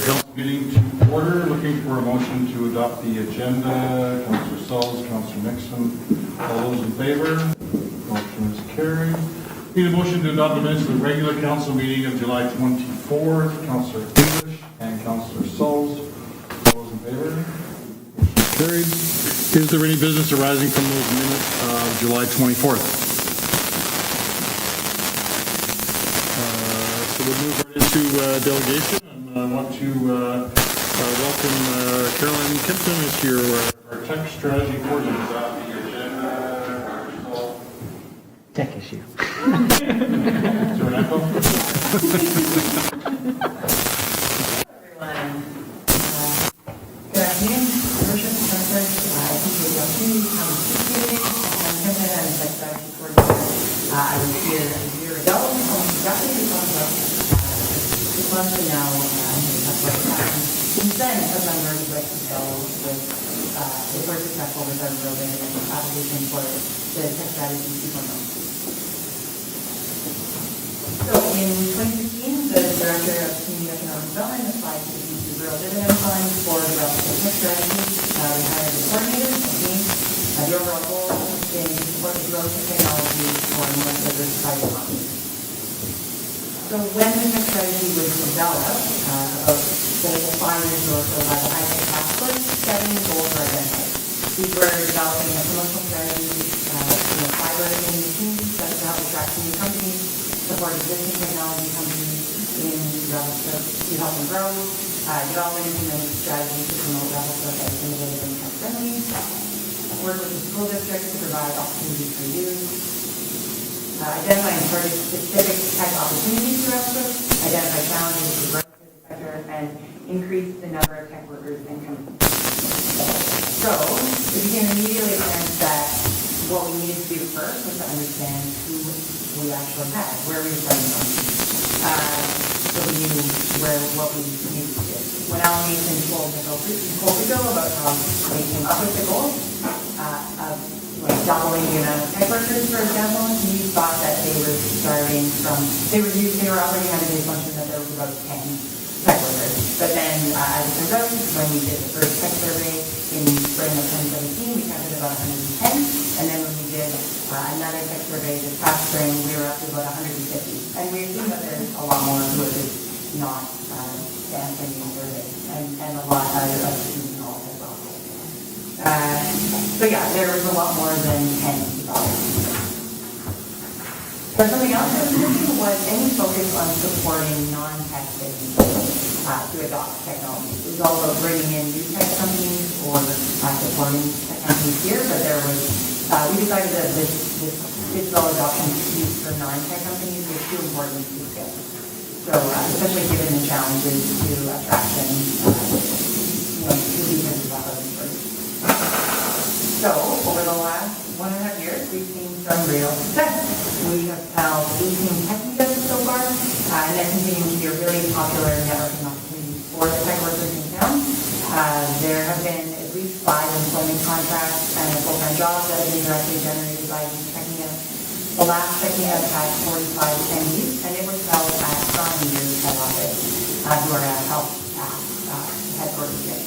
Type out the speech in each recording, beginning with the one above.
Council meeting to order. Looking for a motion to adopt the agenda. Councillor Sells, Councillor Nixon. All those in favor? Motion is carried. Need a motion to adopt the minutes of the regular council meeting of July 24th. Councillor English and Councillor Sells. All those in favor? Motion is carried. Is there any business arising from those minutes of July 24th? So we'll move right into delegation. I want to welcome Caroline Kempton as our tech strategy coordinator. Tech issue. Is there an echo? Everyone, good afternoon, Worship Center. I appreciate the opportunity to come speak to you. I'm Kempton, I'm the tech strategy coordinator. I was here a year ago, almost exactly to talk about 6 months from now. Since then, because I'm very glad to go with if we're successful with our building and application for the tech strategy 2.0. So in 2016, the Director of Community Economic Development applied to the BC Rural Dividend Fund for developing the tech strategy. We hired a coordinator, a team. The overall goal is to support the growth of technology for more diversified economies. So when the tech strategy was developed, about 5 years ago or so by the High-Tech Task Force, 7 goals were identified. These were developing a promotional strategy, fiber industry that to help attract new companies, support existing technology companies to help them grow, develop and implement strategies to promote Revelstoke as innovative and tech-friendly, work with the school district to provide opportunities for youth, identify and target specific tech opportunities for Revelstoke, identify challenges to growth in the sector, and increase the number of tech workers and companies. So, it became immediately apparent that what we needed to do first was to understand who we actually had, where we were starting from. So we knew what we needed to do. When Alan Mason told Nicole Rico about how they came up with the goal of doubling the amount of tech workers, for example, he thought that they were starting from, they were operating under the assumption that there was about 10 tech workers. But then, as it turns out, when we did the first tech survey in spring of 2017, we counted about 110. And then when we did another tech survey this past spring, we were up to about 150. And we assume that there's a lot more who are just not answering the survey, and a lot of students as well. So yeah, there was a lot more than 10 dollars. But something else that was missing was any focus on supporting non-tech businesses to adopt technology. It was all about bringing in new tech companies or supporting tech companies here, but there was, we decided that this digital adoption piece for non-tech companies was too important to skip. So especially given the challenges to attraction, to businesses that are important. So over the last 1.5 years, we've seen some real success. We have held 18 tech meetups so far, and they're continuing to be a really popular networking opportunity for the tech workers in town. There have been at least 5 employment contracts and a full-time job that have been directly generated by these tech meetups. The last tech meetup had 45 attendees, and it was held at Strong Leaders head office, who are a health headquarters here.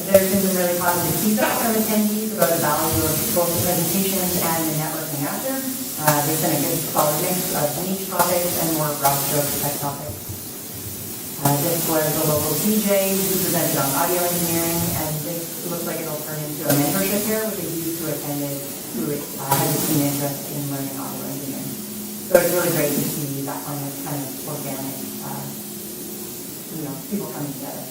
There's been some really positive feedback from attendees about the value of both the presentations and the networking after. There's been a good solid mix of niche topics and more broad-stroke tech topics. This was a local DJ who presented on audio engineering, and this looks like it'll turn into a mentorship here with a youth who attended who has a keen interest in learning audio engineering. So it's really great to see that kind of organic, people coming together.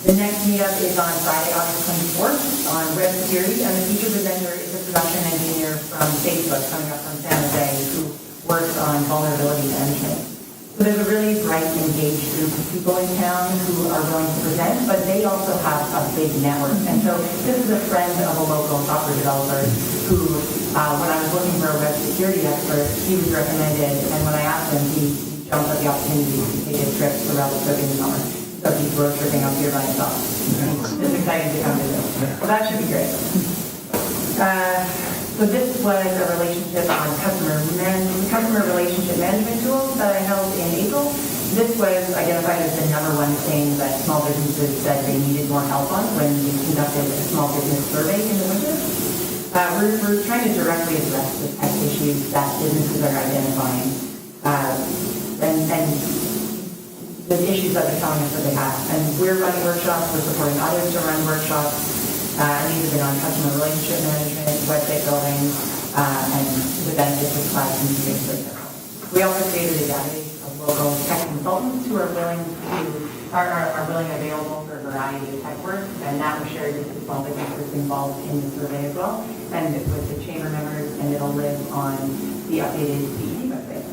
The next meetup is on Friday, August 24th on web security, and the featured presenter is a production engineer from Facebook coming up from San Jose who works on vulnerability management. So there's a really bright, engaged group of people in town who are willing to present, but they also have a big network. And so this is a friend of a local software developer who, when I was looking for a web security expert, he was recommended, and when I asked him, he jumped at the opportunity to take a trip to Revelstoke in the summer. So he's road tripping up here by himself. It's exciting to come visit. So that should be great. So this was a relationship on customer relationship management tools that I held in April. This was identified as the number one thing that small businesses said they needed more help on when we conducted a small business survey in the winter. We're trying to directly address the tech issues that businesses are identifying and the issues that they're telling us that they have. And we're running workshops, we're supporting others to run workshops. And these have been on customer relationship management, website building, and the benefits of cloud computing, for example. We also created a database of local tech consultants who are willing and available for a variety of tech work, and that was shared with the small businesses involved in the survey as well, and with the chamber members, and it'll live on the updated CED website.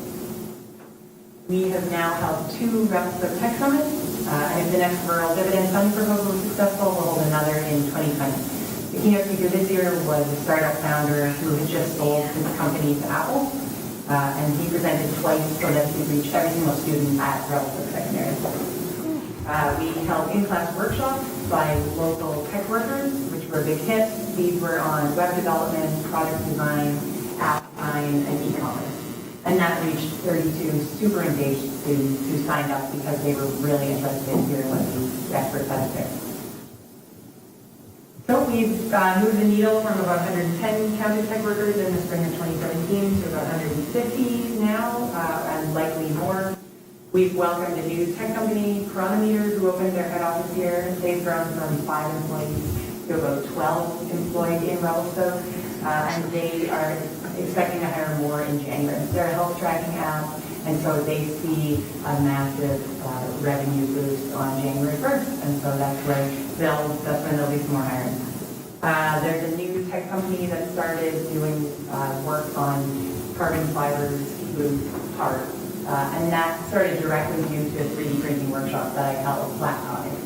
We have now held 2 Revelstoke Tech Summits, and if the next rural dividend funding proposal is successful, we'll hold another in 2020. The keynote speaker this year was a startup founder who had just sold his company to Apple, and he presented twice so that he could reach every single student at Revelstoke Secondary. We held in-class workshops by local tech workers, which were a big hit. These were on web development, product design, app design, and e-commerce. And that reached 32 super engaged students who signed up because they were really interested in hearing what the experts had to say. So we've moved the needle from about 110 counted tech workers in the spring of 2017 to about 150 now, and likely more. We've welcomed a new tech company, Chronometer, who opened their head office here. They've grown from 5 employees to about 12 employed in Revelstoke, and they are expecting to hire more in January. They're a health tracking app, and so they see a massive revenue boost on January 1st, and so that's when there'll be some more hiring. There's a new tech company that started doing work on carbon fibers with tar, and that started directly due to a 3D printing workshop that I held last August.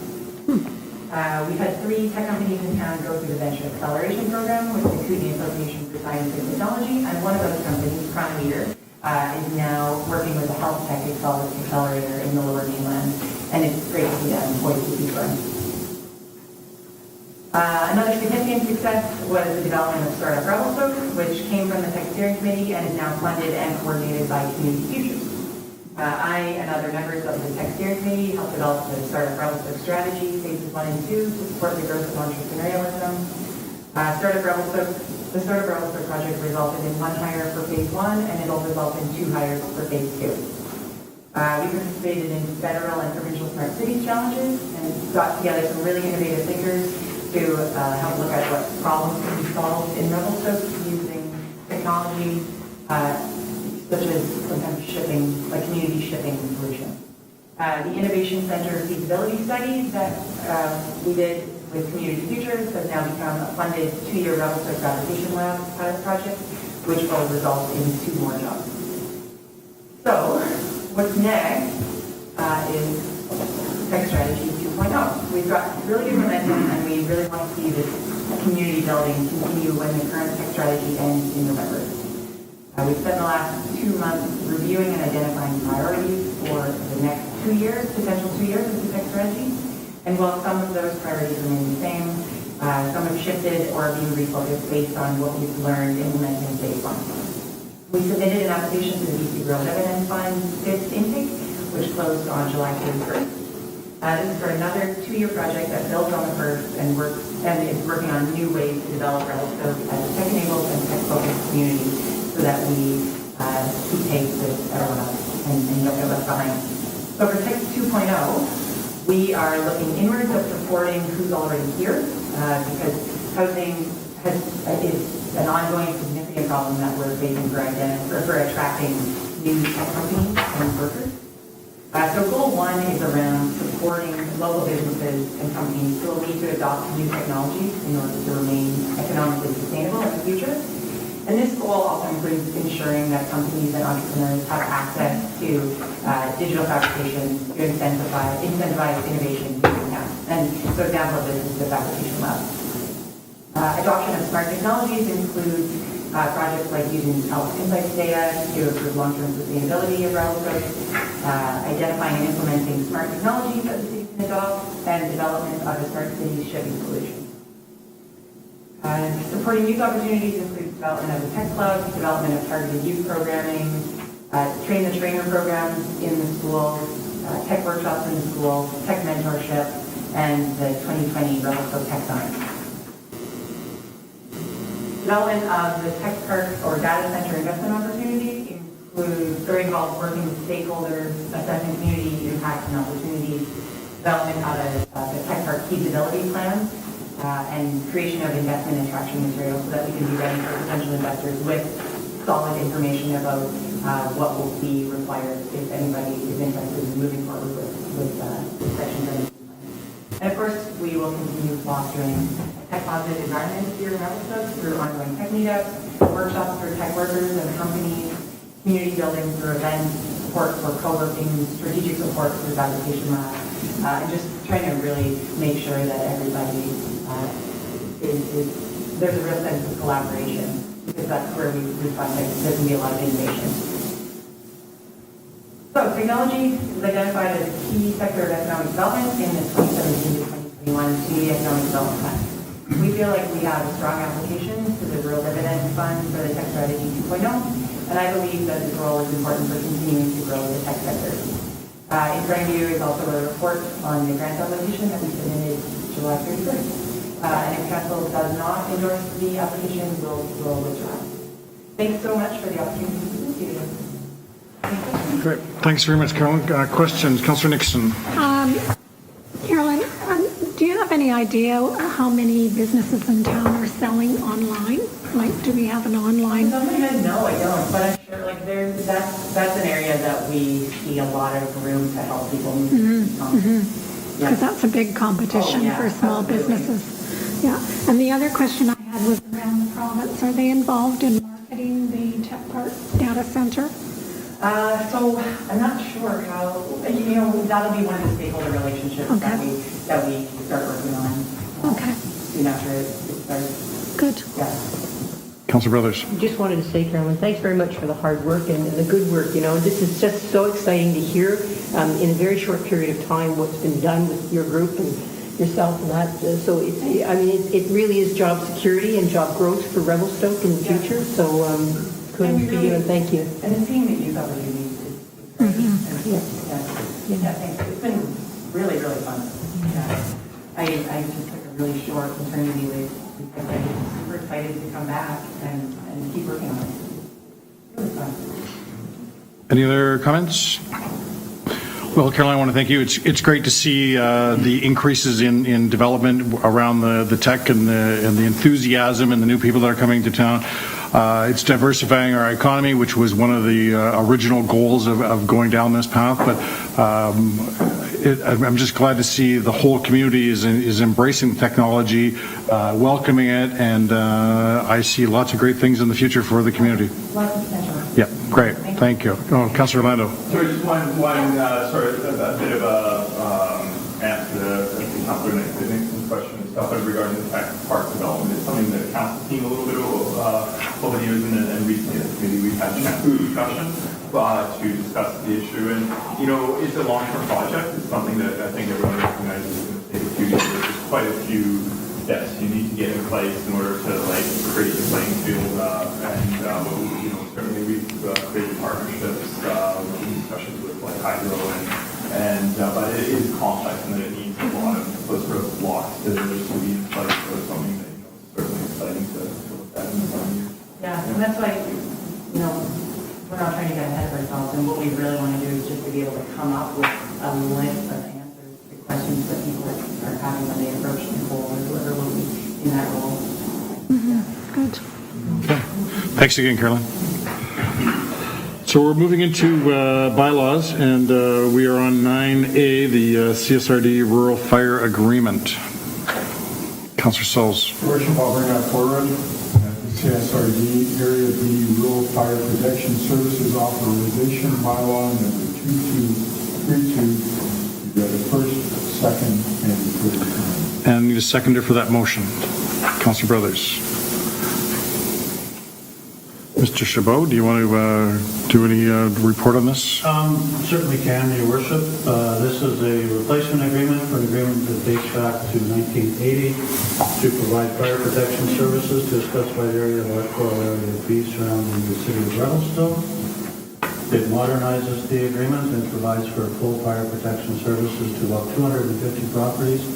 We had 3 tech companies in town go through the Venture Acceleration Program with the Kootenai Association for Science and Technology, and one of those companies, Chronometer, is now working with the Health Tech Accelerator in the Lower Mainland, and it's great to see that employees to be growing. Another significant success was the development of Startup Revelstoke, which came from the Tech Steering Committee and is now funded and coordinated by Community Futures. I and other members of the Tech Steering Committee helped develop the Startup Revelstoke strategy, phases 1 and 2, to support the growth of entrepreneurialism. The Startup Revelstoke project resulted in 1 hire for phase 1, and it'll result in 2 hires for phase 2. We participated in federal and provincial smart cities challenges and got together some really innovative thinkers to help look at what problems can be solved in Revelstoke using technology such as sometimes shipping, like community shipping solutions. The Innovation Center feasibility study that we did with Community Futures has now become a funded 2-year Revelstoke Fabrication Lab pilot project, which will result in 2 more jobs. So, what's next is Tech Strategy 2.0. We've got really good momentum, and we really want to see this community building continue when the current Tech Strategy ends in November. We've spent the last 2 months reviewing and identifying priorities for the next 2 years, potential 2 years of the Tech Strategy. And while some of those priorities remain the same, some have shifted or are being refocused based on what we've learned implementing phase 1. We submitted an application to the BC Rural Dividend Fund 5th intake, which closed on July 31st. This is for another 2-year project that builds on the first and is working on new ways to develop Revelstoke as a tech-enabled and tech-focused community, so that we keep pace with everyone else and don't get left behind. So for Tech 2.0, we are looking inwards at supporting who's already here, because housing is an ongoing significant problem that we're facing for attracting new tech companies and workers. So goal 1 is around supporting local businesses and companies who will need to adopt new technologies in order to remain economically sustainable in the future. And this goal also includes ensuring that companies and entrepreneurs have access to digital fabrication to incentivize innovation in town. And so example of this is the Fabrication Lab. Adoption of smart technologies includes projects like using health insights data to improve long-term sustainability of Revelstoke, identifying and implementing smart technologies that the city can adopt, and development of a smart city shipping solution. Supporting youth opportunities includes development of a tech club, development of targeted youth programming, train the trainer programs in the schools, tech workshops in the schools, tech mentorship, and the 2020 Revelstoke Tech Summit. Development of the tech park or data center investment opportunity involves working with stakeholders, assessing community impact and opportunities, development of the tech park feasibility plan, and creation of investment and traction materials so that we can be ready for potential investors with solid information about what will be required if anybody is interested in moving forward with Section 17 plan. And of course, we will continue fostering a tech-positive environment here in Revelstoke through ongoing tech meetups, workshops for tech workers and companies, community building through events, support for co-working, strategic support through fabrication labs, and just trying to really make sure that everybody there's a real sense of collaboration, because that's where we find that there can be a lot of innovation. So technology is identified as a key sector of economic development in the 2017 to 2021 Community Economic Development Plan. We feel like we have a strong application to the Rural Dividend Fund for the Tech Strategy 2.0, and I believe that this role is important for continuing to grow the tech sector. In front of you is also a report on the grant application that we submitted July 31st. And if council does not endorse the application, we'll withdraw. Thanks so much for the opportunity to speak to you today. Thank you. Great. Thanks very much, Carolyn. Questions? Councillor Nixon. Carolyn, do you have any idea how many businesses in town are selling online? Like, do we have an online? No, I don't, but I'm sure that's an area that we see a lot of room to help people move. Because that's a big competition for small businesses. Yeah. And the other question I had was around the province. Are they involved in marketing the Tech Park data center? So I'm not sure how, that'll be one of the stakeholder relationships that we start working on. Soon after it starts. Good. Yeah. Councillor Brothers. Just wanted to say, Carolyn, thanks very much for the hard work and the good work. This is just so exciting to hear in a very short period of time what's been done with your group and yourself and that. So it really is job security and job growth for Revelstoke in the future. So couldn't be and thank you. And the team that you've opportunities is great. Yeah, thanks. It's been really, really fun. Yeah. I just took a really short maternity leave because I was super excited to come back and keep working on it. It was fun. Any other comments? Well, Caroline, I want to thank you. It's great to see the increases in development around the tech and the enthusiasm and the new people that are coming to town. It's diversifying our economy, which was one of the original goals of going down this path. But I'm just glad to see the whole community is embracing technology, welcoming it, and I see lots of great things in the future for the community. Lots of potential. Yeah, great. Thank you. Oh, Councillor Orlando. So just one sort of a bit of a answer to Councillor Nixon's question itself regarding the tech park development. It's something that council's seen a little bit over the years, and recently as a committee we've had a discussion to discuss the issue. And it's a long-term project. It's something that I think everyone recognizes is going to take a few years. There's quite a few steps you need to get in place in order to create the playing field. Certainly we've created partnerships, discussions with Hydro, but it is complex and it needs a lot of those sort of blocks to be in place. So it's something that is certainly exciting to look at in the coming years. Yeah, and that's why we're not trying to get ahead of ourselves, and what we really want to do is just to be able to come up with a list of answers to questions that people are having when they approach Nicole or whoever will be in that role. Good. Okay. Thanks again, Caroline. So we're moving into bylaws, and we are on 9A, the CSRD Rural Fire Agreement. Councillor Sauls. Your Worship, I'll bring that forward. The CSRD Area B Rural Fire Protection Services Authorization Bylaw number 2232. You've got a first, second, and third time. And need a seconder for that motion. Councillor Brothers. Mr. Mr. Chabot, do you want to do any report on this? Certainly can, Your Worship. This is a replacement agreement for an agreement that dates back to 1980 to provide fire protection services to a specified area of electoral area B surrounding the city of Revelstoke. It modernizes the agreement and provides for full fire protection services to about 250 properties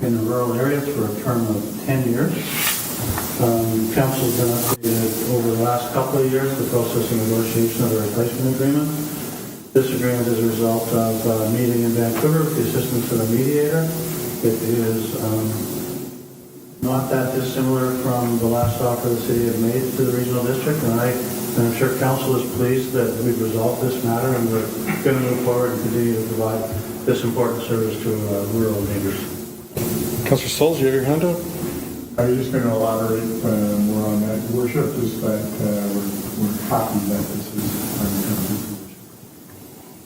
in the rural areas for a term of 10 years. Council's been updated over the last couple of years the process of negotiation of the replacement agreement. This agreement is a result of a meeting in Vancouver with the assistance of a mediator. It is not that dissimilar from the last offer the city had made to the regional district, and I'm sure council is pleased that we've resolved this matter and we're going to move forward and continue to provide this important service to rural neighbors. Councillor Souls, you have your hand up? I was just going to elaborate more on that, Your Worship, is that we're happy that this is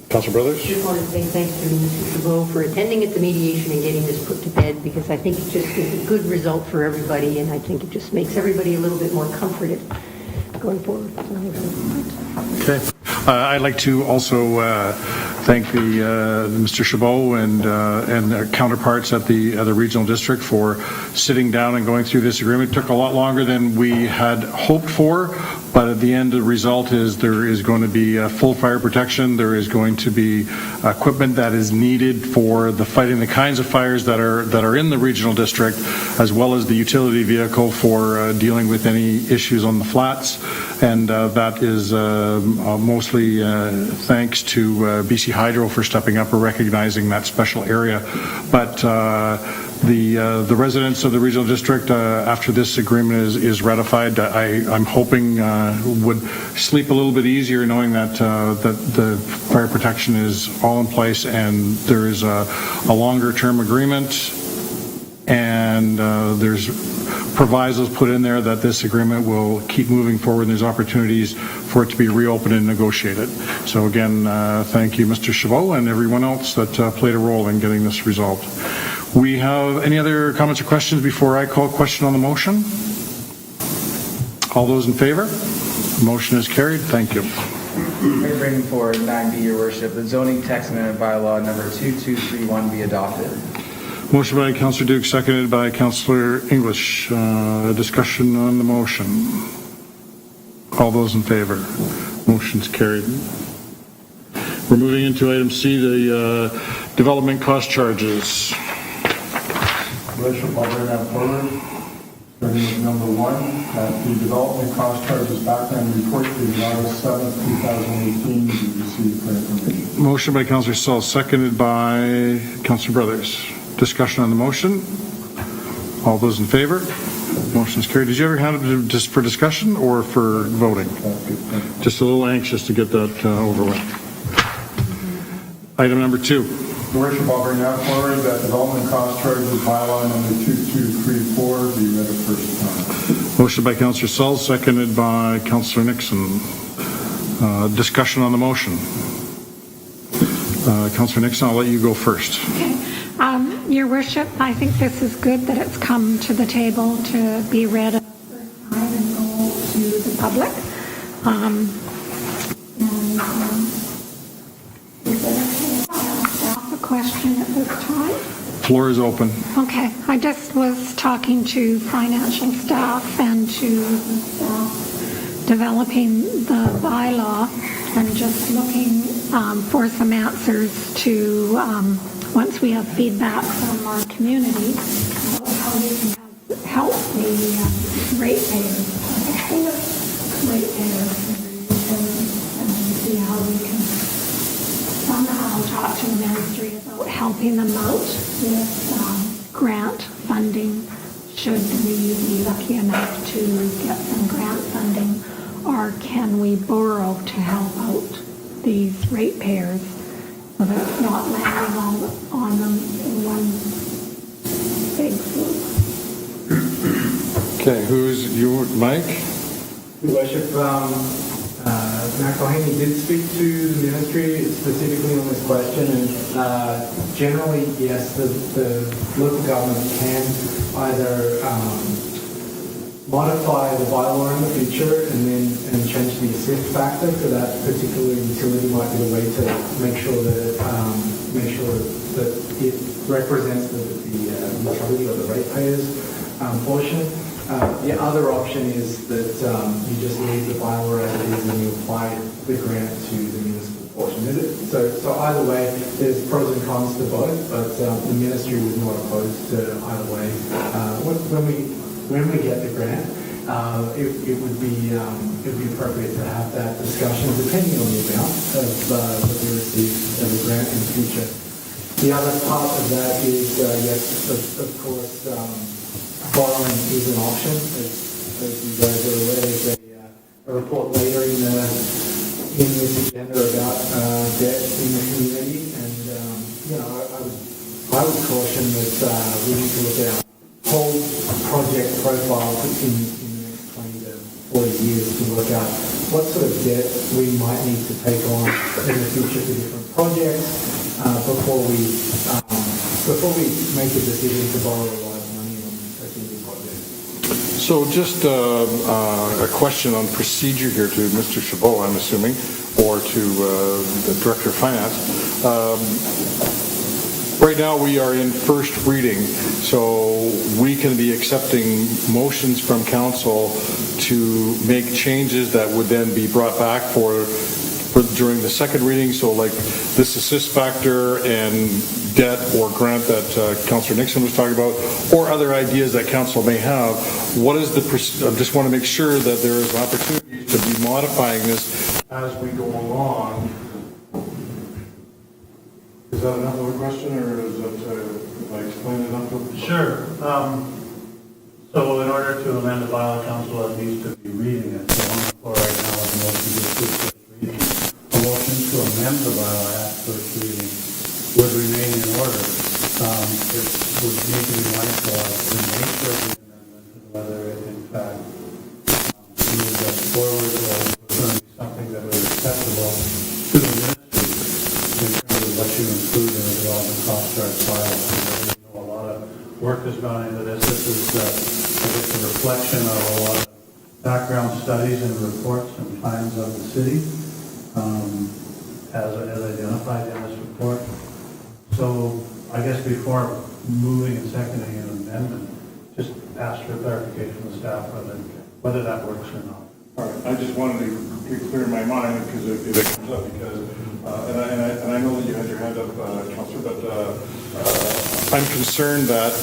Councillor Brothers? I just want to say thanks to Mr. Chabot for attending at the mediation and getting this put to bed, because I think it just is a good result for everybody, and I think it just makes everybody a little bit more comforted going forward. Okay. I'd like to also thank Mr. Chabot and their counterparts at the regional district for sitting down and going through this agreement. It took a lot longer than we had hoped for, but at the end, the result is there is going to be full fire protection. There is going to be equipment that is needed for the fighting the kinds of fires that are in the regional district, as well as the utility vehicle for dealing with any issues on the flats. And that is mostly thanks to BC Hydro for stepping up or recognizing that special area. But the residents of the regional district, after this agreement is ratified, I'm hoping would sleep a little bit easier knowing that the fire protection is all in place and there is a longer term agreement, and there's provisos put in there that this agreement will keep moving forward and there's opportunities for it to be reopened and negotiated. So again, thank you, Mr. Chabot, and everyone else that played a role in getting this resolved. We have any other comments or questions before I call question on the motion? All those in favor? The motion is carried. Thank you. I bring forward 9B, Your Worship, the zoning text amendment bylaw number 2231 be adopted. Motion by Councillor Duke, seconded by Councillor English. Discussion on the motion. All those in favor? Motion's carried. We're moving into item C, the development cost charges. Your Worship, I'll bring that forward. Starting with number 1, the development cost charges background report dated August 7th, 2018, you received for information. Motion by Councillor Saul, seconded by Councillor Brothers. Discussion on the motion. All those in favor? Motion is carried. Did you ever have it just for discussion or for voting? Just a little anxious to get that over with. Item number 2. Your Worship, I'll bring that forward, that development cost charges bylaw number 2234 be read a first time. Motion by Councillor Saul, seconded by Councillor Nixon. Discussion on the motion. Councillor Nixon, I'll let you go first. Okay. Your Worship, I think this is good that it's come to the table to be read a first time and go to the public. Is it okay if I ask a question at this time? Floor is open. Okay, I just was talking to financial staff and to the staff developing the bylaw and just looking for some answers to, once we have feedback from our community, how we can help the ratepayers, and see how we can somehow talk to the ministry about helping them out with grant funding, should we be lucky enough to get some grant funding, or can we borrow to help out these ratepayers so that it's not landing on them in one big swoop. Okay, who's you, Mike? Your Worship, Matt Coheney did speak to the ministry specifically on this question, and generally, yes, the local government can either modify the bylaw in the future and change the assist factor for that particular utility might be the way to make sure that it represents the utility or the ratepayers portion. The other option is that you just leave the bylaw as it is and you apply the grant to the municipal portion. So either way, there's pros and cons to both, but the ministry was not opposed to either way. When we get the grant, it would be appropriate to have that discussion depending on the amount that we receive as a grant in the future. The other part of that is, yes, of course, borrowing is an option. As you guys are aware, there's a report later in this agenda about debt in the community, and I would caution that we need to look at our whole project profile in the next 20 to 40 years to work out what sort of debt we might need to take on in the future for different projects before we make a decision to borrow a lot of money on a single project. So just a question on procedure here to Mr. Chabot, I'm assuming, or to the Director of Finance. Right now, we are in first reading, so we can be accepting motions from council to make changes that would then be brought back for during the second reading. So like this assist factor and debt or grant that Councillor Nixon was talking about, or other ideas that council may have. What is I just want to make sure that there is opportunity to be modifying this as we go along. Is that another question, or is that, if I explain it enough? Sure. So in order to amend the bylaw, council needs to be reading it. So on the floor right now is a motion to approve first reading. A motion to amend the bylaw at first reading would remain in order. It would need to be mindful of the nature of the amendment and whether it in fact moves us forward or was going to be something that was acceptable to the ministry in terms of what you include in the development cost chart file. A lot of work has gone into this. This is a reflection of a lot of background studies and reports and plans of the city as identified in this report. So I guess before moving and seconding an amendment, just ask for clarification from the staff whether that works or not. All right, I just wanted to be clear in my mind because if it comes up, because and I know that you had your hand up, Councillor, but I'm concerned that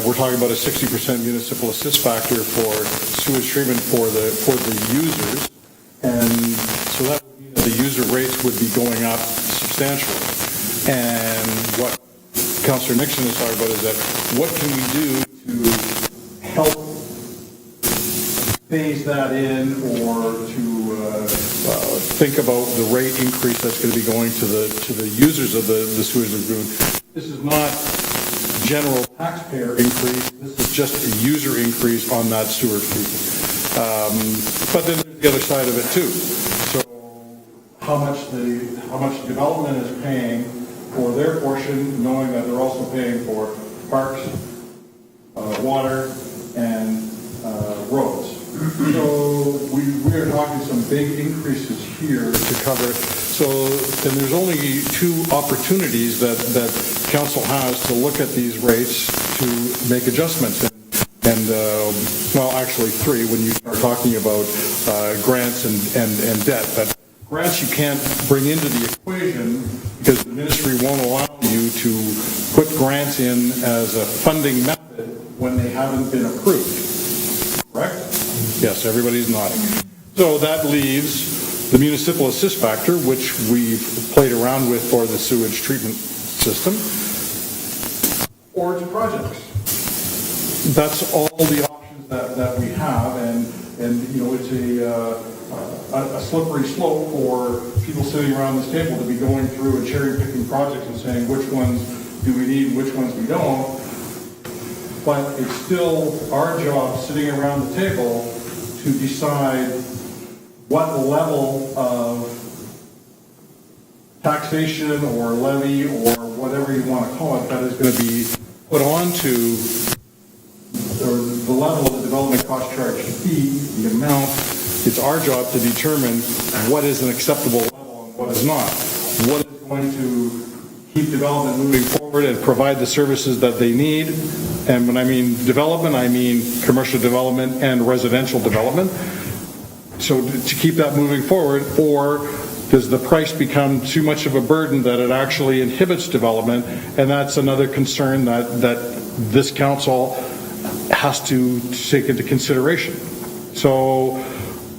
we're talking about a 60% municipal assist factor for sewage treatment for the users, and so that would mean that the user rates would be going up substantially. And what Councillor Nixon is talking about is that what can we do to help phase that in, or to think about the rate increase that's going to be going to the users of the sewage lagoon. This is not general taxpayer increase. This is just a user increase on that sewer treatment. But then there's the other side of it too. So how much development is paying for their portion, knowing that they're also paying for parks, water, and roads. So we are talking some big increases here to cover. So, and there's only two opportunities that council has to look at these rates to make adjustments. And well, actually three when you start talking about grants and debt. But grants you can't bring into the equation because the ministry won't allow you to put grants in as a funding method when they haven't been approved. Correct? Yes, everybody's nodding. So that leaves the municipal assist factor, which we've played around with for the sewage treatment system, or to projects. That's all the options that we have, and you know, it's a slippery slope for people sitting around this table to be going through and cherry picking projects and saying which ones do we need and which ones we don't. But it's still our job sitting around the table to decide what level of taxation or levy or whatever you want to call it that is going to be put onto, or the level of the development cost charge fee, the amount, it's our job to determine what is an acceptable level and what is not. What is going to keep development moving forward and provide the services that they need. And when I mean development, I mean commercial development and residential development. So to keep that moving forward, or does the price become too much of a burden that it actually inhibits development? And that's another concern that this council has to take into consideration. So,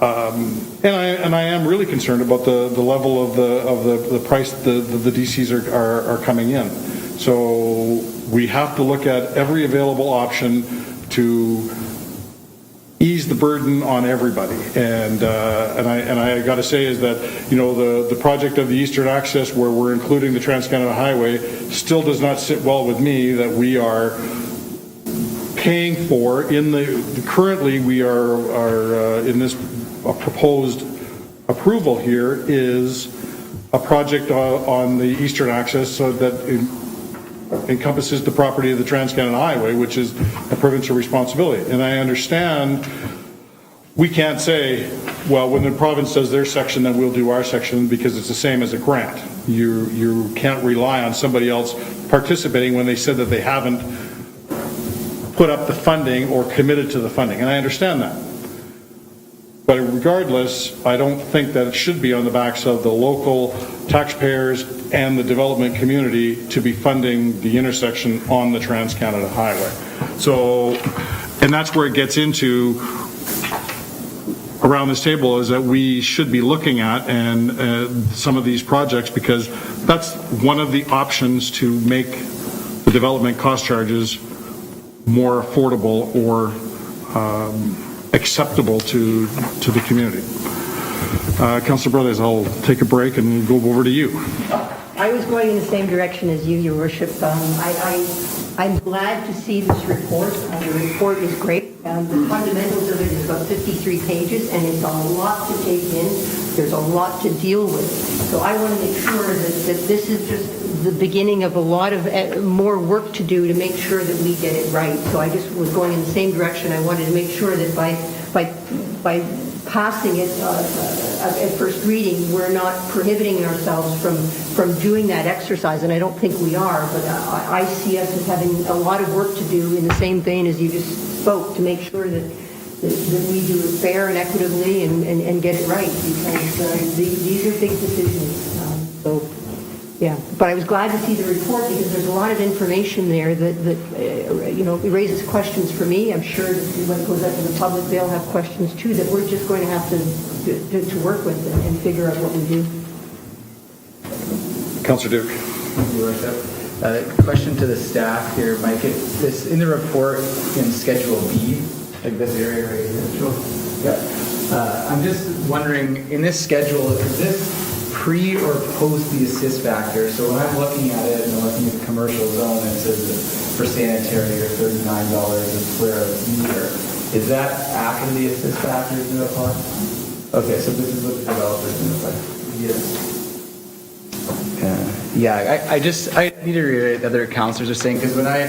and I am really concerned about the level of the price the DCs are coming in. So we have to look at every available option to ease the burden on everybody. And I got to say is that, you know, the project of the Eastern Access, where we're including the Trans-Canada Highway, still does not sit well with me that we are paying for currently we are in this proposed approval here is a project on the Eastern Access, so that encompasses the property of the Trans-Canada Highway, which is a provincial responsibility. And I understand we can't say, well, when the province does their section, then we'll do our section, because it's the same as a grant. You can't rely on somebody else participating when they said that they haven't put up the funding or committed to the funding. And I understand that. But regardless, I don't think that it should be on the backs of the local taxpayers and the development community to be funding the intersection on the Trans-Canada Highway. So, and that's where it gets into around this table, is that we should be looking at and some of these projects, because that's one of the options to make the development cost charges more affordable or acceptable to the community. Councillor Brothers, I'll take a break and go over to you. I was going in the same direction as you, Your Worship. I'm glad to see this report. The report is great. The fundamentals of it is about 53 pages, and it's a lot to take in. There's a lot to deal with. So I want to make sure that this is just the beginning of a lot of more work to do to make sure that we get it right. So I just was going in the same direction. I wanted to make sure that by passing it at first reading, we're not prohibiting ourselves from doing that exercise, and I don't think we are, but I see us as having a lot of work to do in the same vein as you just spoke, to make sure that we do it fair and equitably and get it right, because these are big decisions. So, yeah, but I was glad to see the report, because there's a lot of information there that you know, it raises questions for me. I'm sure that when it goes out to the public, they'll have questions too, that we're just going to have to work with and figure out what we do. Councillor Duke. Thank you, Worship. Question to the staff here, Mike. This in the report in Schedule B, like this area right here. Sure. Yeah. I'm just wondering, in this schedule, is this pre or post the assist factor? So when I'm looking at it and I'm looking at the commercial zone, it says that for sanitary or $39 a square meter. Is that after the assist factor is going to apply? Okay, so this is what the developer is going to apply. Yes. Yeah, I need to reiterate what other councillors are saying, because when I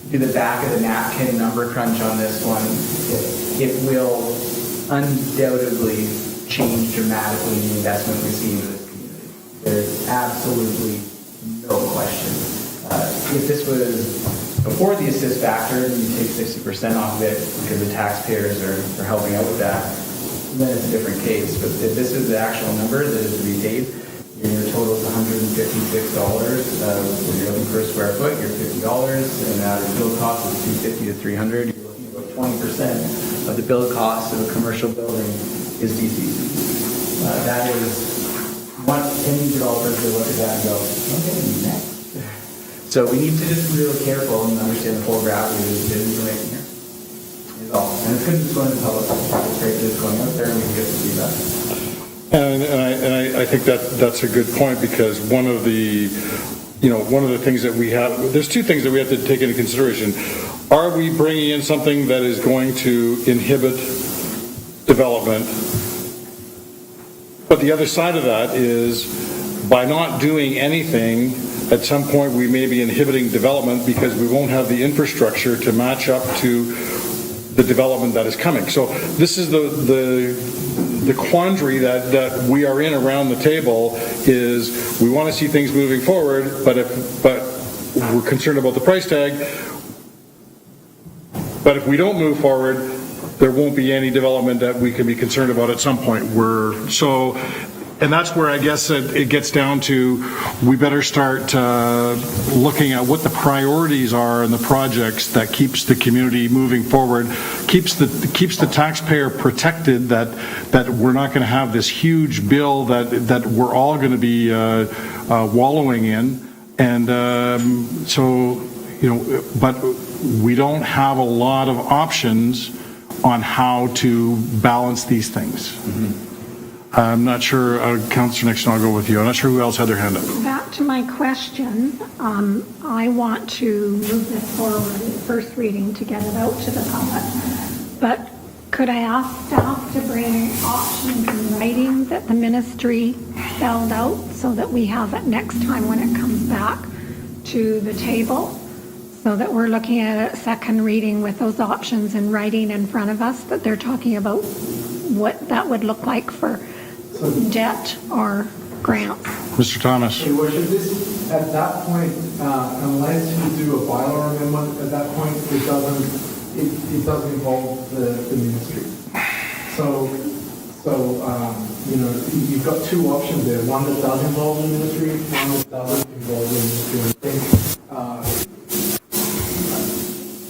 do the back of the napkin number crunch on this one, it will undoubtedly change dramatically the investment we see in this community. There's absolutely no question. If this was before the assist factor, and you take 60% off of it because the taxpayers are helping out with that, then it's a different case. But if this is the actual number that is to be paid, your total is $156. When you're looking per square foot, you're $50, and the average build cost is $250 to $300. You're looking at about 20% of the build cost of a commercial building is DCC. That is what any developers will look at that and go, okay, next. So we need to just be really careful and understand the full gravity of the decisions we're making here. Is all. And it's good to go into the public. It's great that it's going out there and we can get some feedback. And I think that's a good point, because one of the things that we have, there's two things that we have to take into consideration. Are we bringing in something that is going to inhibit development? But the other side of that is, by not doing anything, at some point we may be inhibiting development because we won't have the infrastructure to match up to the development that is coming. So this is the quandary that we are in around the table is we want to see things moving forward, but we're concerned about the price tag. But if we don't move forward, there won't be any development that we can be concerned about at some point. And that's where I guess it gets down to, we better start looking at what the priorities are in the projects that keeps the community moving forward, keeps the taxpayer protected, that we're not going to have this huge bill that we're all going to be wallowing in. And but we don't have a lot of options on how to balance these things. I'm not sure, Councillor Nixon, I'll go with you. I'm not sure who else had their hand up. Back to my question, I want to move this forward in first reading to get it out to the public. But could I ask staff to bring options in writing that the ministry spelled out so that we have it next time when it comes back to the table? So that we're looking at a second reading with those options in writing in front of us, that they're talking about what that would look like for debt or grants. Mr. Thomas. Your Worship, this, at that point, unless you do a bylaw amendment, at that point, it doesn't involve the ministry. So you've got two options there, one that does involve the ministry, one that doesn't involve the ministry. I think,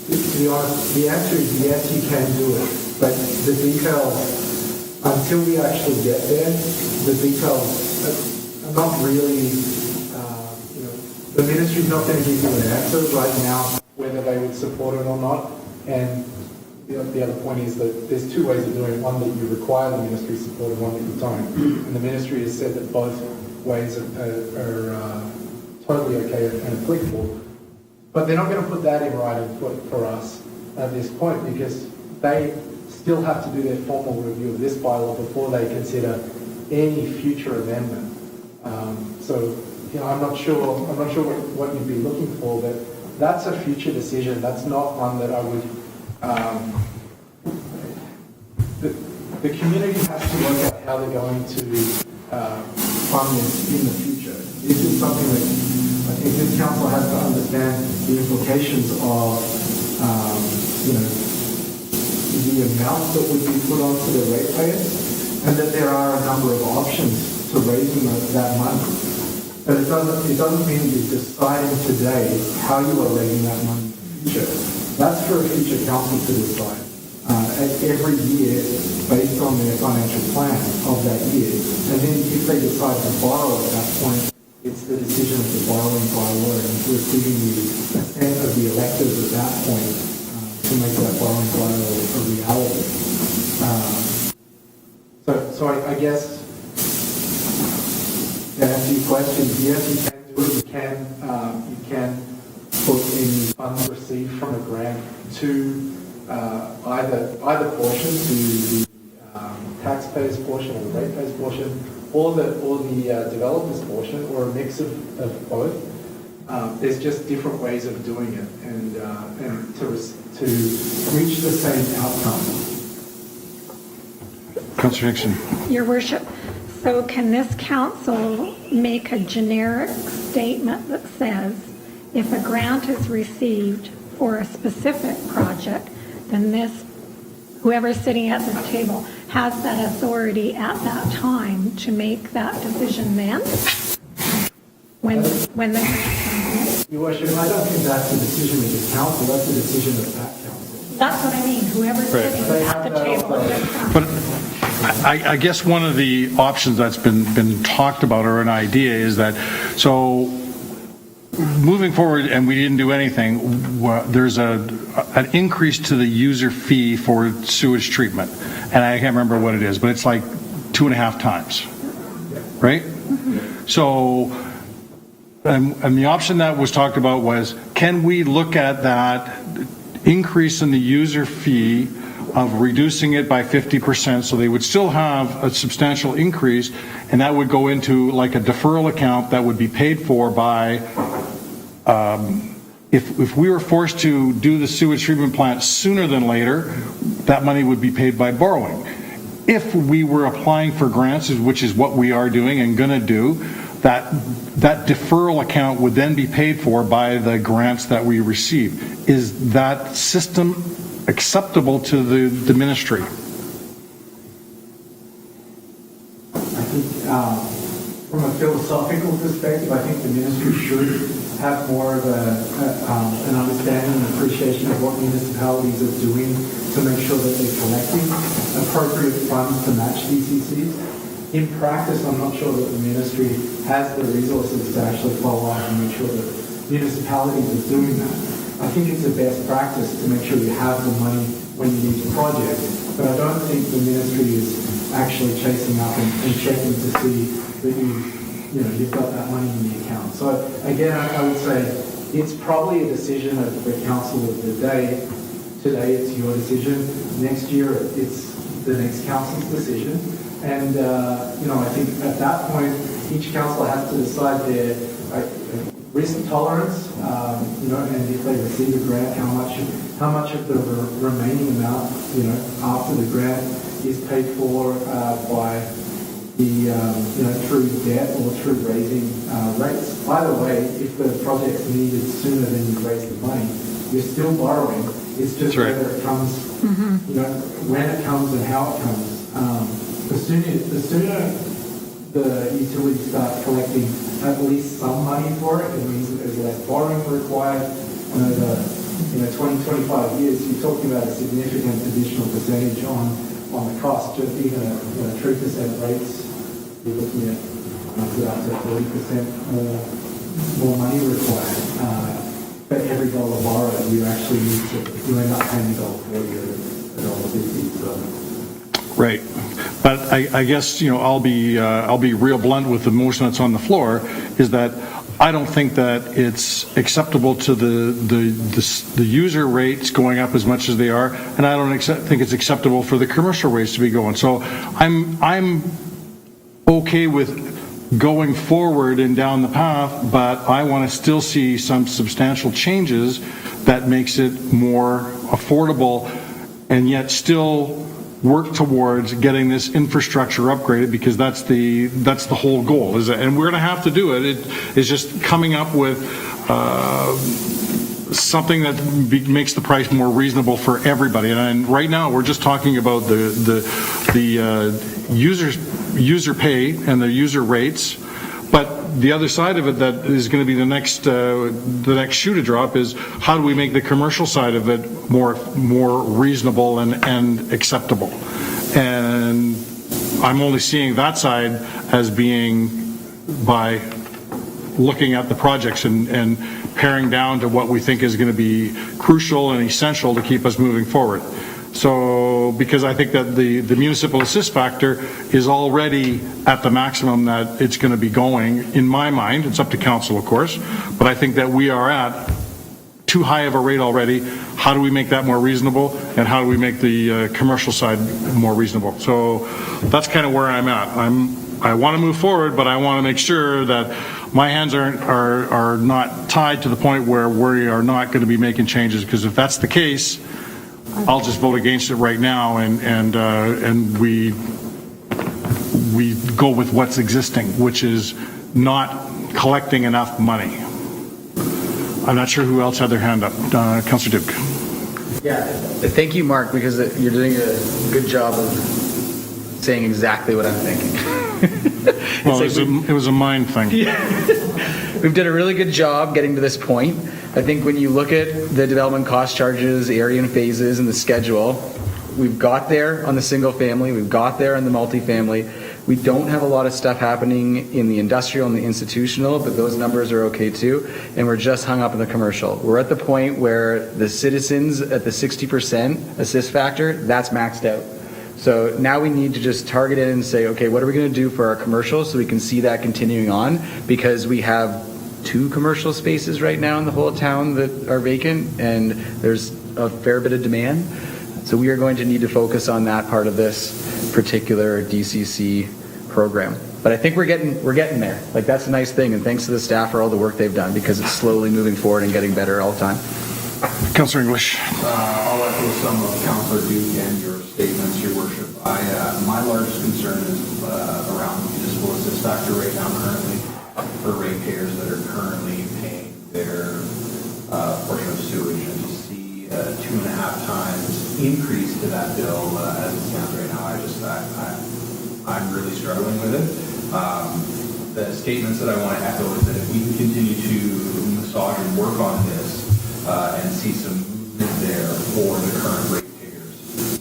to be honest, the answer is yes, you can do it, but the details, until we actually get there, the details are not really, the ministry's not going to give you an answer right now whether they would support it or not. And the other point is that there's two ways of doing it, one that you require the ministry support and one that you don't. And the ministry has said that both ways are totally okay and applicable. But they're not going to put that in writing for us at this point, because they still have to do their formal review of this bylaw before they consider any future amendment. I'm not sure what you'd be looking for, but that's a future decision. That's not one that I would. The community has to work out how they're going to fund this in the future. This is something that I think this council has to understand the implications of, the amount that would be put onto the ratepayers, and that there are a number of options to raising that money. But it doesn't mean you're deciding today how you are raising that money in the future. That's for a future council to decide. Every year, based on their financial plan of that year, and then if they decide to borrow at that point, it's the decision of the borrowing bylaw, and we're giving the assent of the electors at that point to make that borrowing bylaw a reality. So I guess to answer your question, yes, you can do it. You can put in funds received from a grant to either portion, to the taxpayers portion or the ratepayers portion, or the developers portion, or a mix of both. There's just different ways of doing it, and to reach the same outcome. Councillor Nixon. Your Worship, so can this council make a generic statement that says if a grant is received for a specific project, then whoever's sitting at this table has that authority at that time to make that decision then? When the grant comes in? Your Worship, I don't think that's a decision of the council, that's a decision of that council. That's what I mean, whoever's sitting at the table at this time. But I guess one of the options that's been talked about, or an idea, is that, so moving forward, and we didn't do anything, there's an increase to the user fee for sewage treatment. And I can't remember what it is, but it's like 2.5 times, right? Mm-hmm. So, and the option that was talked about was, can we look at that increase in the user fee of reducing it by 50%, so they would still have a substantial increase, and that would go into like a deferral account that would be paid for by if we were forced to do the sewage treatment plant sooner than later, that money would be paid by borrowing. If we were applying for grants, which is what we are doing and going to do, that deferral account would then be paid for by the grants that we receive. Is that system acceptable to the ministry? I think from a philosophical perspective, I think the ministry should have more of an understanding and appreciation of what municipalities are doing to make sure that they're collecting appropriate funds to match DCCs. In practice, I'm not sure that the ministry has the resources to actually follow up and make sure that municipalities are doing that. I think it's a best practice to make sure you have the money when you need the project, but I don't think the ministry is actually chasing up and checking to see that you've got that money in the account. So again, I would say it's probably a decision of the council of the day. Today it's your decision. Next year it's the next council's decision. And I think at that point each council has to decide their risk tolerance. And if they receive a grant, how much of the remaining amount, after the grant is paid for by the through debt or through raising rates. Either way, if the project's needed sooner than you raise the money, you're still borrowing. It's just whether it comes, when it comes and how it comes. The sooner the utilities start collecting at least some money for it means that there's less borrowing required. 20-25 years, you're talking about a significant additional percentage on the cost. Just even at 3% rates, you're looking at up to 40% more money required. For every dollar borrowed, you actually you end up paying $1.40 or $1.50. So. Right. But I guess, I'll be real blunt with the motion that's on the floor, is that I don't think that it's acceptable to the user rates going up as much as they are, and I don't think it's acceptable for the commercial rates to be going. So I'm okay with going forward and down the path, but I want to still see some substantial changes that makes it more affordable and yet still work towards getting this infrastructure upgraded, because that's the whole goal. And we're going to have to do it. It is just coming up with something that makes the price more reasonable for everybody. And right now, we're just talking about the user pay and the user rates. But the other side of it that is going to be the next shoe to drop is, how do we make the commercial side of it more reasonable and acceptable? And I'm only seeing that side as being by looking at the projects and paring down to what we think is going to be crucial and essential to keep us moving forward. So, because I think that the municipal assist factor is already at the maximum that it's going to be going, in my mind. It's up to council, of course, but I think that we are at too high of a rate already. How do we make that more reasonable, and how do we make the commercial side more reasonable? So that's kind of where I'm at. I want to move forward, but I want to make sure that my hands are not tied to the point where we are not going to be making changes, because if that's the case, I'll just vote against it right now, and we go with what's existing, which is not collecting enough money. I'm not sure who else had their hand up. Councillor Duke. Yeah, thank you, Mark, because you're doing a good job of saying exactly what I'm thinking. Well, it was a mind thing. We've done a really good job getting to this point. I think when you look at the development cost charges, area and phases, and the schedule, we've got there on the single family, we've got there on the multifamily. We don't have a lot of stuff happening in the industrial and the institutional, but those numbers are okay too. And we're just hung up in the commercial. We're at the point where the citizens at the 60% assist factor, that's maxed out. So now we need to just target it and say, okay, what are we going to do for our commercial so we can see that continuing on? Because we have 2 commercial spaces right now in the whole town that are vacant, and there's a fair bit of demand. So we are going to need to focus on that part of this particular DCC program. But I think we're getting there. Like, that's a nice thing, and thanks to the staff for all the work they've done, because it's slowly moving forward and getting better all the time. Councillor English. I'll echo some of Councillor Duke and your statements, Your Worship. My largest concern is around the municipal assist factor right now currently for ratepayers that are currently paying their portion of sewage, and to see a 2.5 times increase to that bill as it stands right now, I'm really struggling with it. The statements that I want to echo is that if we can continue to massage and work on this and see some movement there for the current ratepayers,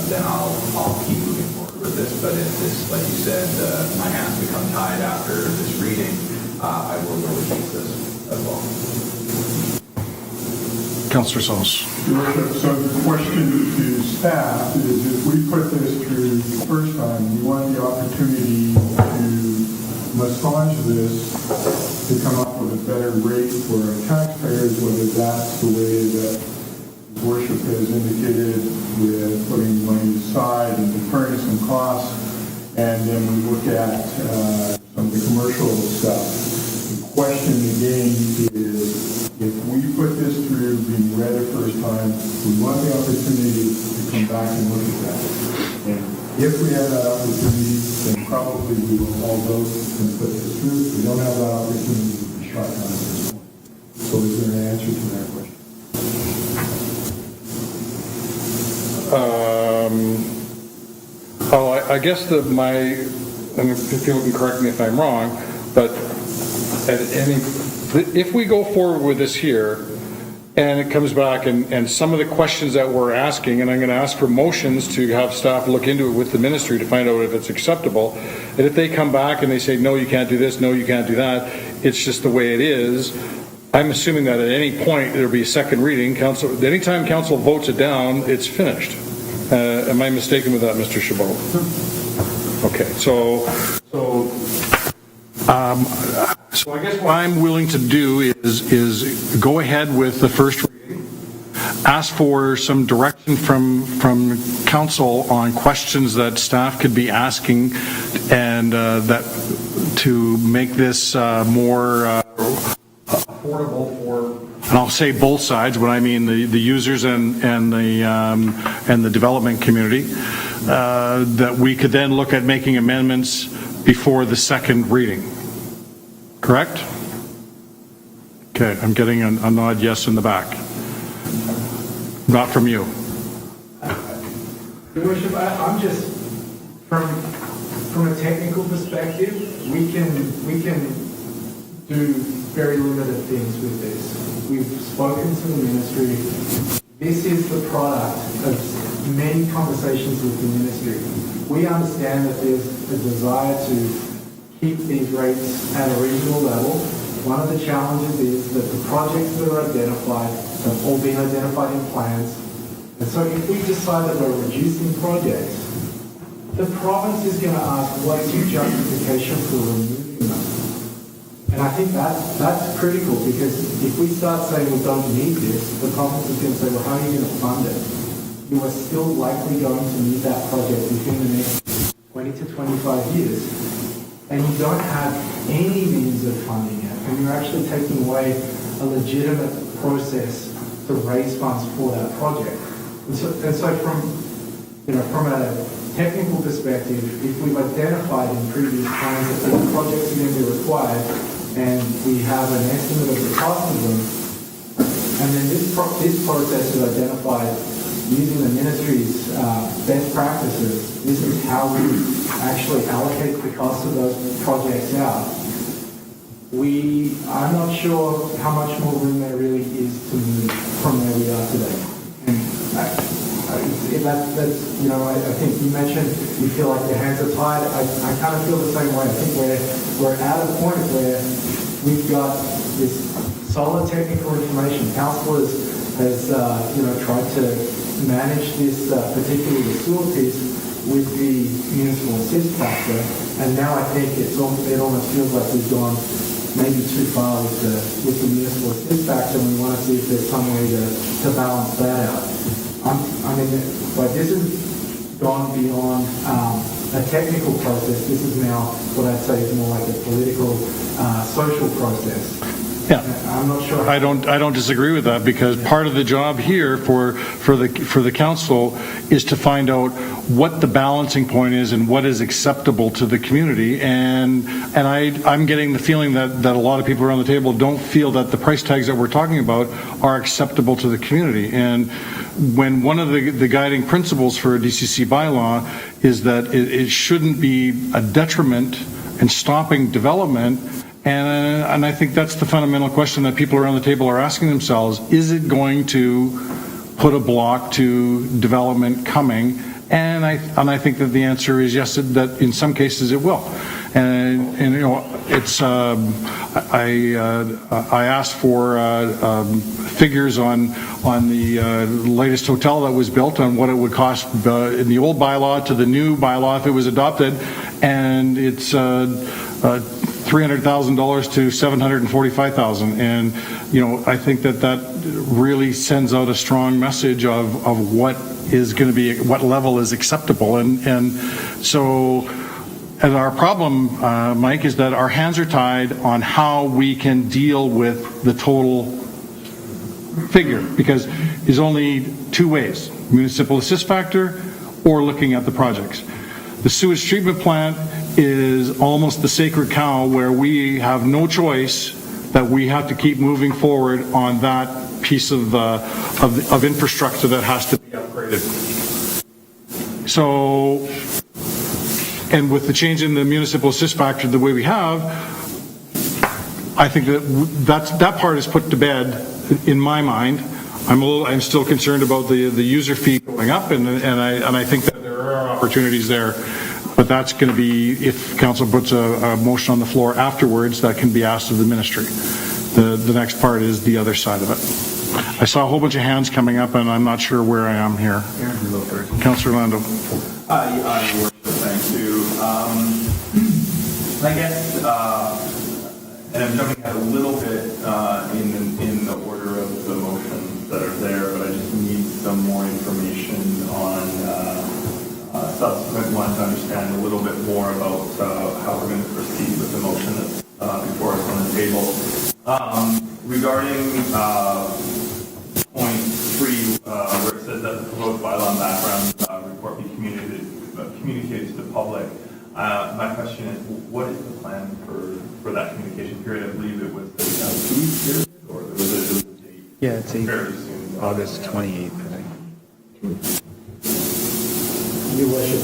then I'll keep moving forward with this. But if this, like you said, my hands become tied after this reading, I will go against this as well. Councillor Sauce. Your Worship, so the question to staff is, if we put this through the first time, we want the opportunity to massage this to come up with a better rate for our taxpayers, whether that's the way that His Worship has indicated with putting money aside and deferring some costs, and then we look at some of the commercial stuff. The question again is, if we put this through, being read the first time, we want the opportunity to come back and look at that. And if we have that opportunity, then probably we will all vote and put this through. If we don't have that opportunity, we'll be shot down at this point. So is there an answer to that question? I guess and if you can correct me if I'm wrong, but if we go forward with this here, and it comes back, and some of the questions that we're asking, and I'm going to ask for motions to have staff look into it with the ministry to find out if it's acceptable, and if they come back and they say, no, you can't do this, no, you can't do that, it's just the way it is, I'm assuming that at any point there'll be a second reading. Anytime council votes it down, it's finished. Am I mistaken with that, Mr. Chabot? Okay, so I guess what I'm willing to do is go ahead with the first reading, ask for some direction from council on questions that staff could be asking, and that to make this more affordable for, and I'll say both sides, but I mean the users and the development community, that we could then look at making amendments before the second reading. Correct? Okay, I'm getting a nod yes in the back. Not from you. Your Worship, I'm just, from a technical perspective, we can do very limited things with this. We've spoken to the ministry. This is the product of many conversations with the ministry. We understand that there's a desire to keep these rates at a regional level. One of the challenges is that the projects that are identified have all been identified in plans. And so if we decide that we're reducing projects, the province is going to ask, what is your justification for removing them? And I think that's critical, because if we start saying we don't need this, the province is going to say, well, how are you going to fund it? You are still likely going to need that project within the next 20 to 25 years. And you don't have any means of funding it, and you're actually taking away a legitimate process to raise funds for that project. And so from a technical perspective, if we've identified in previous plans that these projects are going to be required, and we have an estimate of the cost of them, and then this process is identified using the ministry's best practices, this is how we actually allocate the cost of those projects out. I'm not sure how much more room there really is to move from where we are today. And I think you mentioned you feel like your hands are tied. I kind of feel the same way. I think we're at a point where we've got this solid technical information. Council has tried to manage this particularly the sewer piece with the municipal assist factor, and now I think it almost feels like we've gone maybe too far with the municipal assist factor, and we want to see if there's some way to balance that out. But this has gone beyond a a technical process. This is now what I'd say is more like a political, social process. Yeah. I'm not sure. I don't disagree with that, because part of the job here for the council is to find out what the balancing point is and what is acceptable to the community. And I'm getting the feeling that a lot of people around the table don't feel that the price tags that we're talking about are acceptable to the community. And when one of the guiding principles for a DCC bylaw is that it shouldn't be a detriment in stopping development. And I think that's the fundamental question that people around the table are asking themselves. Is it going to put a block to development coming? And I think that the answer is yes, that in some cases it will. And you know, it's I asked for figures on the latest hotel that was built, on what it would cost in the old bylaw to the new bylaw if it was adopted, and it's $300,000 to $745,000, and you know, I think that really sends out a strong message of what is going to be, what level is acceptable, and so. And our problem, Mike, is that our hands are tied on how we can deal with the total figure, because there's only two ways: municipal assist factor or looking at the projects. The sewage treatment plant is almost the sacred cow, where we have no choice, that we have to keep moving forward on that piece of infrastructure that has to be upgraded. So, and with the change in the municipal assist factor the way we have, I think that part is put to bed in my mind. I'm still concerned about the user fee going up, and I think that there are opportunities there. But that's going to be, if council puts a motion on the floor afterwards, that can be asked of the ministry. The next part is the other side of it. I saw a whole bunch of hands coming up, and I'm not sure where I am here. Councillor Orlando. Your worship, thank you. I guess, and I'm jumping ahead a little bit in the order of the motions that are there, but I just need some more information on subsequent ones to understand a little bit more about how we're going to proceed with the motion that's before us on the table. Regarding point 3, where it says that the proposed bylaw and background report be communicated to the public, my question is, what is the plan for that communication period? I believe it was a 2-week period, or was it a date? Yeah, it's fairly soon. August 28th, I think. Your worship,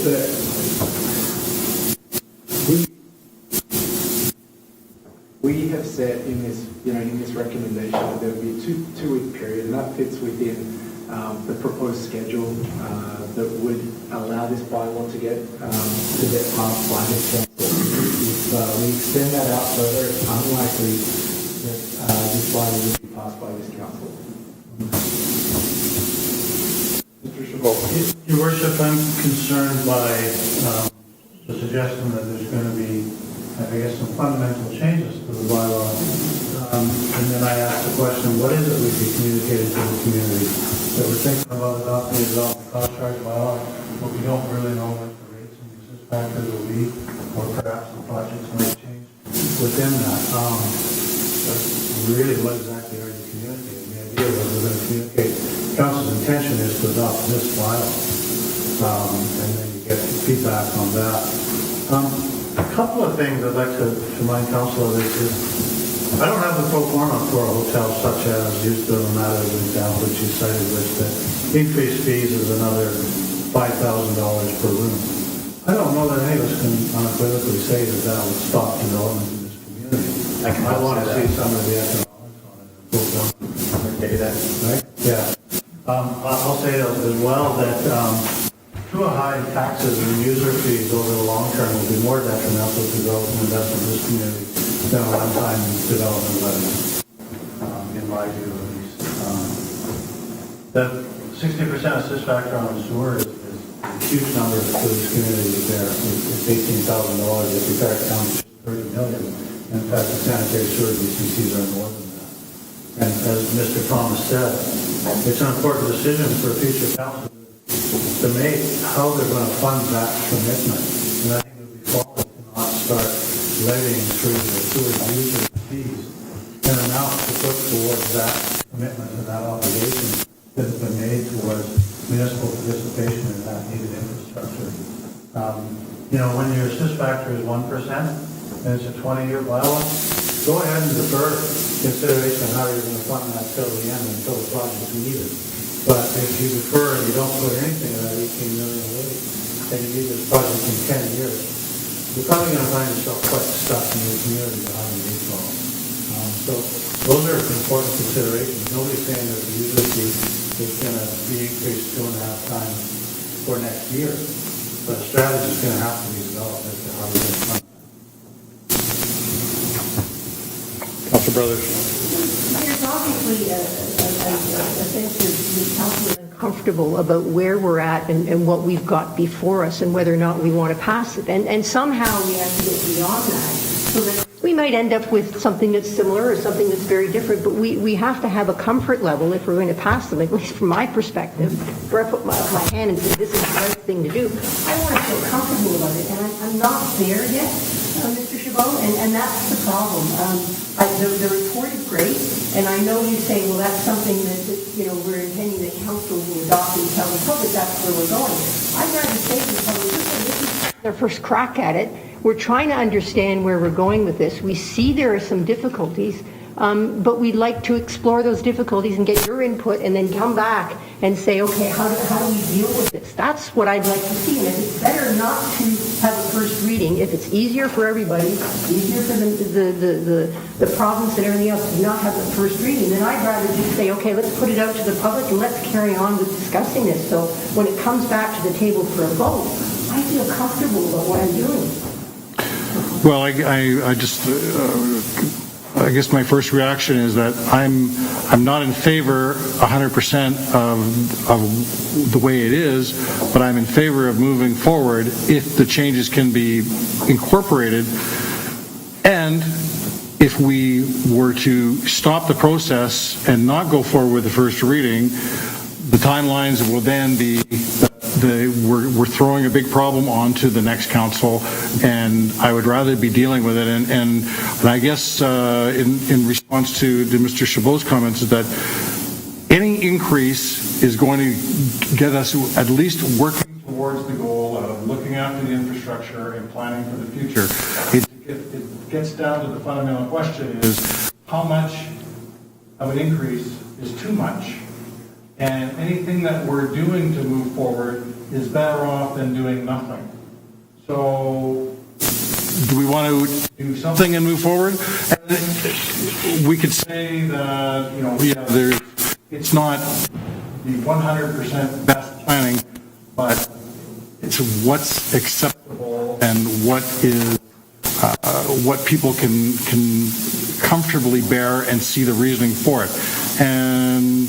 we have said in this recommendation that there will be a two-week period, and that fits within the proposed schedule that would allow this bylaw to get passed by this council. If we extend that out further, it's unlikely that this bylaw will be passed by this council. Your worship, I'm concerned by the suggestion that there's going to be, I guess, some fundamental changes to the bylaw. And then I asked the question, what is it we can communicate to the community? That we're thinking about adopting the cost charge bylaw, but we don't really know what the rates and assist factors will be, or perhaps the projects might change within that. Really, what exactly are you communicating? The idea that we're going to communicate. Council's intention is to adopt this bylaw, and then you get feedback on that. A couple of things I'd like to remind council of is I don't have the pro forma for a hotel such as used to Matter as an example, which you cited, which that increased fees is another $5,000 per room. I don't know that any of us can unequivocally say that would stop development in this community. I want to see some of the economics on it. Okay, that. Right? Yeah. I'll say as well that too high taxes and user fees over the long term will be more detrimental to growth and investment in this community than a one-time development levy, in my view at least. The 60% assist factor on sewer is a huge number for this community there. It's $18,000 if you factor down $30 million. In fact, the sanitary sewer DCCs are more than that. And as Mr. Thomas said, it's an important decision for future council to make how they're going to fund that commitment. And I think it would be folly to not start levying through the sewer user fees an amount to put towards that commitment and that obligation that has been made towards municipal participation in that needed infrastructure. When your assist factor is 1% and it's a 20-year bylaw, go ahead and defer consideration of how you're going to fund that till the end, until the project is needed. But if you defer and you don't put anything in that 18 million away, and you need this project in 10 years, you're probably going to find yourself quite stuck in your community behind the eight ball. So those are important considerations. Nobody's saying that the user fee is going to be increased 2.5 times for next year, but a strategy is going to have to be developed as to how we're going to fund it. Councilor Brothers. There's obviously a sense of council uncomfortable about where we're at and what we've got before us and whether or not we want to pass it. And somehow we have to get beyond that so that we might end up with something that's similar or something that's very different, but we have to have a comfort level if we're going to pass them, at least from my perspective, where I put my hand and say, this is the right thing to do. I want to feel comfortable about it, and I'm not there yet, Mr. Chabot, and that's the problem. The report is great, and I know you say, well, that's something that we're intending that council will adopt and tell the public that's where we're going. I'd rather say to the public, listen, this is their first crack at it. We're trying to understand where we're going with this. We see there are some difficulties, but we'd like to explore those difficulties and get your input and then come back and say, okay, how do we deal with this? That's what I'd like to see. And if it's better not to have a first reading, if it's easier for everybody, easier for the province and everything else to not have the first reading, then I'd rather just say, okay, let's put it out to the public and let's carry on with discussing this. So when it comes back to the table for a vote, I feel comfortable about what I'm doing. Well, I guess my first reaction is that I'm not in favor 100% of the way it is, but I'm in favor of moving forward if the changes can be incorporated. And if we were to stop the process and not go forward with the first reading, the timelines will then be we're throwing a big problem onto the next council, and I would rather be dealing with it. And I guess in response to Mr. Chabot's comments is that any increase is going to get us at least working towards the goal of looking after the infrastructure and planning for the future. It gets down to the fundamental question is how much of an increase is too much? And anything that we're doing to move forward is better off than doing nothing. So, do we want to do something and move forward? And we could say that, it's not the 100% best planning, but it's what's acceptable and what is what people can comfortably bear and see the reasoning for it. And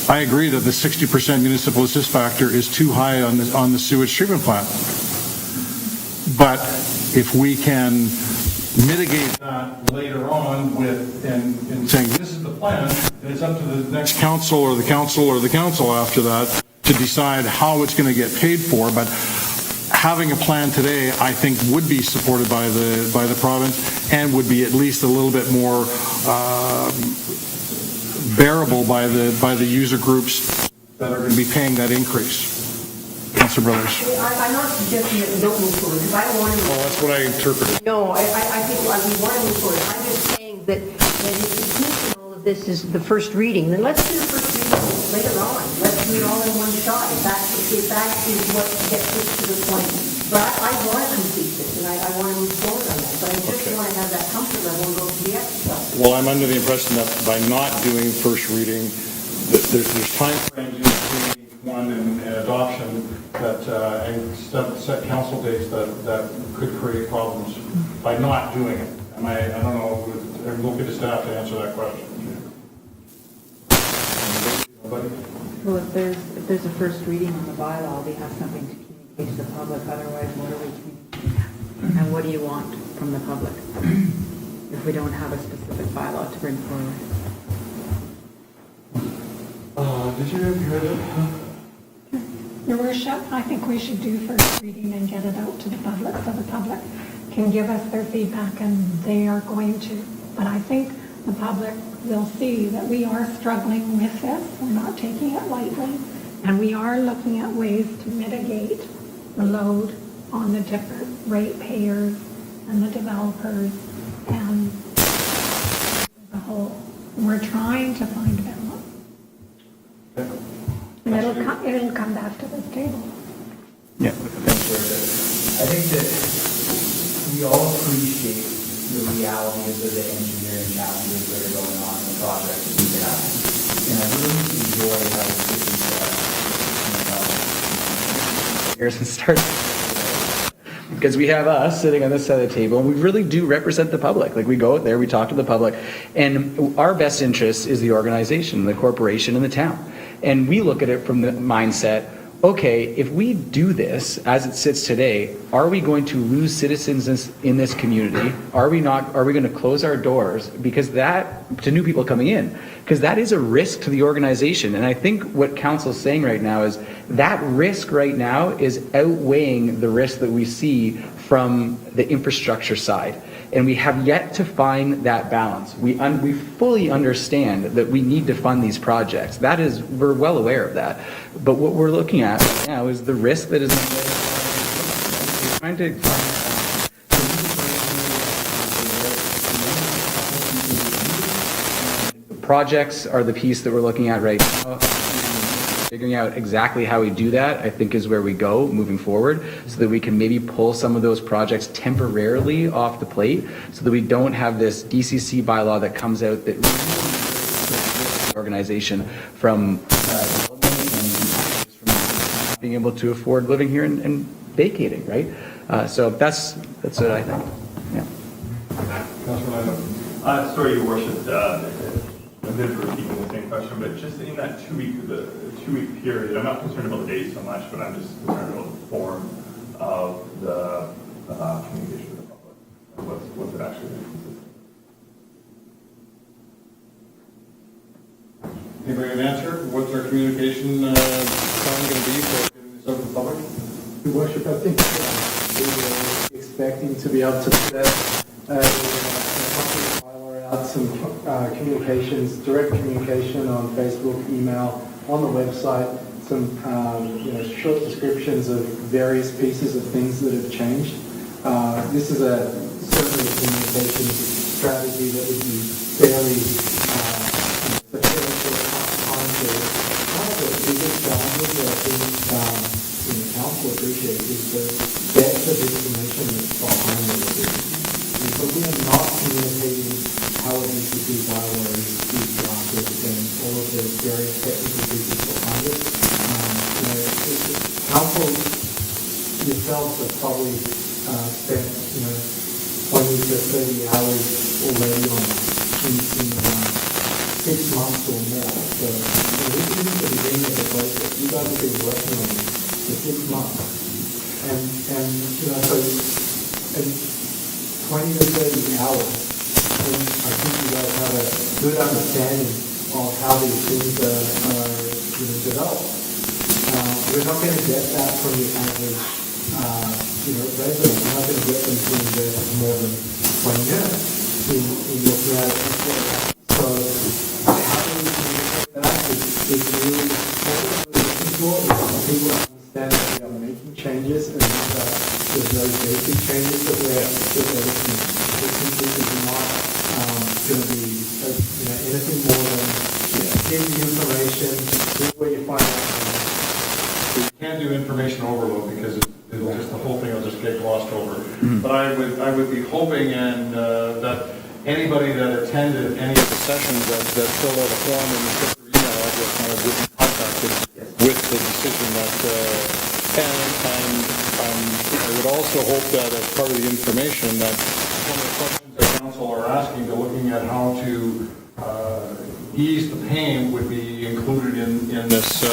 I agree that the 60% municipal assist factor is too high on the sewage treatment plant. But if we can mitigate that later on with and saying this is the plan, and it's up to the next council or the council or the council after that to decide how it's going to get paid for. But having a plan today, I think, would be supported by the province and would be at least a little bit more bearable by the user groups that are going to be paying that increase. Councilor Brothers. I'm not suggesting that we don't move forward, because I don't want to move forward. That's what I interpreted. No, I think we want to move forward. I'm just saying that if the piece in all of this is the first reading, then let's do the first reading later on. Let's do it all in one shot, if that is what gets us to the point. But I want to complete this, and I want to move forward on that. But I just want to have that comfort level and go to the exercise. Well, I'm under the impression that by not doing first reading, that there's time frames in between one and adoption that and set council dates that could create problems by not doing it. I don't know. I'm looking to staff to answer that question. Nobody? Well, if there's a first reading on the bylaw, we have something to communicate to the public. Otherwise, what are we communicating? And what do you want from the public if we don't have a specific bylaw to bring forward? Did you hear that? Your Worship, I think we should do first reading and get it out to the public, so the public can give us their feedback, and they are going to. But I think the public will see that we are struggling with this. We're not taking it lightly, and we are looking at ways to mitigate the load on the different ratepayers and the developers and the whole. We're trying to find a balance. And it'll come back to this table. Yeah. I think that we all appreciate the realities of the engineering challenges that are going on in the project that we've been having. And I really enjoy how this is Harrison starts. Because we have us sitting on this side of the table, and we really do represent the public. Like, we go out there, we talk to the public, and our best interest is the organization, the corporation, and the town. And we look at it from the mindset, okay, if we do this as it sits today, are we going to lose citizens in this community? Are we going to close our doors because that, to new people coming in? Because that is a risk to the organization. And I think what council's saying right now is that risk right now is outweighing the risk that we see from the infrastructure side. And we have yet to find that balance. We fully understand that we need to fund these projects. We're well aware of that. But what we're looking at right now is the risk that is trying to projects are the piece that we're looking at right now. Figuring out exactly how we do that, I think, is where we go moving forward, so that we can maybe pull some of those projects temporarily off the plate, so that we don't have this DCC bylaw that comes out that organization from being able to afford living here and vacating, right? So that's what I think. Yeah. Sorry, Your Worship, a bit of repeating the same question, but just in that two-week period, I'm not concerned about the date so much, but I'm just concerned about the form of the communication with the public. What's it actually going to consist of? Anybody have an answer? What's our communication plan going to be for getting this out to the public? Your Worship, I think we were expecting to be able to put out some communications, direct communication on Facebook, email, on the website, some short descriptions of various pieces of things that have changed. This is certainly a communications strategy that would be fairly short time period. One of the biggest challenges that I think council appreciates is the depth of information that's behind the decision. So we are not communicating how a DCC bylaw is drafted and all of the various technical pieces behind it. Council yourselves have probably spent 20 to 30 hours already on in 6 months or more. So this is the beginning of the process. You guys have been working on this for 6 months, and so 20 to 30 hours. And I think you guys have a good understanding of how these things are developed. We're not going to get that from the average resident. We're not going to get them to invest more than 20 minutes in looking at it. So how do we communicate that is really important. People understand that we are making changes, and there's very basic changes that we're looking at. This is not going to be anything more than give you information, here's where you find out. We can't do information overload because the whole thing will just get glossed over. But I would be hoping and that anybody that attended any of the sessions that filled out a form and put their email address on it would be contacted with the decision that. And I would also hope that as part of the information that some of the questions that council are asking, they're looking at how to ease the pain would be included in this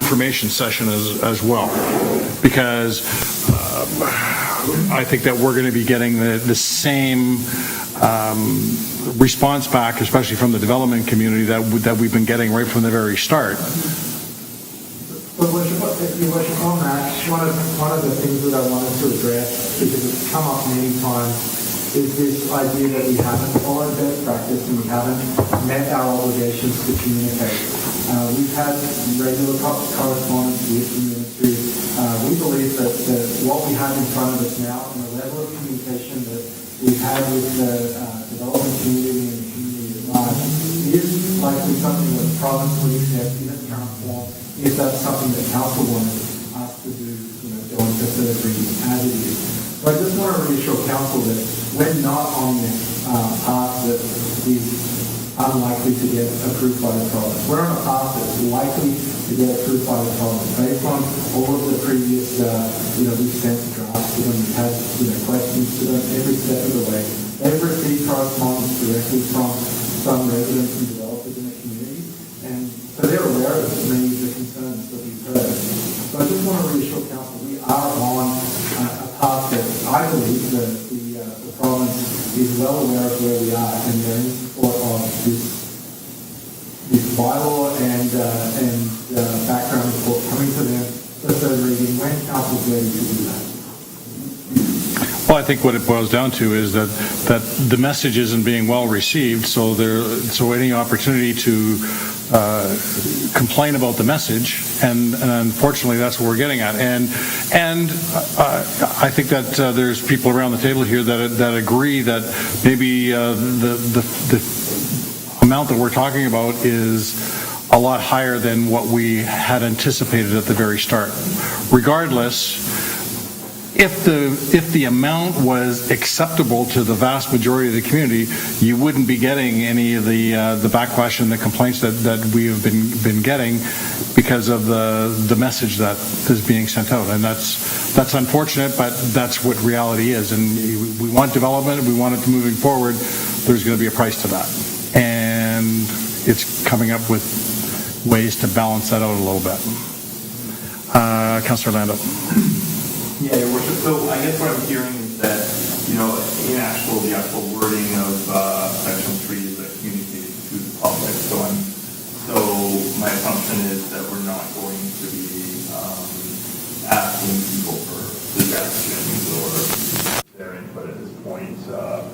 information session as well. Because I think that we're going to be getting the same response back, especially from the development community that we've been getting right from the very start. Your worship, on that, one of the things that I wanted to address, because it's come up many times, is this idea that we haven't followed best practice and we haven't met our obligations to communicate. We've had regular correspondence with the ministry. We believe that what we have in front of us now and the level of communication that we've had with the development community and the community at large is likely something that the province would accept in its current form if that's something that council wanted us to do, going to third reading as it is. So I just want to reassure council that we're not on this path that is unlikely to get approved by the province. We're on a path that's likely to get approved by the province based on all of the previous, we've sent drafts to them, we've had, questions to them every step of the way. They've received correspondence directly from some residents and developers in the community, and so they're aware of many of the concerns that we've heard. So I just want to reassure council we are on a path that I believe that the province is well aware of where we are, and they're in support of this bylaw and background report coming to them for third reading when council's ready to do that. Well, I think what it boils down to is that the message isn't being well received, so any opportunity to complain about the message, and unfortunately that's what we're getting at. And I think that there's people around the table here that agree that maybe the amount that we're talking about is a lot higher than what we had anticipated at the very start. Regardless, if the amount was acceptable to the vast majority of the community, you wouldn't be getting any of the backlash and the complaints that we have been getting because of the message that is being sent out. And that's unfortunate, but that's what reality is. And we want development, we want it moving forward. There's going to be a price to that, and it's coming up with ways to balance that out a little bit. Councillor Lando. Yeah, Your Worship. So I guess what I'm hearing is that, the actual wording of Section 3 is communicated to the public. So my assumption is that we're not going to be asking people for suggestions or their input at this point. So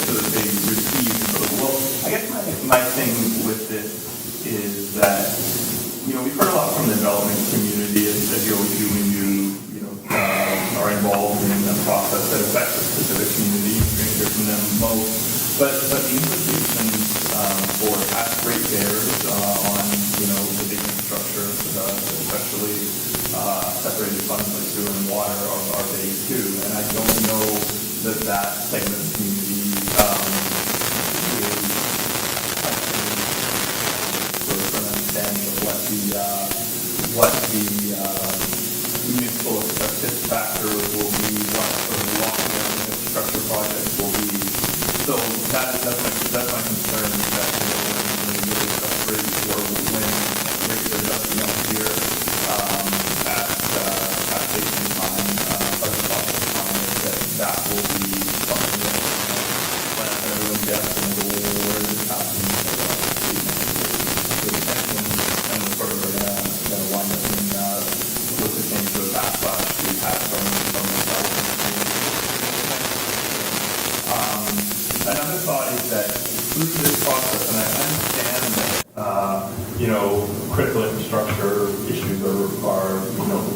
that they receive. Well, I guess my thing with this is that, we've heard a lot from the development community, as you always do when you are involved in a process that affects a specific community. You're going to hear from them most. But the implications for tax ratepayers on, the big infrastructure, especially separated funds like sewer and water are big too. And I don't know that segment of the community what the municipal success factor will be, what sort of locking down the infrastructure projects will be. So that's my concern, that when you really separate or when you're adjusting up here at taking time, budget process time, that will be something that when everyone gets and go where is it happening, and the sort of one that listening to the backlash we've had from the development community. Another thought is that through this process, and I understand that, critical infrastructure issues are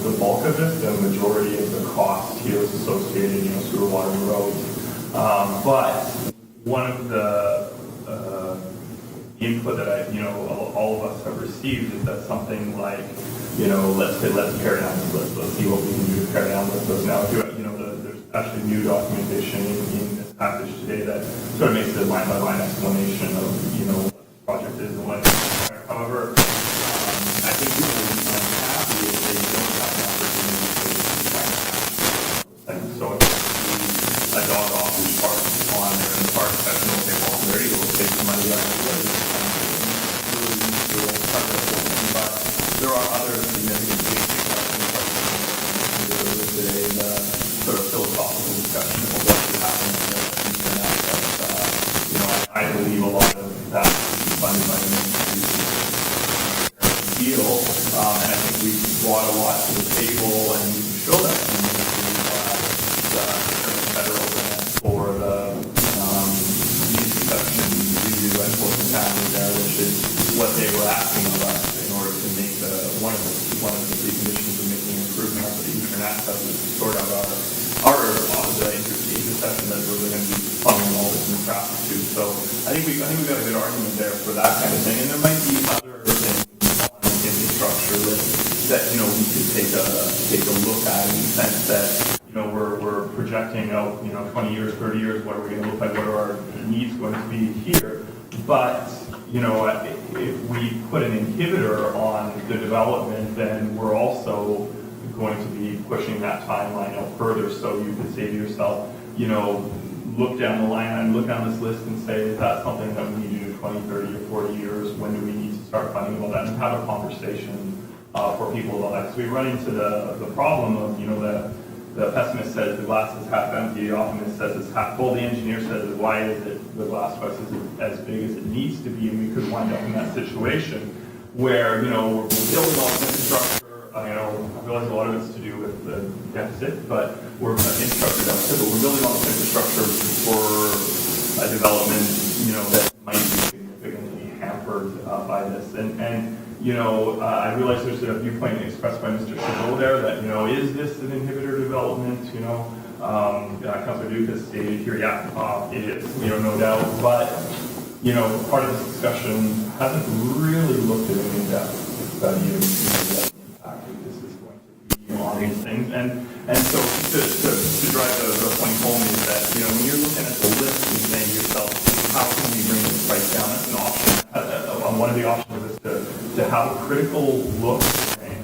the bulk of it, the majority of the cost here is associated, sewer, water, and roads. But one of the input that all of us have received is that something like, let's pare down this list. Let's see what we can do to pare down this list. Now, there's actually new documentation in this package today that sort of makes the line-by-line explanation of, what the project is and what it is. However, I think people will be unhappy if they don't have an opportunity to find things. So if a dog off who's parked on there in the park section will say, well, there you go, take some money out of the way. But there are other significant things today, the sort of philosophical discussion of what should happen in the future. I believe a lot of that traffic too. So I think we've got a good argument there for that kind of thing. And there might be other things on the infrastructure list that, we could take a look at in the sense that, we're projecting out, 20 years, 30 years, what are we going to look like, what are our needs going to be here? But, if we put an inhibitor on the development, then we're also going to be pushing that timeline out further. So you could say to yourself, look down the line and look on this list and say, is that something that we need to do 20, 30, or 40 years? When do we need to start funding about that and have a conversation for people about that? Because we run into the problem of, the pessimist says the glass is half empty, the optimist says it's half full, the engineer says, why is it the glass twice as big as it needs to be? And we could wind up in that situation where, we're building all this infrastructure. I realize a lot of it's to do with the deficit, but we're infrastructure deficit, but we're building all this infrastructure for a development, that might be significantly hampered by this. And I realize there's a viewpoint expressed by Mr. Chabot there that, is this an inhibitor development? Councilor Duke has stated here, it is, no doubt. But, part of this discussion hasn't really looked at an in-depth study of the impact that this is going to be on these things. And so to drive the point home is that, when you're looking at the list and saying to yourself, how can we bring this price down? That's an option. One of the options is to have a critical look and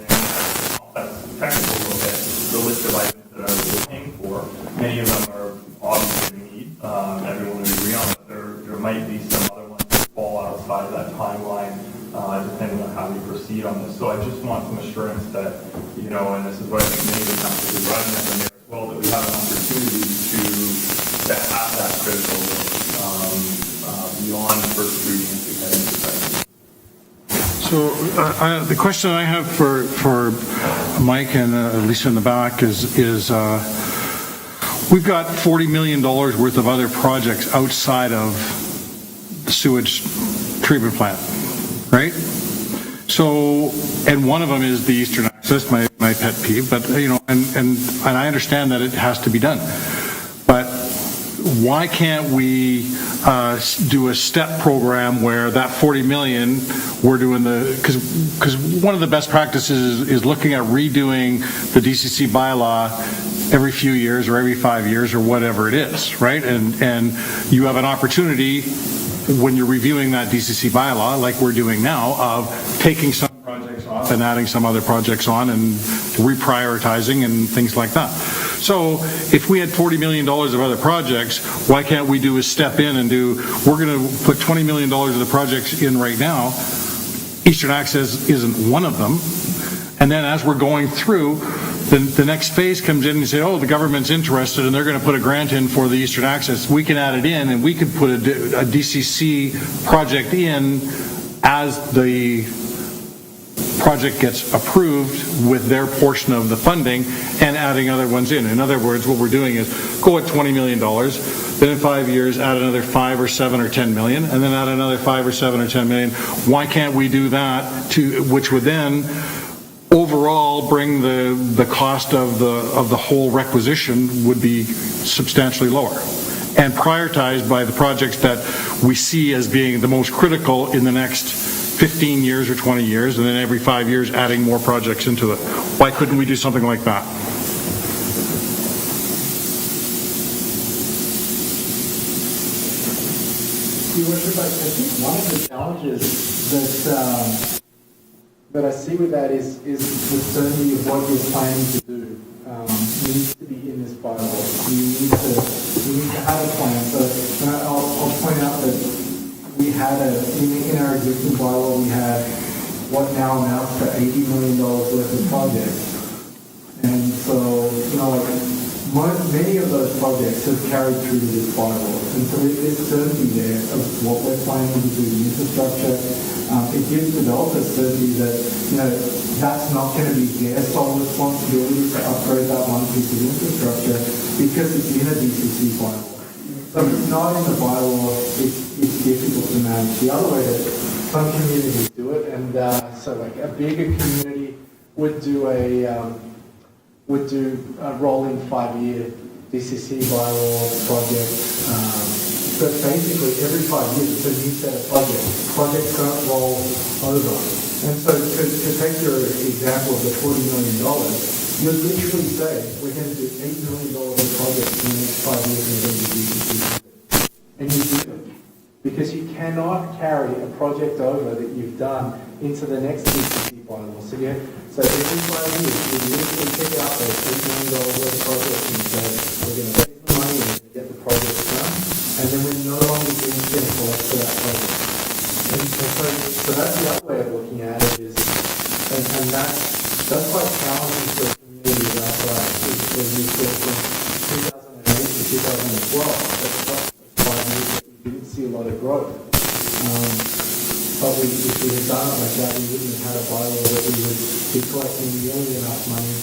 a technical look at the list of items that we're paying for. Many of them are obviously we need. Everyone would agree on it. There might be some other ones that fall outside of that timeline, depending on how we proceed on this. So I just want some assurance that, and this is what I think many of the councils are driving at the mayor as well, that we have an opportunity to have that critical look beyond first reading as we head into second. So the question I have for Mike and Lisa in the back is we've got $40 million worth of other projects outside of the sewage treatment plant, right? So, and one of them is the Eastern Access, my pet peeve, but, and I understand that it has to be done. But why can't we do a step program where that 40 million we're doing because one of the best practices is looking at redoing the DCC bylaw every few years or every 5 years or whatever it is, right? And you have an opportunity when you're reviewing that DCC bylaw, like we're doing now, of taking some projects off and adding some other projects on and reprioritizing and things like that. So if we had $40 million of other projects, why can't we do a step in and we're going to put $20 million of the projects in right now. Eastern Access isn't one of them. And then as we're going through, the next phase comes in and say, the government's interested and they're going to put a grant in for the Eastern Access. We can add it in and we could put a DCC project in as the project gets approved with their portion of the funding and adding other ones in. In other words, what we're doing is go at $20 million, then in 5 years add another 5 or 7 or 10 million, and then add another 5 or 7 or 10 million. Why can't we do that which would then overall bring the cost of the whole requisition would be substantially lower and prioritized by the projects that we see as being the most critical in the next 15 years or 20 years, and then every 5 years adding more projects into it. Why couldn't we do something like that? Your Worship, I think one of the challenges that I see with that is the certainty of what you're planning to do needs to be in this bylaw. You need to have a plan. So I'll point out that we had in our existing bylaw, we had what now amounts to $80 million worth of projects. And so, many of those projects have carried through this bylaw. And so there's certainty there of what we're planning to do in infrastructure. It gives developers certainty that, that's not going to be their sole responsibility to upgrade that one piece of infrastructure because it's in a DCC bylaw. So if it's not in the bylaw, it's difficult to manage. The other way that some communities do it, and so like a bigger community would do a rolling 5-year DCC bylaw project but basically every 5 years it's a new set of projects. Projects don't roll over. And so to take your example of the $40 million, you'd literally say, we're going to do $8 million of projects in the next 5 years and we're going to do DCC. And you do them. Because you cannot carry a project over that you've done into the next DCC bylaw. So every 5 years, you literally pick out those $8 million worth of projects and say, we're going to raise the money and get the project done. And then we're no longer going to collect for that project. And so that's the other way of looking at it is, and that's quite challenging for a community that size. When you go from 2008 to 2012, that's 5 years that we didn't see a lot of growth. But if we had done it like that, we wouldn't have had a bylaw that we would be collecting nearly enough money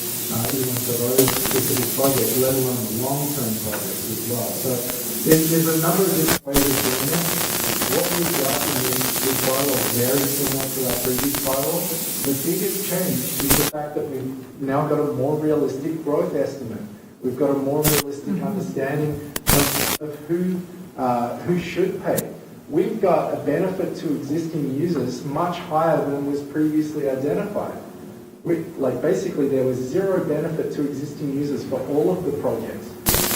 even for those specific projects, let alone the long-term projects as well. So there's a number of different ways of doing it. What we've got in this bylaw is very similar to our previous bylaw. The biggest change is the fact that we've now got a more realistic growth estimate. We've got a more realistic understanding of who should pay. We've got a benefit to existing users much higher than was previously identified. Basically, there was zero benefit to existing users for all of the projects.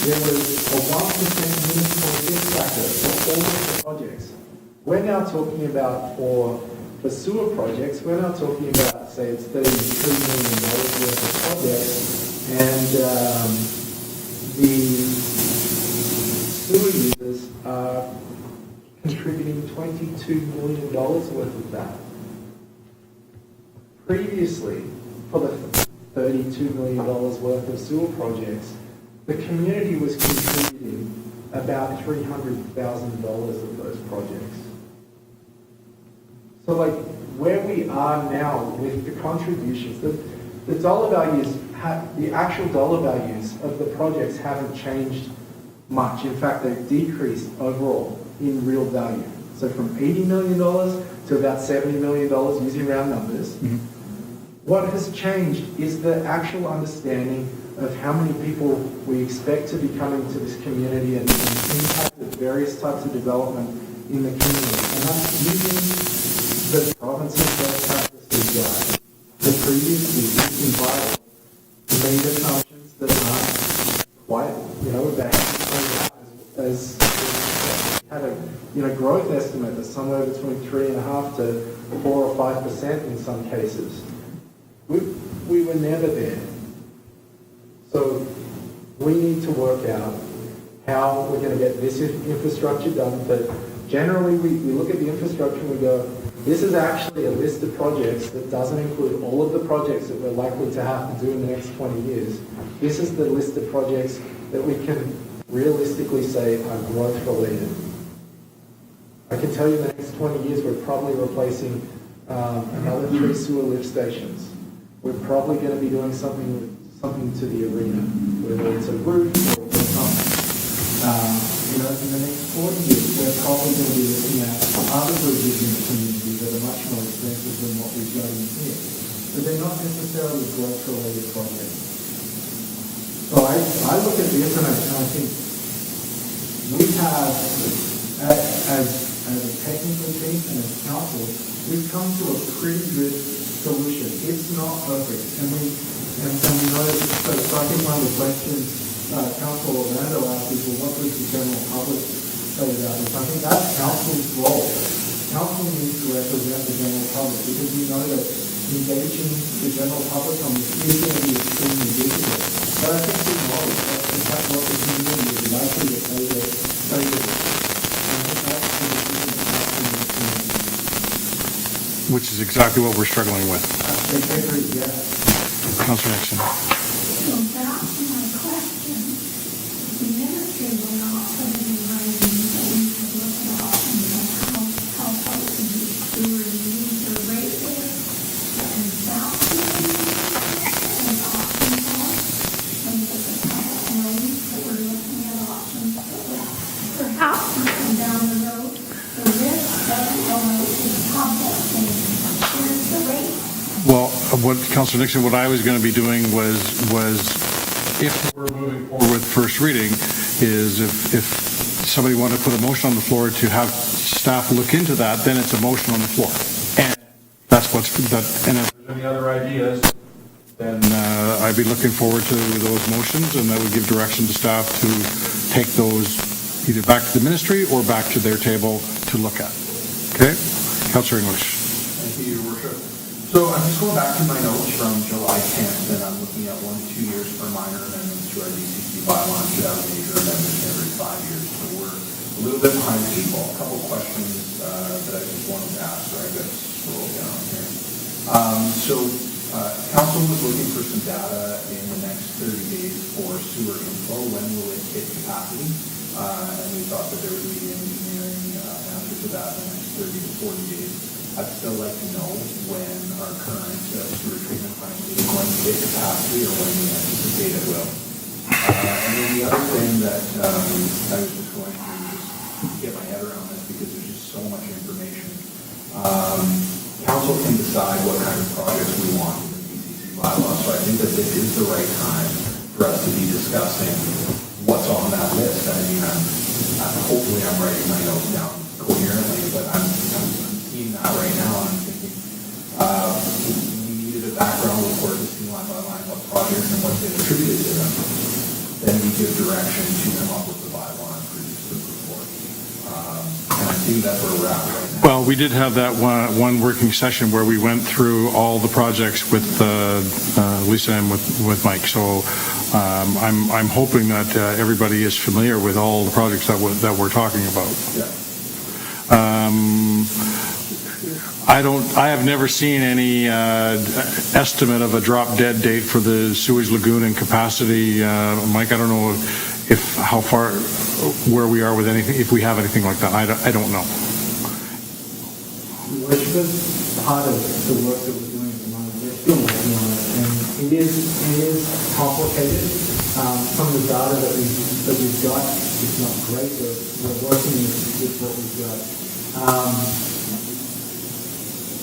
There was a 1% municipal gift factor for all of the projects. We're now talking about for sewer projects, we're now talking about, say, it's $33 million worth of projects, and the sewer users are contributing $22 million worth of that. Previously, for the $32 million worth of sewer projects, the community was contributing about $300,000 of those projects. So where we are now with the contributions, the dollar values, the actual dollar values of the projects haven't changed much. In fact, they've decreased overall in real value. So from $80 million to about $70 million using round numbers. Mm-hmm. What has changed is the actual understanding of how many people we expect to be coming to this community and the impact of various types of development in the community. And that's using the province's best practices guide. The previous existing bylaw made assumptions that aren't quite, as had a growth estimate that's somewhere between 3.5% to 4 or 5% in some cases. We were never there. So we need to work out how we're going to get this infrastructure done. But generally, we look at the infrastructure and we go, this is actually a list of projects that doesn't include all of the projects that we're likely to have to do in the next 20 years. This is the list of projects that we can realistically say are growth related. I can tell you in the next 20 years we're probably replacing another 3 sewer lift stations. We're probably going to be doing something to the arena, whether it's a roof or something. In the next 40 years, we're probably going to be looking at other bridges in the community that are much more expensive than what we've got in here. But they're not necessarily growth-related projects. So I look at this and I think we have, as a technical team and as council, we've come to a pretty good solution. It's not perfect, and we know. So I think one of the questions Council Orlando asked is, well, what does the general public say about this? I think that's council's role. Council needs to represent the general public because we know that engaging the general public on this is going to be extremely difficult. But I think we know that in fact what the community is likely to say that. And I think that's the decision that council needs to make. Which is exactly what we're struggling with. Exactly, yeah. Councilor Nixon. So back to my question, the ministry will not put any money in that we could look at options on how folks in the sewer use their rate there and balance and options on. And there's a couple of ways that we're looking at options that would perhaps come down the road. The risk doesn't go out to the public saying, here's the rate. Well, Councilor Nixon, what I was going to be doing was if we're moving forward with first reading, is if somebody want to put a motion on the floor to have staff look into that, then it's a motion on the floor. And that's what's, and if there's any other ideas, then I'd be looking forward to those motions, and that would give direction to staff to take those either back to the ministry or back to their table to look at. Okay? Councillor English. Thank you, Your Worship. So I'm just going back to my notes from July 10th, and I'm looking at 1 to 2 years for minor amendments to our DCC bylaw and should have a major amendment every 5 years. So we're a little bit behind the eight ball. A couple of questions that I just wanted to ask, so I got to scroll down here. Council was looking for some data in the next 30 days for sewer inflow. When will it hit capacity? And we thought that there would be an engineering answer to that in the next 30 to 40 days. I'd still like to know when our current sewer treatment plant is going to hit capacity or when we anticipate it will. And then the other thing that I was just going to just get my head around this because there's just so much information. Council can decide what kind of projects we want in the DCC bylaw, so I think that this is the right time for us to be discussing what's on that list. I mean, hopefully I'm writing my notes down coherently, but I'm seeing that right now, and I'm thinking we needed a background report to see line by line what projects and what they attributed to them. Then we give direction to come up with the bylaw and produce the report. And I think that's where we're at right now. Well, we did have that one working session where we went through all the projects with Lisa and with Mike. So I'm hoping that everybody is familiar with all the projects that we're talking about. Yeah. I have never seen any estimate of a drop dead date for the sewage lagoon and capacity. Mike, I don't know if how far where we are with anything, if we have anything like that. I don't know. Which was part of the work that we're doing at the moment. We're still working on it, and it is complicated. Some of the data that we've got is not great, but we're working with what we've got.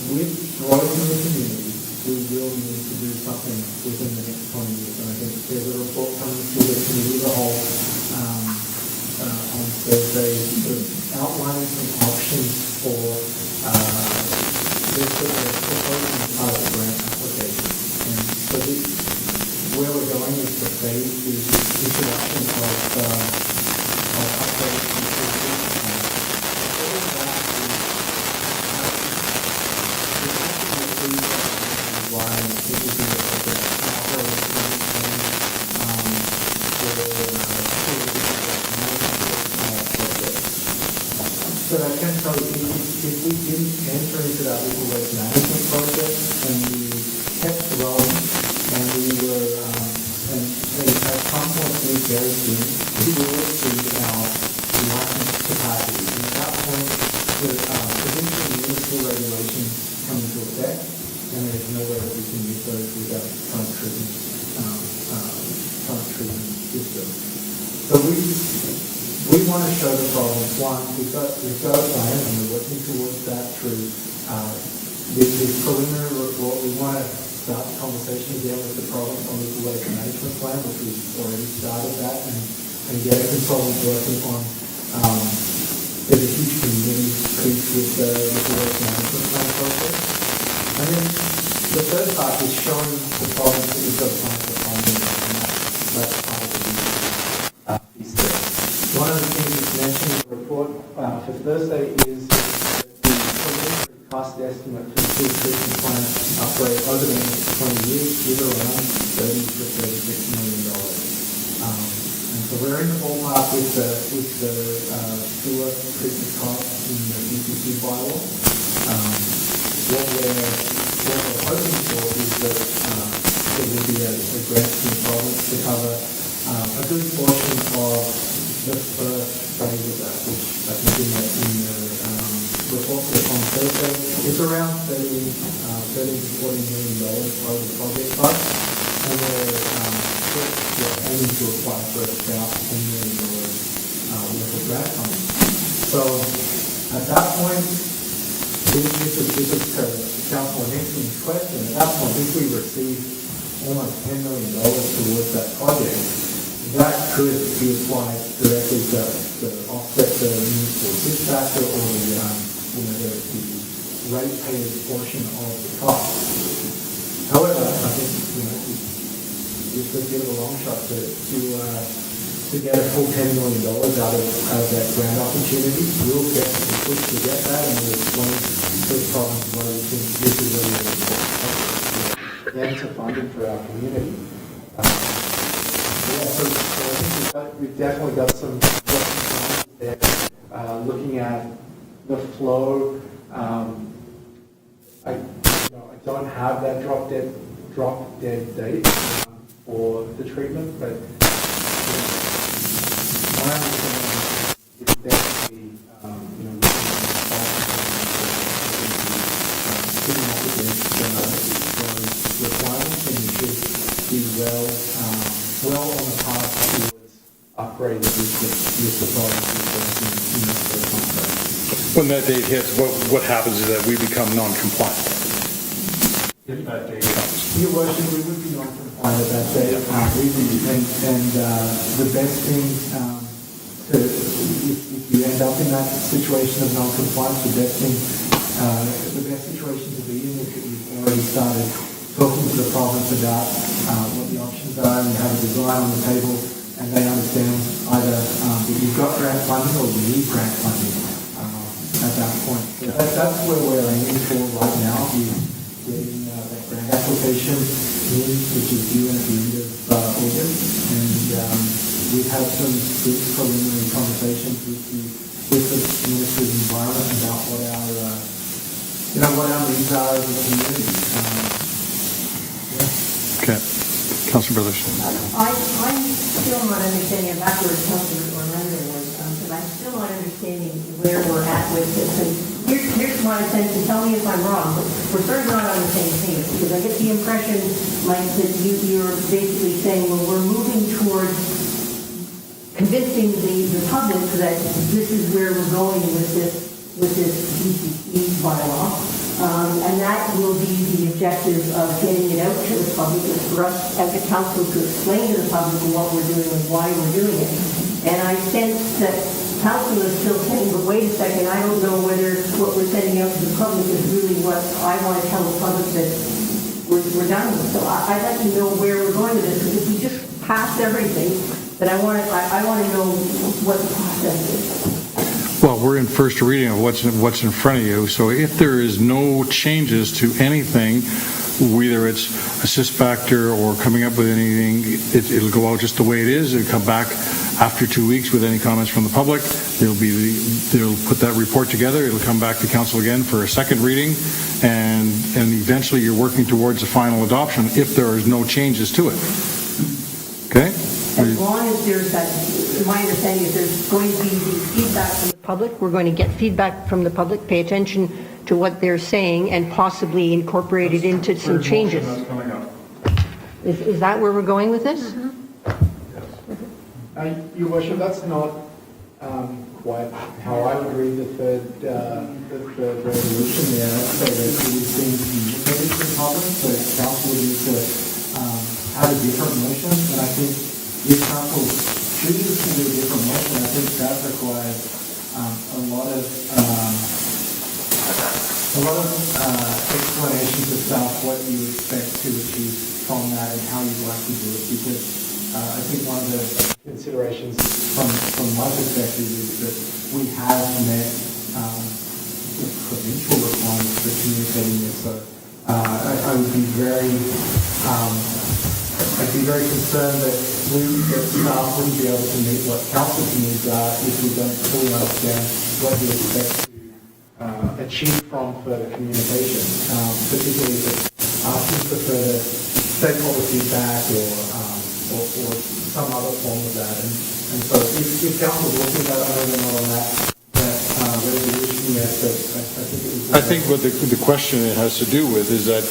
With growth in the community, we will need to do something within the next 20 years, and I think there's a report coming to the committee as a whole on Thursday, sort of outlining some options for this sort of proposing part of the grant application. And so where we're going is the phase is introduction of upgrades and so I can tell you, if we didn't enter into that liquid waste management project and we kept growing and we were, and at some point very soon, we will exceed our license capacity. And at that point, the provincial municipal regulations come into effect, and there's no way that we can use those without current treatment system. So we want to show the problem. One, we've got a plan, and we're working towards that through this preliminary report. We want to start the conversation again with the province on the waste management plan, which we've already started that, and get a consultant working on. There's a huge community piece with the waste management plan process. And then the third part is showing the province that we've got a plan for funding, and that's part of the piece there. One of the things that's mentioned in the report for Thursday is that the preliminary cost estimate for the sewer treatment plant upgrade over the next 20 years is around $30 to $36 million. And so we're in the ballpark with the sewer treatment costs in the DCC bylaw. What we're hoping for is that there will be a grant from the province to cover a good portion of the first phase of that, which I think in the report on Thursday, it's around $13 to $14 million over the project cost, and we're aiming to apply for about $10 million worth of grant funding. So at that point, this is Councillor Nixon's question. At that point, if we receive almost $10 million towards that project, that could be applied directly to offset ratepayers' portion of the cost. However, I think, it's a bit of a long shot to get a full $10 million out of that grant opportunity. We'll get the push to get that, and we'll explain to the province why we think this is really important. And to funding for our community. So I think we've definitely got some challenges there. Looking at the flow, I don't have that drop dead date for the treatment, but my understanding is definitely, sitting up against those requirements, and you should be well on the path towards upgrading this authority in the contract. When that date hits, what happens is that we become non-compliant. If that date comes. Your worship, we would be non-compliant at that date, and the best thing, if you end up in that situation of non-compliance, the best situation to be in is that you've already started talking to the province about what the options are, and you have a design on the table, and they understand either that you've got grant funding or you need grant funding at that point. So that's where we're aiming for right now, is getting that grant application in, which is due at the end of August, and we've had some good preliminary conversations with the Ministry of the Environment about what our needs are as a community. Okay. Councilor Brothers. I'm still not understanding, I'm back where Councilor Orlando was, but I'm still not understanding where we're at with this. And here's my sense, and tell me if I'm wrong, but we're sort of not on the same page, because I get the impression, Mike, that you're basically saying, well, we're moving towards convincing the public that this is where we're going with this DCC bylaw. And that will be the objective of getting it out to the public, is for us as a council to explain to the public what we're doing and why we're doing it. And I sense that council is still saying, but wait a second, I don't know whether what we're sending out to the public is really what I want to tell the public that we're done with. So I'd like to know where we're going with this, because if we just pass everything, then I want to know what the process is. Well, we're in first reading of what's in front of you, so if there is no changes to anything, whether it's assist factor or coming up with anything, it'll go out just the way it is. It'll come back after 2 weeks with any comments from the public. They'll put that report together. It'll come back to council again for a second reading, and eventually you're working towards a final adoption if there is no changes to it. Okay? As long as there's that, my understanding is there's going to be the feedback from the public. We're going to get feedback from the public, pay attention to what they're saying, and possibly incorporate it into some changes. That's coming up. Is that where we're going with this? Your worship, that's not quite how I would read the third resolution there. I'd say that it is being communicated to the public, so council would need to add a different motion, and I think if council chooses to do a different motion, I think that requires a lot of explanations about what you expect to achieve from that and how you'd like to do it, because I think one of the considerations from my perspective is that we have met the provincial requirements for communicating this. So I would be very concerned that staff wouldn't be able to meet what council's needs are if we don't fully understand what you expect to achieve from further communication, particularly if it's asking for further stakeholder feedback or some other form of that. And so if council's looking at that, I don't know on that resolution yet, but I think what the question it has to do with is that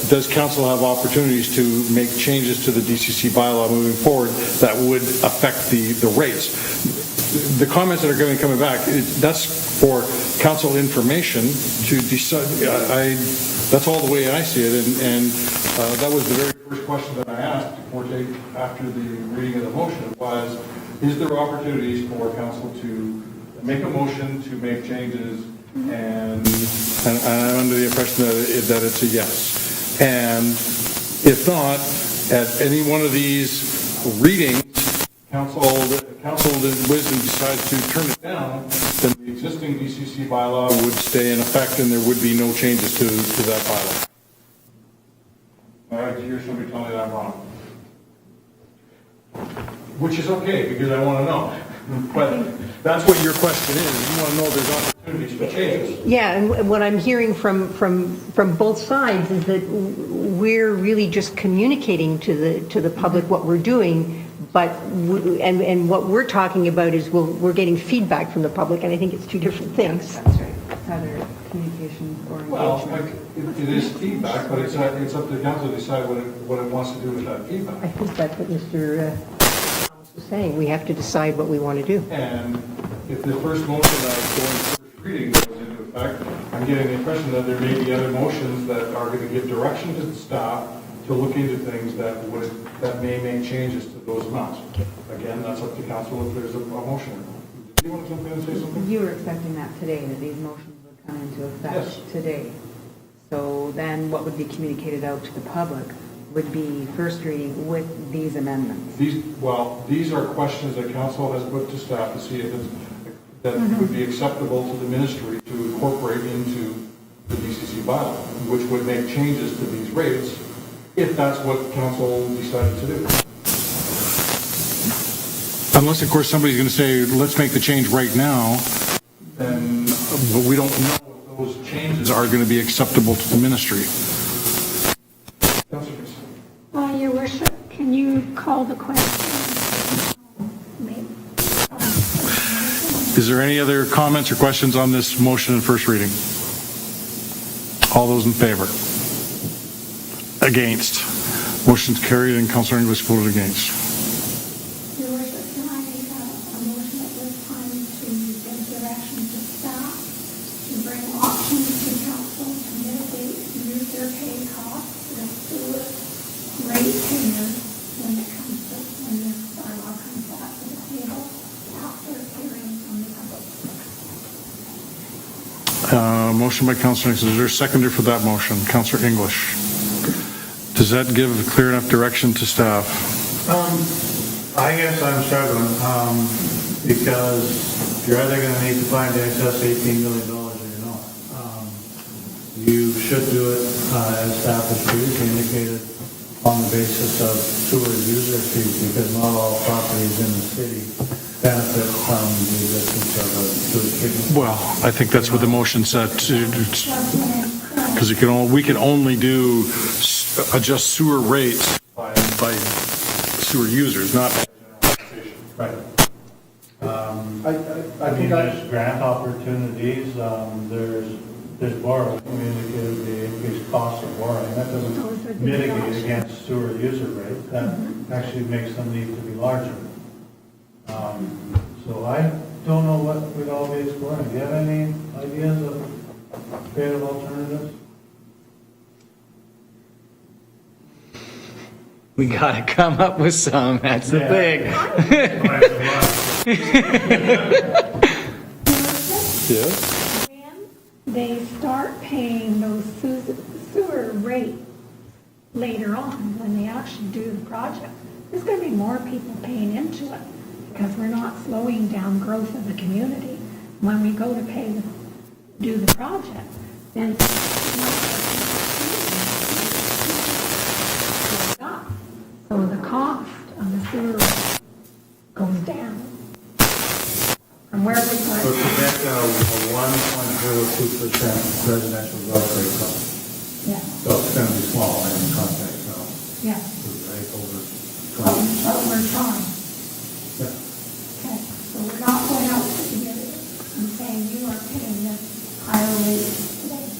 does council have opportunities to make changes to the DCC bylaw moving forward that would affect the rates? The comments that are going to be coming back, that's for council information to decide. That's all the way I see it, and that was the very first question that I asked after the reading of the motion was, is there opportunities for council to make a motion to make changes And I'm under the impression that it's a yes. And if not, at any one of these readings, council in wisdom decides to turn it down, then the existing DCC bylaw would stay in effect and there would be no changes to that bylaw. All right, to hear somebody tell me that I'm wrong. Which is okay, because I want to know. But that's what your question is. You want to know if there's opportunities for changes. Yeah, and what I'm hearing from both sides is that we're really just communicating to the public what we're doing, but and what we're talking about is we're getting feedback from the public, and I think it's two different things. That's right. It's either communication or Well, engagement. it is feedback, but it's up to the council to decide what it wants to do with that I feedback. think that's what Mr. Thomas was saying. We have to decide what we want to do. And if the first motion that is going to first reading goes into effect, I'm getting the impression that there may be other motions that are going to give direction to the staff to look into things that may make changes to those amounts. Again, that's up to council if there's a motion. Do you want to jump in and say something? You were expecting that today, that these motions would come into effect Yes. today. So then what would be communicated out to the public would be first reading with these amendments. These are questions that council has put to staff to see if that would be acceptable to the ministry to incorporate into the DCC bylaw, which would make changes to these rates if that's what council decided to do. Unless, of course, somebody's going to say, let's make the change right now, then, but we don't know if those changes are going to be acceptable to the ministry. Councilor Chris. Your worship, can you call the question? Maybe. Is there any other comments or questions on this motion in first reading? All those in favor? Against? Motion's carried and Councilor English voted against. Your worship, can I make a motion at this time to give direction to staff to bring options to council to mitigate user pay costs with sewer ratepayers when this bylaw comes back to the table after hearing from the public? Motion by Councilor English. Is there a seconder for that motion? Councilor English. Does that give clear enough direction to staff? I guess I'm struggling, because you're either going to need to find excess $18 million or you're not. You should do it, as staff has previously indicated, on the basis of sewer user fees, because not all properties in the city benefit from the existence of a sewage treatment. Well, I think that's what the motion said, because we can only do adjust sewer rates by sewer users, not. Right. I think There's grant opportunities, there's borrowing, we indicated the increased cost of borrowing, that doesn't mitigate against sewer user rate, that actually makes them need to be larger. So I don't know what we'd all be exploring. Do you have any ideas of creative alternatives? We gotta come up with some, that's the thing. Yes. When they start paying those sewer rates later on, when they actually do the project, there's going to be more people paying into it because we're not slowing down growth of the community. When we go to do the project, then so the cost of the sewer goes down. From where we So start. to get a 1.02% residential growth rate cost. Yeah, So it's going to be small in context, so yeah, right over 20. but we're trying. Yeah. Okay, so we're not going out to the area and saying you are paying this higher rate today.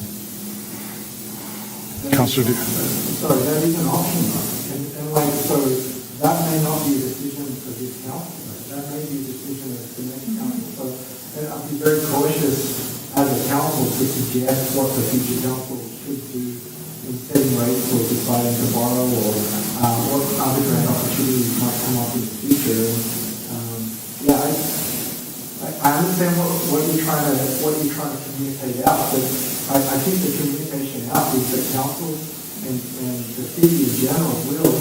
Councilor Sorry, that is an option, and like, so that may not be a decision for this council, that may be a decision of the next council, so, and I'd be very cautious as a council to suggest what the future council should do in setting rates or deciding to borrow, or what other grant opportunities might come up in the future. Yeah, I I understand what you're trying to communicate out, but I think the communication out is that council and the city in general will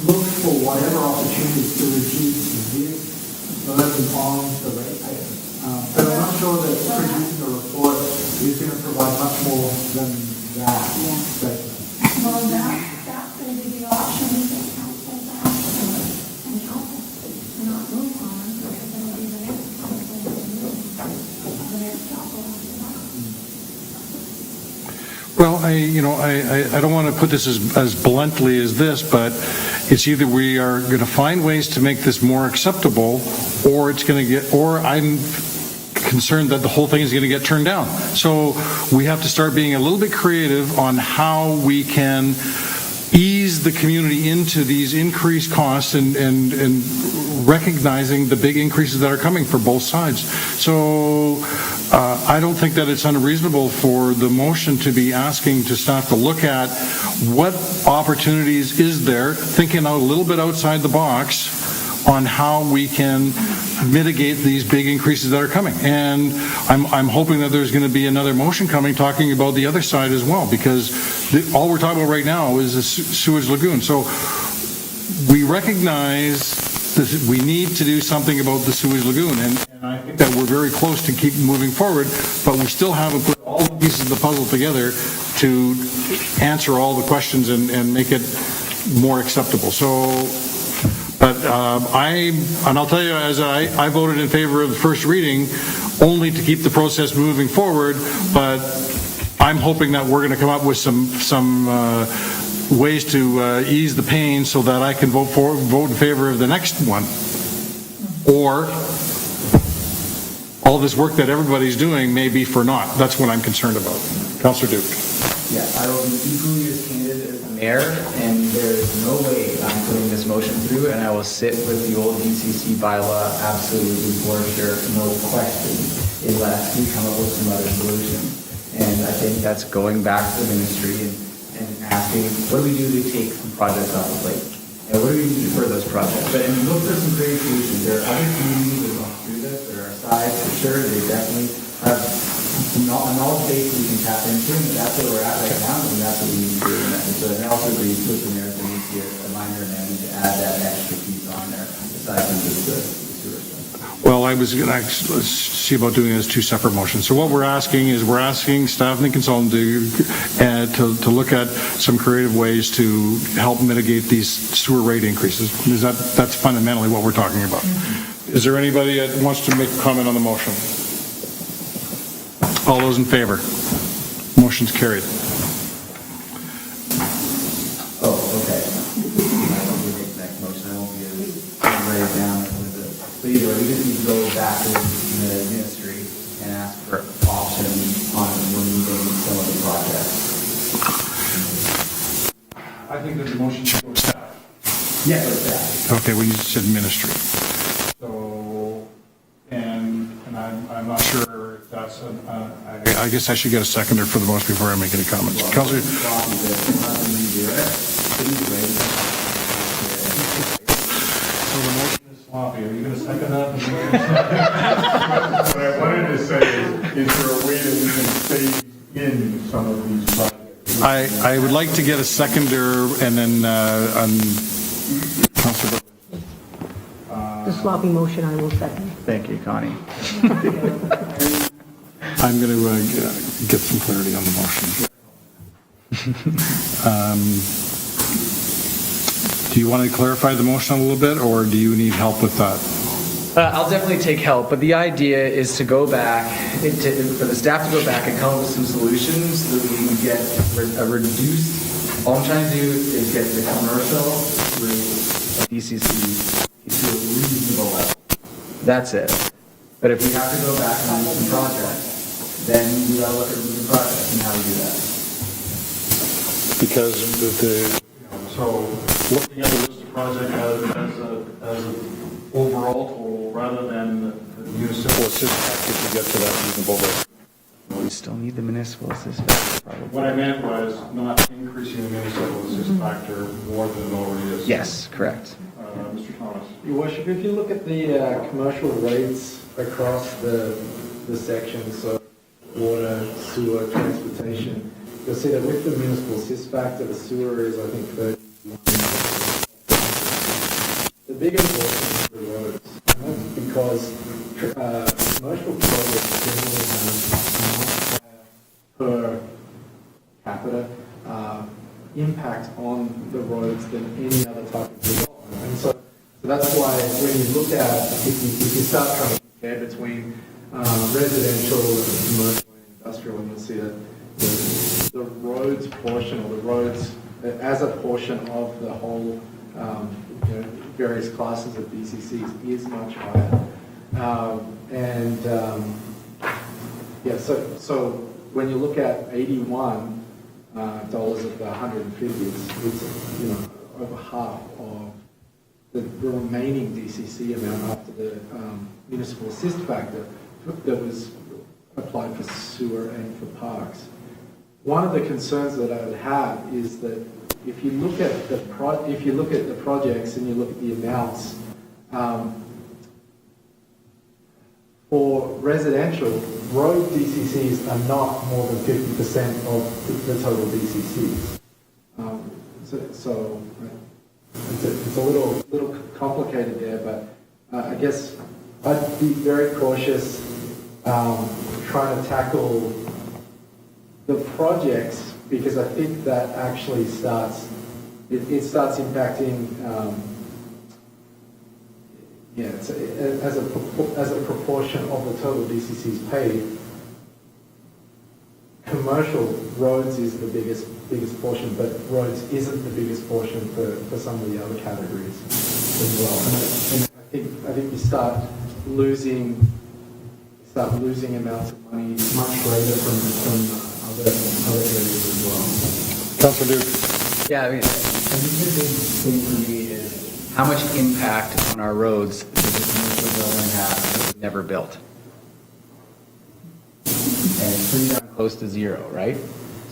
look for whatever opportunities to reduce this burden on the ratepayers. But I'm not sure that producing a report is going to provide much more than that. Well, that's going to be the option that council has, and council cannot move on, because then it'll be the next council to move, the next council after that. Well, I don't want to put this as bluntly as this, but it's either we are going to find ways to make this more acceptable, or I'm concerned that the whole thing is going to get turned down. So we have to start being a little bit creative on how we can ease the community into these increased costs and recognizing the big increases that are coming for both sides. So I don't think that it's unreasonable for the motion to be asking to staff to look at what opportunities is there, thinking out a little bit outside the box on how we can mitigate these big increases that are coming. And I'm hoping that there's going to be another motion coming talking about the other side as well, because all we're talking about right now is the sewage lagoon. So we recognize that we need to do something about the sewage lagoon, and I think that we're very close to keep moving forward, but we still haven't put all the pieces of the puzzle together to answer all the questions and make it more acceptable. So, but I'll tell you, as I voted in favor of the first reading only to keep the process moving forward, but I'm hoping that we're going to come up with some ways to ease the pain so that I can vote in favor of the next one. Or all this work that everybody's doing may be for naught. That's what I'm concerned about. Councillor Duke. Yeah, I will be equally as candid as the mayor, and there is no way I'm putting this motion through, and I will sit with the old DCC bylaw absolutely for sure, no question, unless we come up with some other solution. And I think that's going back to the ministry and asking, what do we do to take some projects off the plate? And what do we do for those projects? But and look for some creative solutions. There are other communities that have gone through this. There are sides for sure. They definitely have a knowledge base we can tap into, and that's where we're at right now, and that's what we need to do. And so I also agree with the mayor that we need to get a minor amendment to add that extra piece on there, aside from just the sewer stuff. Well, I was going to see about doing it as two separate motions. So what we're asking is staff and the consultant to look at some creative ways to help mitigate these sewer rate increases. That's fundamentally what we're talking about. Is there anybody that wants to make a comment on the motion? All those in favor? Motion's carried. Oh, okay. I won't be making that motion. I won't be able to write it down with it. But either way, we just need to go back to the ministry and ask for options on removing some of the projects. I think there's a motion to go to staff. Yes, like that. Okay, we said ministry. So, and I'm not sure if that's I guess I should get a seconder for the motion before I make any comments. Councillor. So the motion is sloppy. Are you going to second that? What I wanted to say is there a way that we can phase in some of these projects? I would like to get a seconder and then Councillor. The sloppy motion I will second. Thank you, Connie. I'm going to get some clarity on the motion. Do you want to clarify the motion a little bit, or do you need help with that? I'll definitely take help, but the idea is to go back, for the staff to go back and come up with some solutions so that we can get a reduced, all I'm trying to do is get the commercial rate of DCC to a reasonable level. That's it. But if we have to go back and do some projects, then we gotta look at the projects and how we do that. Because so looking at the list of projects as an overall total rather than the municipal assist factor to get to that reasonable rate. We still need the municipal assistance, probably. What I meant was not increasing the municipal assist factor more than it already is. Yes, correct. Mr. Thomas. Your worship, if you look at the commercial rates across the sections, so water, sewer, transportation, you'll see that with the municipal assist factor, the sewer is, I think, 31. The big portion is the roads. And that's because commercial projects generally have per capita impact on the roads than any other type of development. And so that's why when you look at, if you start trying to compare between residential and commercial and industrial, and you'll see that the roads portion, or the roads as a portion of the whole various classes of DCCs is much higher. So when you look at $81 of the 150, it's over half of the remaining DCC amount after the municipal assist factor that was applied for sewer and for parks. One of the concerns that I would have is that if you look at the projects and you look at the amounts for residential, road DCCs are not more than 50% of the total DCCs. So it's a little complicated there, but I guess I'd be very cautious trying to tackle the projects, because I think that actually starts impacting as a proportion of the total DCCs paid. Commercial roads is the biggest portion, but roads isn't the biggest portion for some of the other categories as well. And I think you start losing amounts of money much greater from other areas as well. Councilor Duke. Yeah, I mean, I think the big thing for me is how much impact on our roads does the commercial building have that we never built? And it's pretty darn close to zero, right?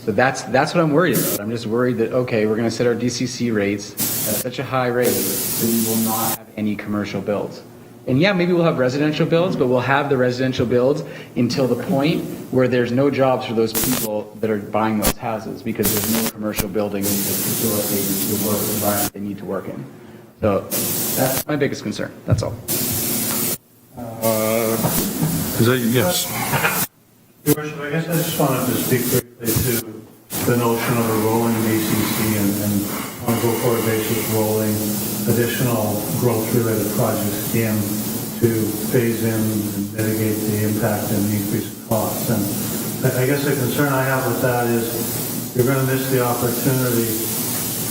So that's what I'm worried about. I'm just worried that, okay, we're going to set our DCC rates at such a high rate that we will not have any commercial builds. And yeah, maybe we'll have residential builds, but we'll have the residential builds until the point where there's no jobs for those people that are buying those houses, because there's no commercial buildings to facilitate the work environment they need to work in. So that's my biggest concern. That's all. Is that, yes. Your Worship, I guess I just wanted to speak briefly to the notion of a rolling BCC and on a go-forward basis, rolling additional growth-related projects in to phase in and mitigate the impact and the increased costs. And I guess the concern I have with that is you're going to miss the opportunity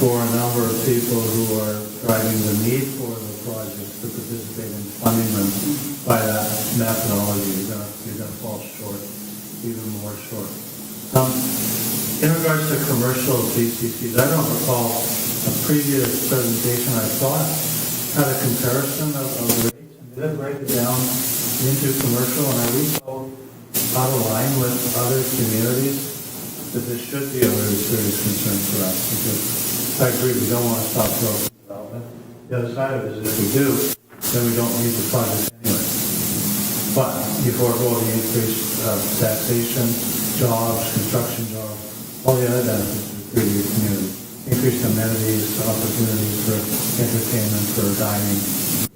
for a number of people who are driving the need for the projects to participate in funding them by that methodology. You're going to fall short, even more short. In regards to commercial DCCs, I don't recall a previous presentation I thought had a comparison of rates, and did it break it down into commercial, and are we so out of line with other communities that this should be a very serious concern for us? Because I agree, we don't want to stop growth and development. The other side of it is if we do, then we don't need the project anyway. But you forego the increased taxation, jobs, construction jobs, all the other benefits to your community. Increased amenities, opportunities for entertainment, for dining,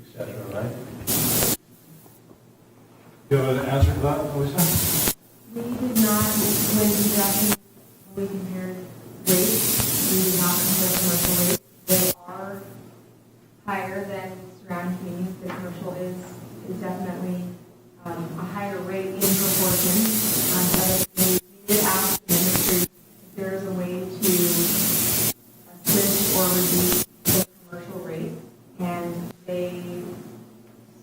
etc., right? Do you have an answer to that, Lisa? We did not, when we compared rates, we did not compare commercial rates. They are higher than surrounding communities. The commercial is definitely a higher rate in proportion. But we did ask the ministry if there is a way to assist or reduce the commercial rate, and they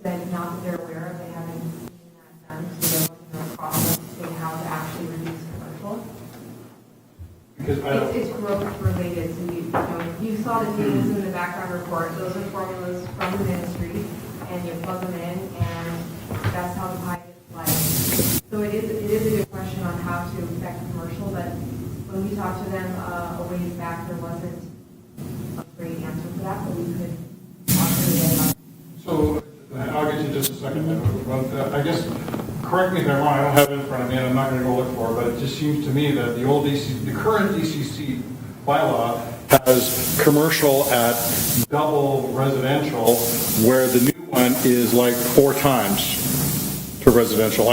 said not that they're aware of, they haven't seen that done, so there wasn't a process to see how to actually reduce commercial. Because It's growth related, so you saw the tables in the background report, those are formulas from the ministry, and you plug them in, and that's how the pie gets sliced. So it is a good question on how to affect commercial, but when we talked to them a ways back, there wasn't a great answer for that, but we could talk to them But I guess, correct me if I'm wrong, I don't have it in front of me, and I'm not going to go look for it, but it just seems to me that the current DCC bylaw has commercial at double residential, where the new one is like 4 times to residential.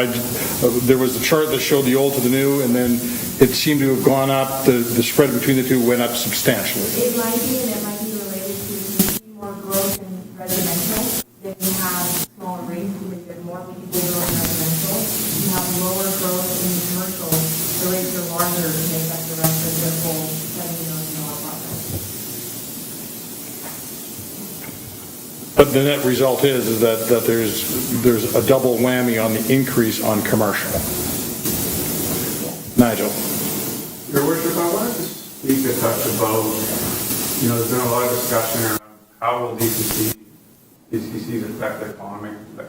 There was a chart that showed the old to the new, and then it seemed to have gone up, the spread between the two went up substantially. It might be, and it might be related to you see more growth in residential, then you have smaller rates because you have more people growing residential. You have lower growth in commercial, the rates are larger to make up the rest of the whole $70 million project. But the net result is that there's a double whammy on the increase on commercial. Nigel. Your Worship, I wanted to speak a touch about, there's been a lot of discussion around how will DCCs affect the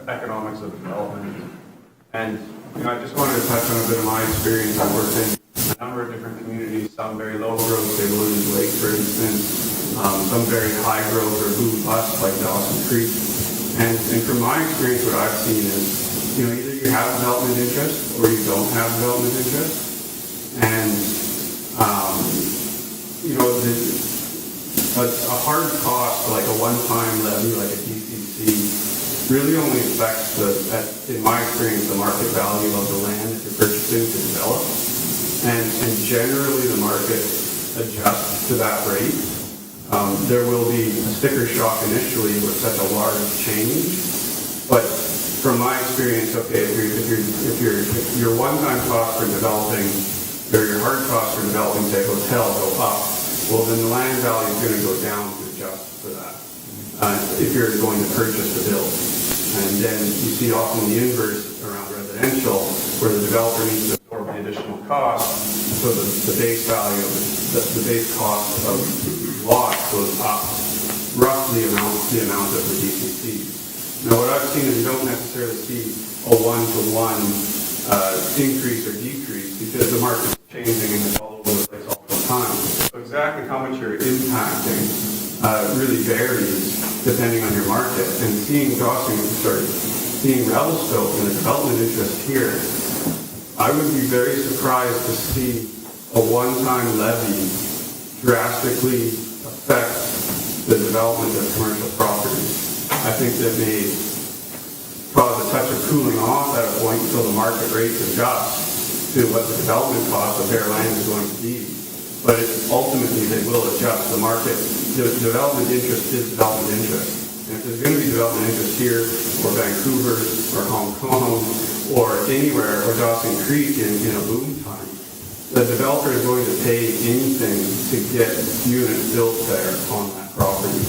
economics of development. And, I just wanted to touch on a bit of my experience. I worked in a number of different communities, some very low growth, say Williams Lake, for instance, some very high growth or boom bust like Dawson Creek. And from my experience, what I've seen is, either you have development interest or you don't have development interest. And, a hard cost, like a one-time levy, like a DCC, really only affects in my experience, the market value of the land that you're purchasing to develop. And generally the market adjusts to that rate. There will be a sticker shock initially with such a large change, but from my experience, okay, if your one-time cost for developing, or your hard cost for developing, say, a hotel go up, well, then the land value is going to go down to adjust for that, if you're going to purchase the build. And then you see often the inverse around residential, where the developer needs to absorb the additional cost, so the base value, the base cost of lot goes up, roughly the amount of the DCC. Now, what I've seen is you don't necessarily see a one-to-one increase or decrease, because the market's changing and it's all over the place all the time. So exactly how much you're impacting really varies depending on your market. And seeing Revelstoke and the development interest here, I would be very surprised to see a one-time levy drastically affect the development of commercial properties. I think that may cause a touch of cooling off at a point until the market rates adjust to what the development cost of their land is going to be. But ultimately, they will adjust. The market, the development interest is development interest. And if there's going to be development interest here, or Vancouver, or Hong Kong, or anywhere, or Dawson Creek in a boom time, the developer is going to pay anything to get units built there on that property.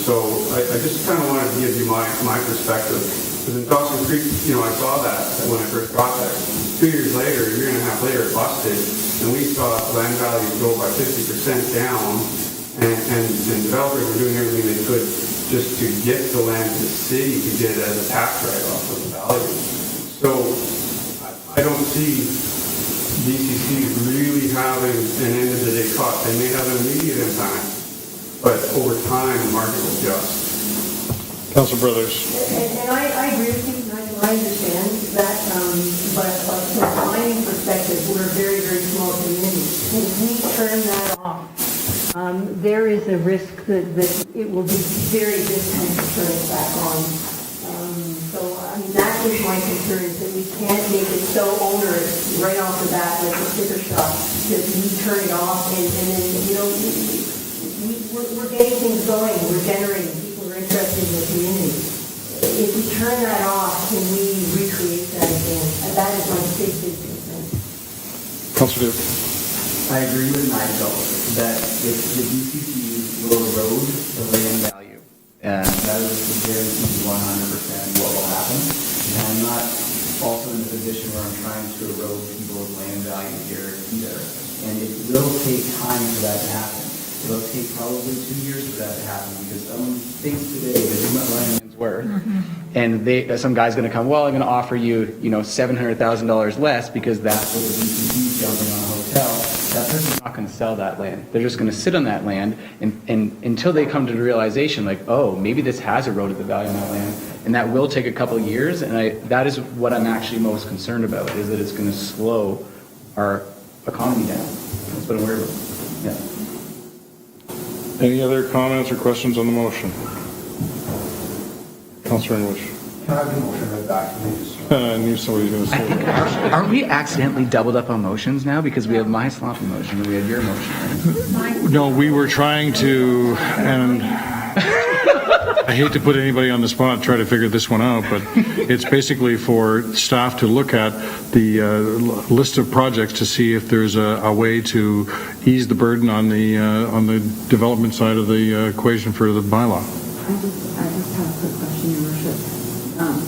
So I just kind of wanted to give you my perspective. Because in Dawson Creek, I saw that when I first got there. 2 years later, a year and a half later, it busted, and we saw land values go by 50% down, and developers were doing everything they could just to get the land to the city to get it as a tax write-off of the value. So I don't see DCCs really having an end-of-the-day cost. They may have an immediate impact, but over time, the market will adjust. Council Brothers. And I agree with you, Nigel, I understand that, but from a mining perspective, we're a very, very small community. If we turn that off, there is a risk that it will be very difficult to turn it back on. That is my concern, is that we can't make it so onerous right off the bat, like a sticker shock, that we turn it off and then, we're getting things going, we're generating, people are interested in the community. If we turn that off, can we recreate that again? And that is my big concern. Councilor Duke. I agree with Nigel that if the DCCs will erode the land value, and that is guaranteed 100% what will happen. And I'm not also in the position where I'm trying to erode people's land value here either. And it will take time for that to happen. It'll take probably 2 years for that to happen, because someone thinks today this is what land's worth, and some guy's going to come, well, I'm going to offer you, $700,000 less because that's what the DCC is jumping on a hotel. That person's not going to sell that land. They're just going to sit on that land, and until they come to the realization, like, oh, maybe this has eroded the value of my land, and that will take a couple years, and that is what I'm actually most concerned about, is that it's going to slow our economy down. That's what I'm worried about. Yeah. Any other comments or questions on the motion? Councillor English. Can I have the motion read back to me? I knew somebody was going to say that. Aren't we accidentally doubled up on motions now? Because we have my sloppy motion and we have your motion. Right? No, we were trying to, and I hate to put anybody on the spot and try to figure this one out, but it's basically for staff to look at the list of projects to see if there's a way to ease the burden on the development side of the equation for the bylaw. I just have a quick question, Your Worship.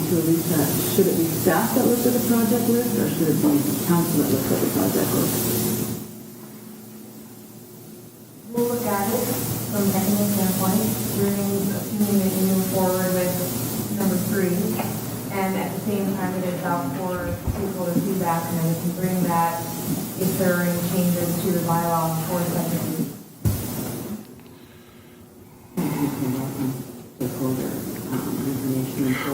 To Lisa, should it be staff that looks at the project list, or should it be council that looks at the project list? We'll look at it from a technical standpoint, assuming that you move forward with number 3, and at the same time it is out for stakeholder feedback, and then we can bring that if there are any changes to the bylaw for second reading.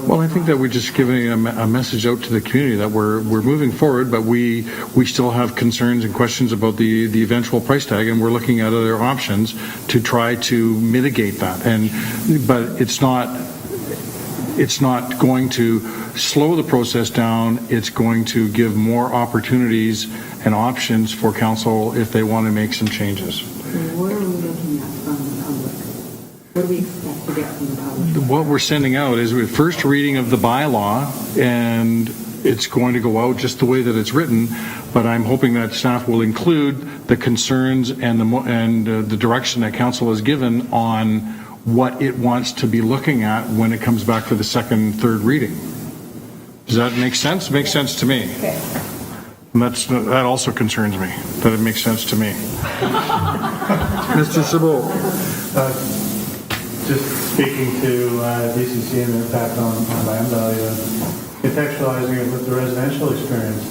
Well, I think that we're just giving a message out to the community that we're moving forward, but we still have concerns and questions about the eventual price tag, and we're looking at other options to try to mitigate that. But it's not going to slow the process down. It's going to give more opportunities and options for council if they want to make some changes. What are we looking at from the public? What do we expect to get from the public? What we're sending out is a first reading of the bylaw, and it's going to go out just the way that it's written, but I'm hoping that staff will include the concerns and the direction that council has given on what it wants to be looking at when it comes back for the second, third reading. Does that make sense? It makes sense to me. Okay. And that also concerns me, that it makes sense to me. Mr. Sabot. Just speaking to DCC and the impact on land value, contextualizing it with the residential experience.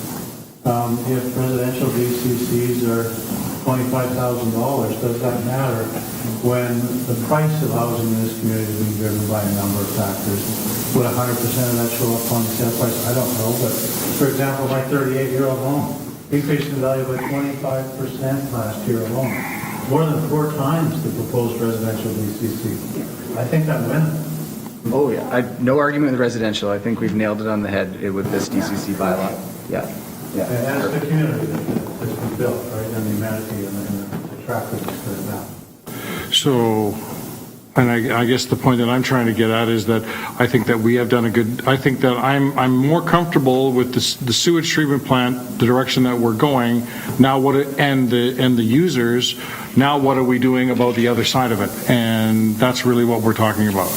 If residential DCCs are $25,000, does that matter when the price of housing in this community is being driven by a number of factors? Would 100% of that show up on the sale price? I don't know, but for example, my 38-year-old home increased in value by 25% last year alone. More than 4 times the proposed residential DCC. I think I'm winning. Oh, yeah. No argument with residential. I think we've nailed it on the head with this DCC bylaw. Yeah. And that's the community that's been built, right, and the amenity and the attractiveness to it now. So, and I guess the point that I'm trying to get at is that I think that we have done I think that I'm more comfortable with the sewage treatment plant, the direction that we're going, now and the users, now what are we doing about the other side of it? And that's really what we're talking about.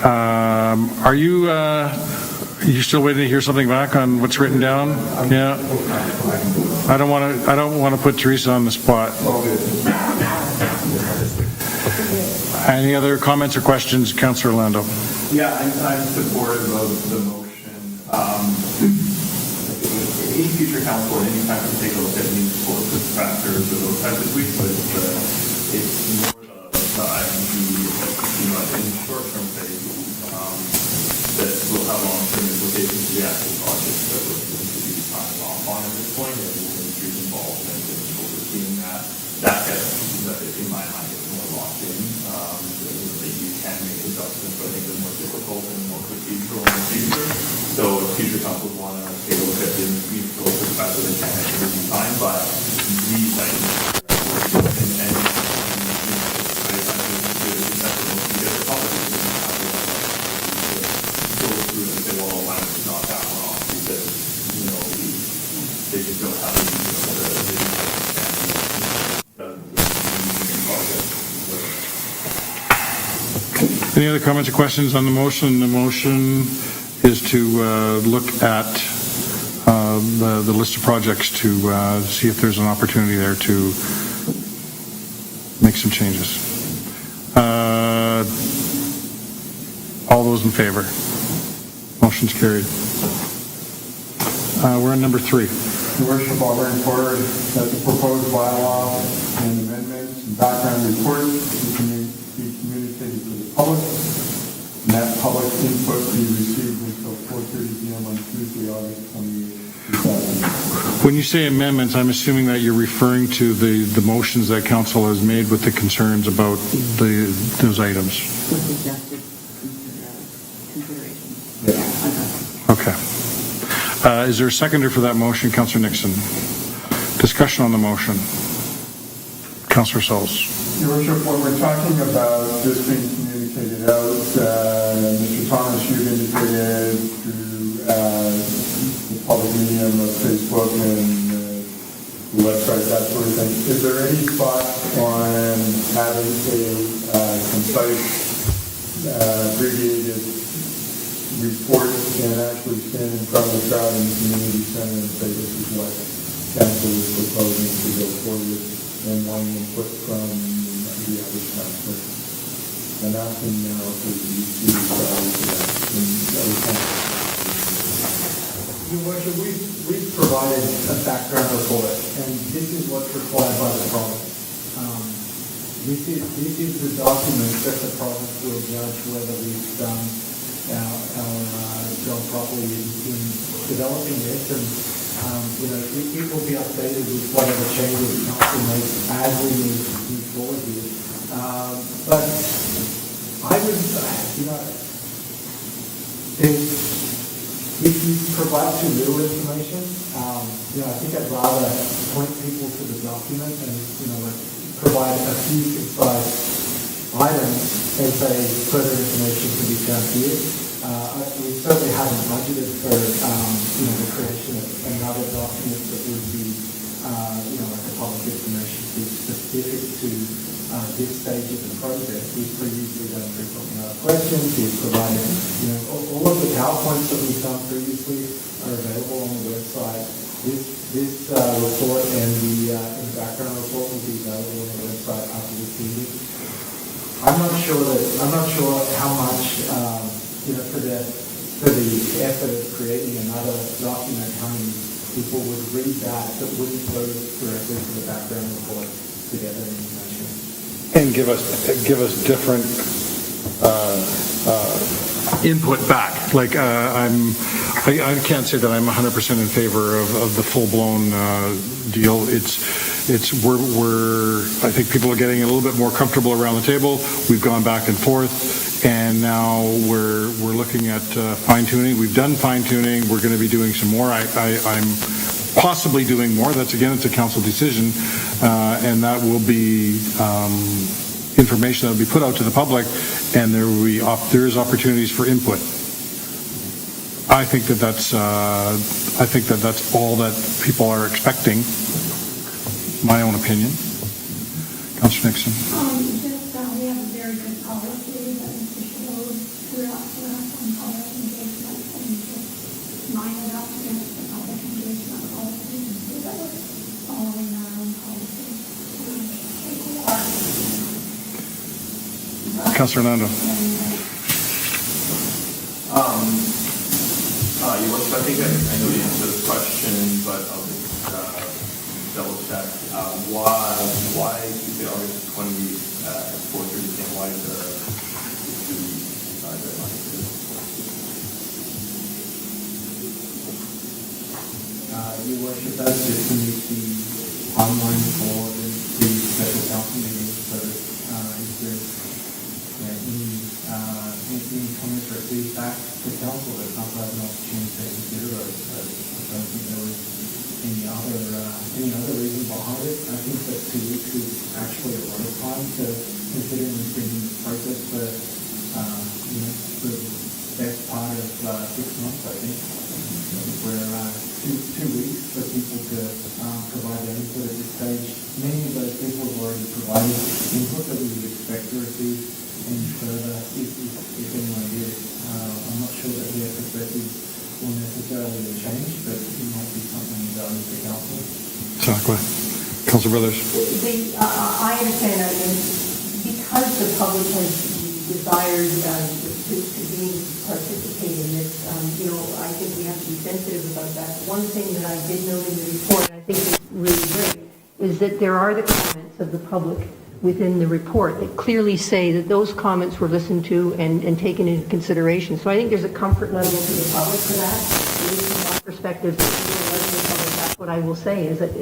Are you still waiting to hear something back on what's written down? Yeah. I don't want to put Teresa on the spot. Any other comments or questions, Councillor Orlando? Yeah, I'm supportive of the motion. Any future council at any time can take a look at municipal factors or those types of tweaks, but it's more the IMP, in the short-term phase, that will have long-term implications to the actual projects that we're going to be signing off on at this point, and the industry's involvement and overseeing that gets, in my mind, gets more locked in. That you can make adjustments, but I think they're more difficult and more procedural in the future. So if future councils want to take a look at the municipal perspective, they can actually be fine, but these items and I think the acceptable to get the policy go through and say, well, why don't we knock that one off? Because, they just don't have Any other comments or questions on the motion? The motion is to look at the list of projects to see if there's an opportunity there to make some changes. All those in favor? Motion's carried. We're on number 3. Your Worship, I'll bring forward that the proposed bylaw and amendments and background reports be communicated to the public. public input be received until 4:30 p.m. on Tuesday, August 28th, 2000. When you say amendments, I'm assuming that you're referring to the motions that council has made with the concerns about those items. Suggested consideration. Okay. Is there a seconder for that motion, Councillor Nixon? Discussion on the motion. Councillor Sauls. Your Worship, when we're talking about this being communicated out, Mr. Thomas, you've indicated through the public medium of Facebook and the website, that sort of thing. Is there any thought on having a concise, abbreviated report and actually stand in front of the crowd in the community center and say this is what council is proposing to go forward and wanting input from the other councillors? I'm asking now for you to Your Worship, we've provided a background report, and this is what's required by the province. This is the document that the province will judge whether we've done our job properly in developing this, and it will be updated with whatever changes council makes as we move forward here. But I would, if you provide too little information, I think I'd rather point people to the document and, provide a few concise items and say further information can be found here. We certainly haven't budgeted for, the creation of another document that would be, like a public information to be specific to this stage of the project. We've previously done frequently asked questions. We've provided, all of the PowerPoints that we've done previously are available on the website. This report and the background report will be available on the website after this meeting. I'm not sure how much, for the effort of creating another document, how many people would read that wouldn't go directly to the background report to get that information. And give us different input back. Like I can't say that I'm 100% in favor of the full-blown deal. I think people are getting a little bit more comfortable around the table. We've gone back and forth, and now we're looking at fine-tuning. We've done fine-tuning. We're going to be doing some more. I'm possibly doing more. It's a council decision, and that will be information that will be put out to the public, and there is opportunities for input. I think that's all that people are expecting. My own opinion. Councillor Nixon. We have a very good policy that is showed throughout on public engagement, and just line it up against the public engagement policy and see that we're following our own policy. Councillor Nando. I think I know the answer to this question, but I'll just double check. Why Tuesday, August 20th at 4:30 p.m.? Why the deadline for this? Your Worship, that's just to meet the timeline for the special council meeting. So if there's any comments or feedback to council, that council has an opportunity to consider those. So I don't think there was any other reason behind it. I think that 2 weeks is actually a lot of time to consider and bringing this process for the best part of 6 months, I think. We're 2 weeks for people to provide their input at this stage. Many of those people have already provided input that we would expect to receive any further if anyone did. I'm not sure that their perspectives will necessarily change, but it might be something that is the council. Exactly. Councillor Brothers. I understand that, and because the public has desired to participate in this, I think we have to be sensitive about that. One thing that I did note in the report, and I think is really great, is that there are the comments of the public within the report that clearly say that those comments were listened to and taken into consideration. So I think there's a comfort level to the public for that. At least from my perspective, that's what I will say, is that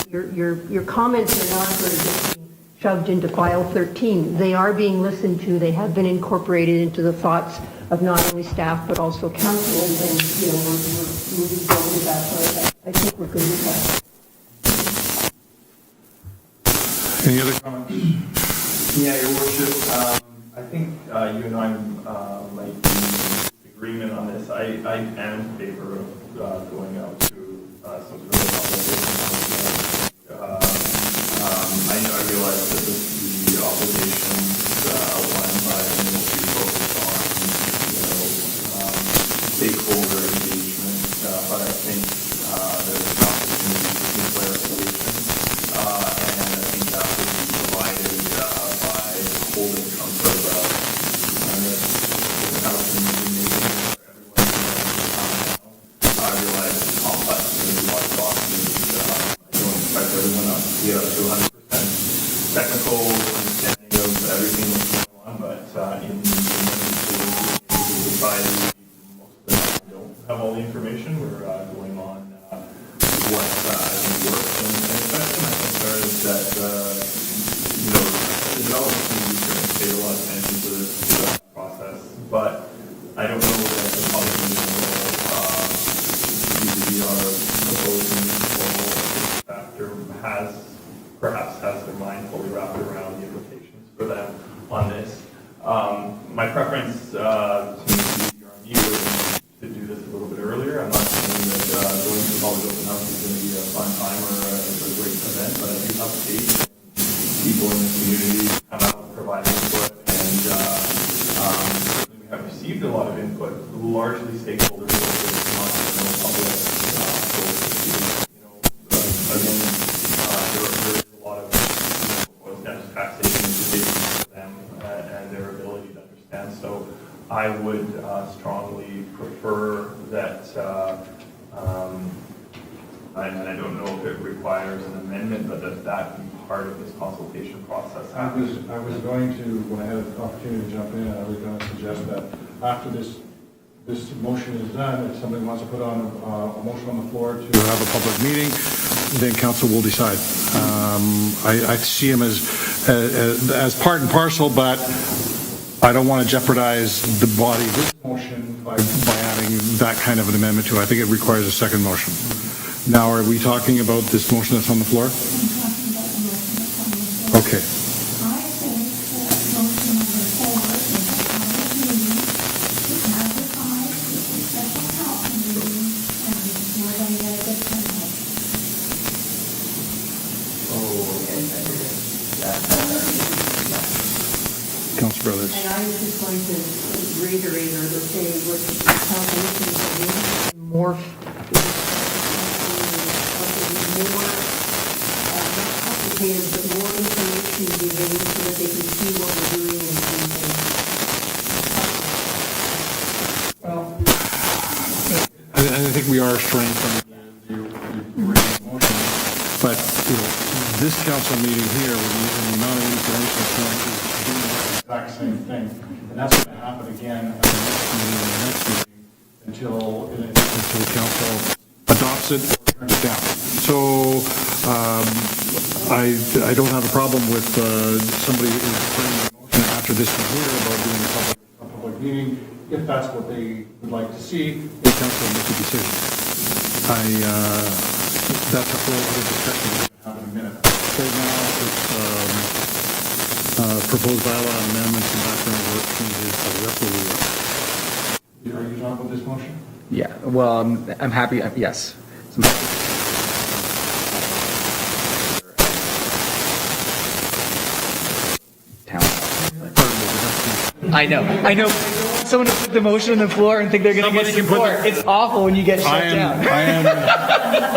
your comments are not sort of just being shoved into file 13. They are being listened to. They have been incorporated into the thoughts of not only staff but also council, and we're moving forward with that. So I think we're good with that. Any other comments? Yeah, Your Worship, I think you and I might be in agreement on this. I am in favor of going out to some sort of obligation. I realize that the obligations outlined by the ministry focus on stakeholder engagement, but I think there's an opportunity for clarification, and I think that would be provided by holding some sort of housing meeting where everyone I realize it's complex and there's a lot of boxes. I don't expect everyone up to be up to 100% technical understanding of everything that's going on, but in many society, most of the time we don't have all the information. We're going on what I think works, and especially my concern is that the development community certainly paid a lot of attention to this process, but I don't know that the public will our proposing factor perhaps has their mind fully wrapped around the implications for them on this. My preference to you is to do this a little bit earlier. I'm not saying that going to college open house is going to be a fun time or a great event, but I do have faith in people in the community come out and provide input, and we have received a lot of input, largely stakeholders, not the public. Again, there is a lot of taxation implications for them and their ability to understand. So I would strongly prefer that, and I don't know if it requires an amendment, but that be part of this consultation process. I was going to, when I had an opportunity to jump in, I was going to suggest that after this motion is done, if somebody wants to put on a motion on the floor to have a public meeting, then council will decide. I see him as part and parcel, but I don't want to jeopardize the body of this motion by adding that kind of an amendment to it. I think it requires a second motion. Now, are we talking about this motion that's on the floor? Okay. Councilor Brothers. And I was just going to reiterate or say what the council is saying, morph more complicated, but more information to be given so that they can see what we're doing and Well, I think we are strengthening the motion, but this council meeting here, with the amount of information it's going to is doing the exact same thing, and that's going to happen again at the next meeting until the council adopts it or turns it down. So I don't have a problem with somebody bringing a motion after this is here about doing a public meeting. If that's what they would like to see, the council will make a decision. That's a whole other discussion we're going to have in a minute. Right now, it's proposed bylaw amendments and background work changes. So that's what we are. Are you talking about this motion? Yeah, well, I'm happy, yes. I know. Someone to put the motion on the floor and think they're going to get support. It's awful when you get shut down. I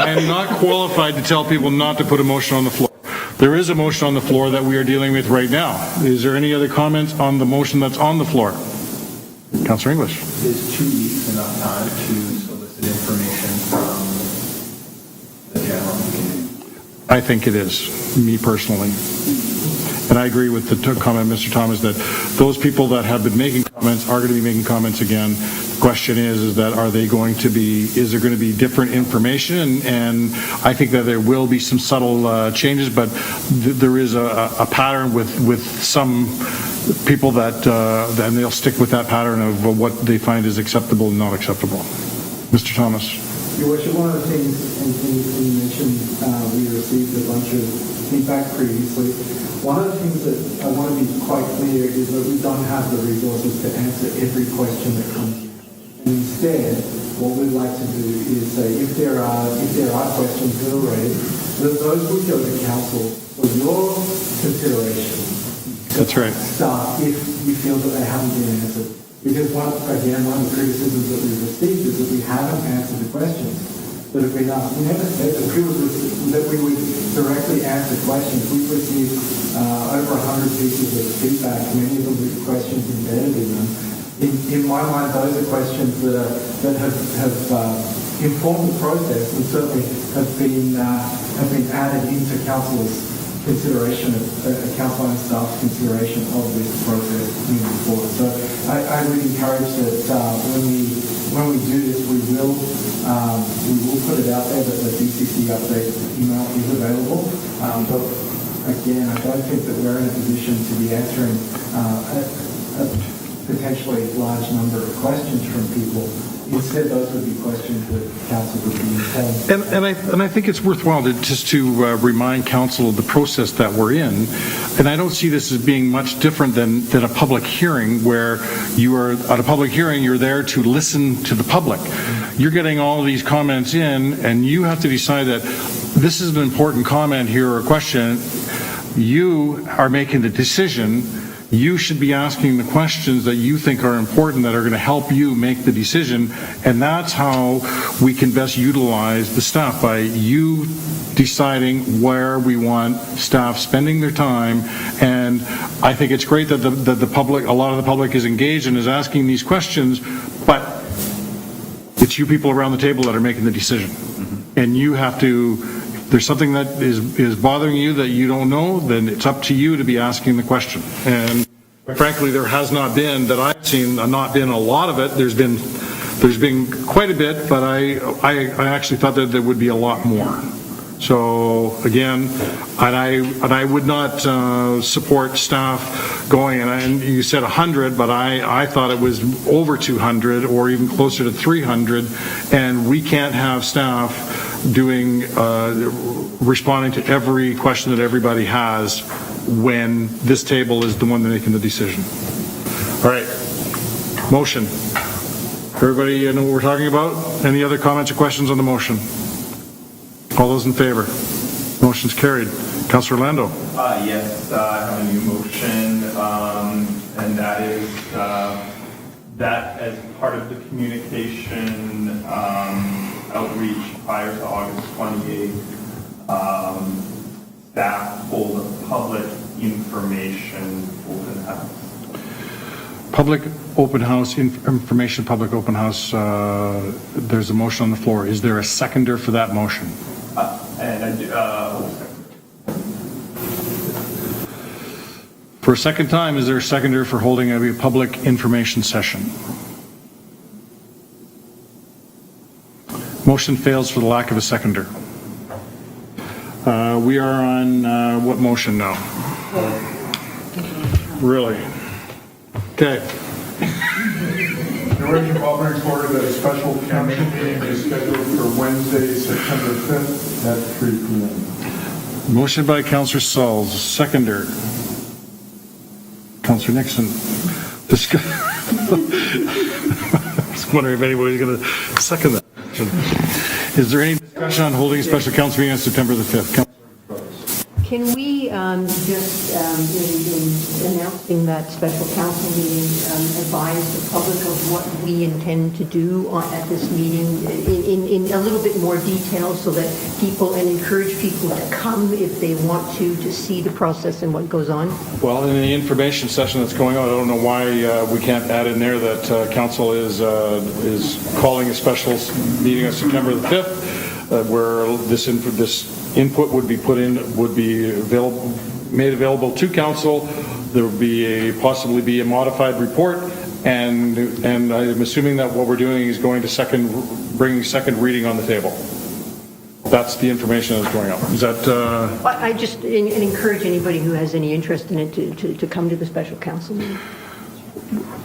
am not qualified to tell people not to put a motion on the floor. There is a motion on the floor that we are dealing with right now. Is there any other comments on the motion that's on the floor? Councillor English. Is 2 weeks enough time to solicit information from the general community? I think it is, me personally. and I agree with the comment, Mr. Thomas, that those people that have been making comments are going to be making comments again. The question is that is there going to be different information? And I think that there will be some subtle changes, but there is a pattern with some people that and they'll stick with that pattern of what they find is acceptable and not acceptable. Mr. Thomas. Your Worship, one of the things, and you mentioned we received a bunch of feedback previously. One of the things that I want to be quite clear is that we don't have the resources to answer every question that comes in. And instead, what we'd like to do is say if there are questions that are raised, that those would go to council for your consideration. That's right. Start if you feel that they haven't been answered. Because one of the criticisms that we've received is that we haven't answered the questions that have been asked. We never said that we would directly answer questions. We've received over 100 pieces of feedback, many of them with questions embedded in them. In my mind, those are questions that have informed the process and certainly have been added into council's consideration of council and staff's consideration of this process moving forward. So I would encourage that when we do this, we will put it out there that the DCC update email is available. But again, I don't think that we're in a position to be answering a potentially large number of questions from people. Instead, those would be questions that council would be informed. And I think it's worthwhile to remind council of the process that we're in. And I don't see this as being much different than a public hearing, where you are at a public hearing, you're there to listen to the public. You're getting all of these comments in, and you have to decide that this is an important comment here or a question. You are making the decision. You should be asking the questions that you think are important, that are going to help you make the decision, and that's how we can best utilize the staff, by you deciding where we want staff spending their time. And I think it's great that the public, a lot of the public is engaged and is asking these questions, but it's you people around the table that are making the decision. And you have to, if there's something that is bothering you that you don't know, then it's up to you to be asking the question. And frankly, there has not been, that I've seen, not been a lot of it. There's been quite a bit, but I actually thought that there would be a lot more. So again, and I would not support staff going, and you said 100, but I thought it was over 200 or even closer to 300, and we can't have staff doing responding to every question that everybody has when this table is the one making the decision. All right, motion. Everybody know what we're talking about? Any other comments or questions on the motion? All those in favor? Motion's carried. Councillor Orlando. Yes, I have a new motion, and that is that as part of the communication outreach prior to August 28th, staff hold a public information open house. Public open house, information public open house, there's a motion on the floor. Is there a seconder for that motion? For a second time, is there a seconder for holding a public information session? Motion fails for the lack of a seconder. We are on what motion now? Really? Okay. Your Worship, I'll bring forward that a special council meeting is scheduled for Wednesday, September 5th at 3 p.m. Motion by Councillor Sauls, seconder. Councillor Nixon. I was wondering if anybody's going to second that. Is there any discussion on holding a special council meeting on September the 5th? Can we just, in announcing that special council meeting, advise the public of what we intend to do at this meeting in a little bit more detail, so that people, and encourage people to come if they want to see the process and what goes on? Well, in the information session that's going on, I don't know why we can't add in there that council is calling a special meeting on September the 5th, where this input would be put in, would be available, made available to council. There will be possibly be a modified report, and I'm assuming that what we're doing is going to bringing second reading on the table. That's the information that's going out. Is that, I just encourage anybody who has any interest in it to come to the special council meeting.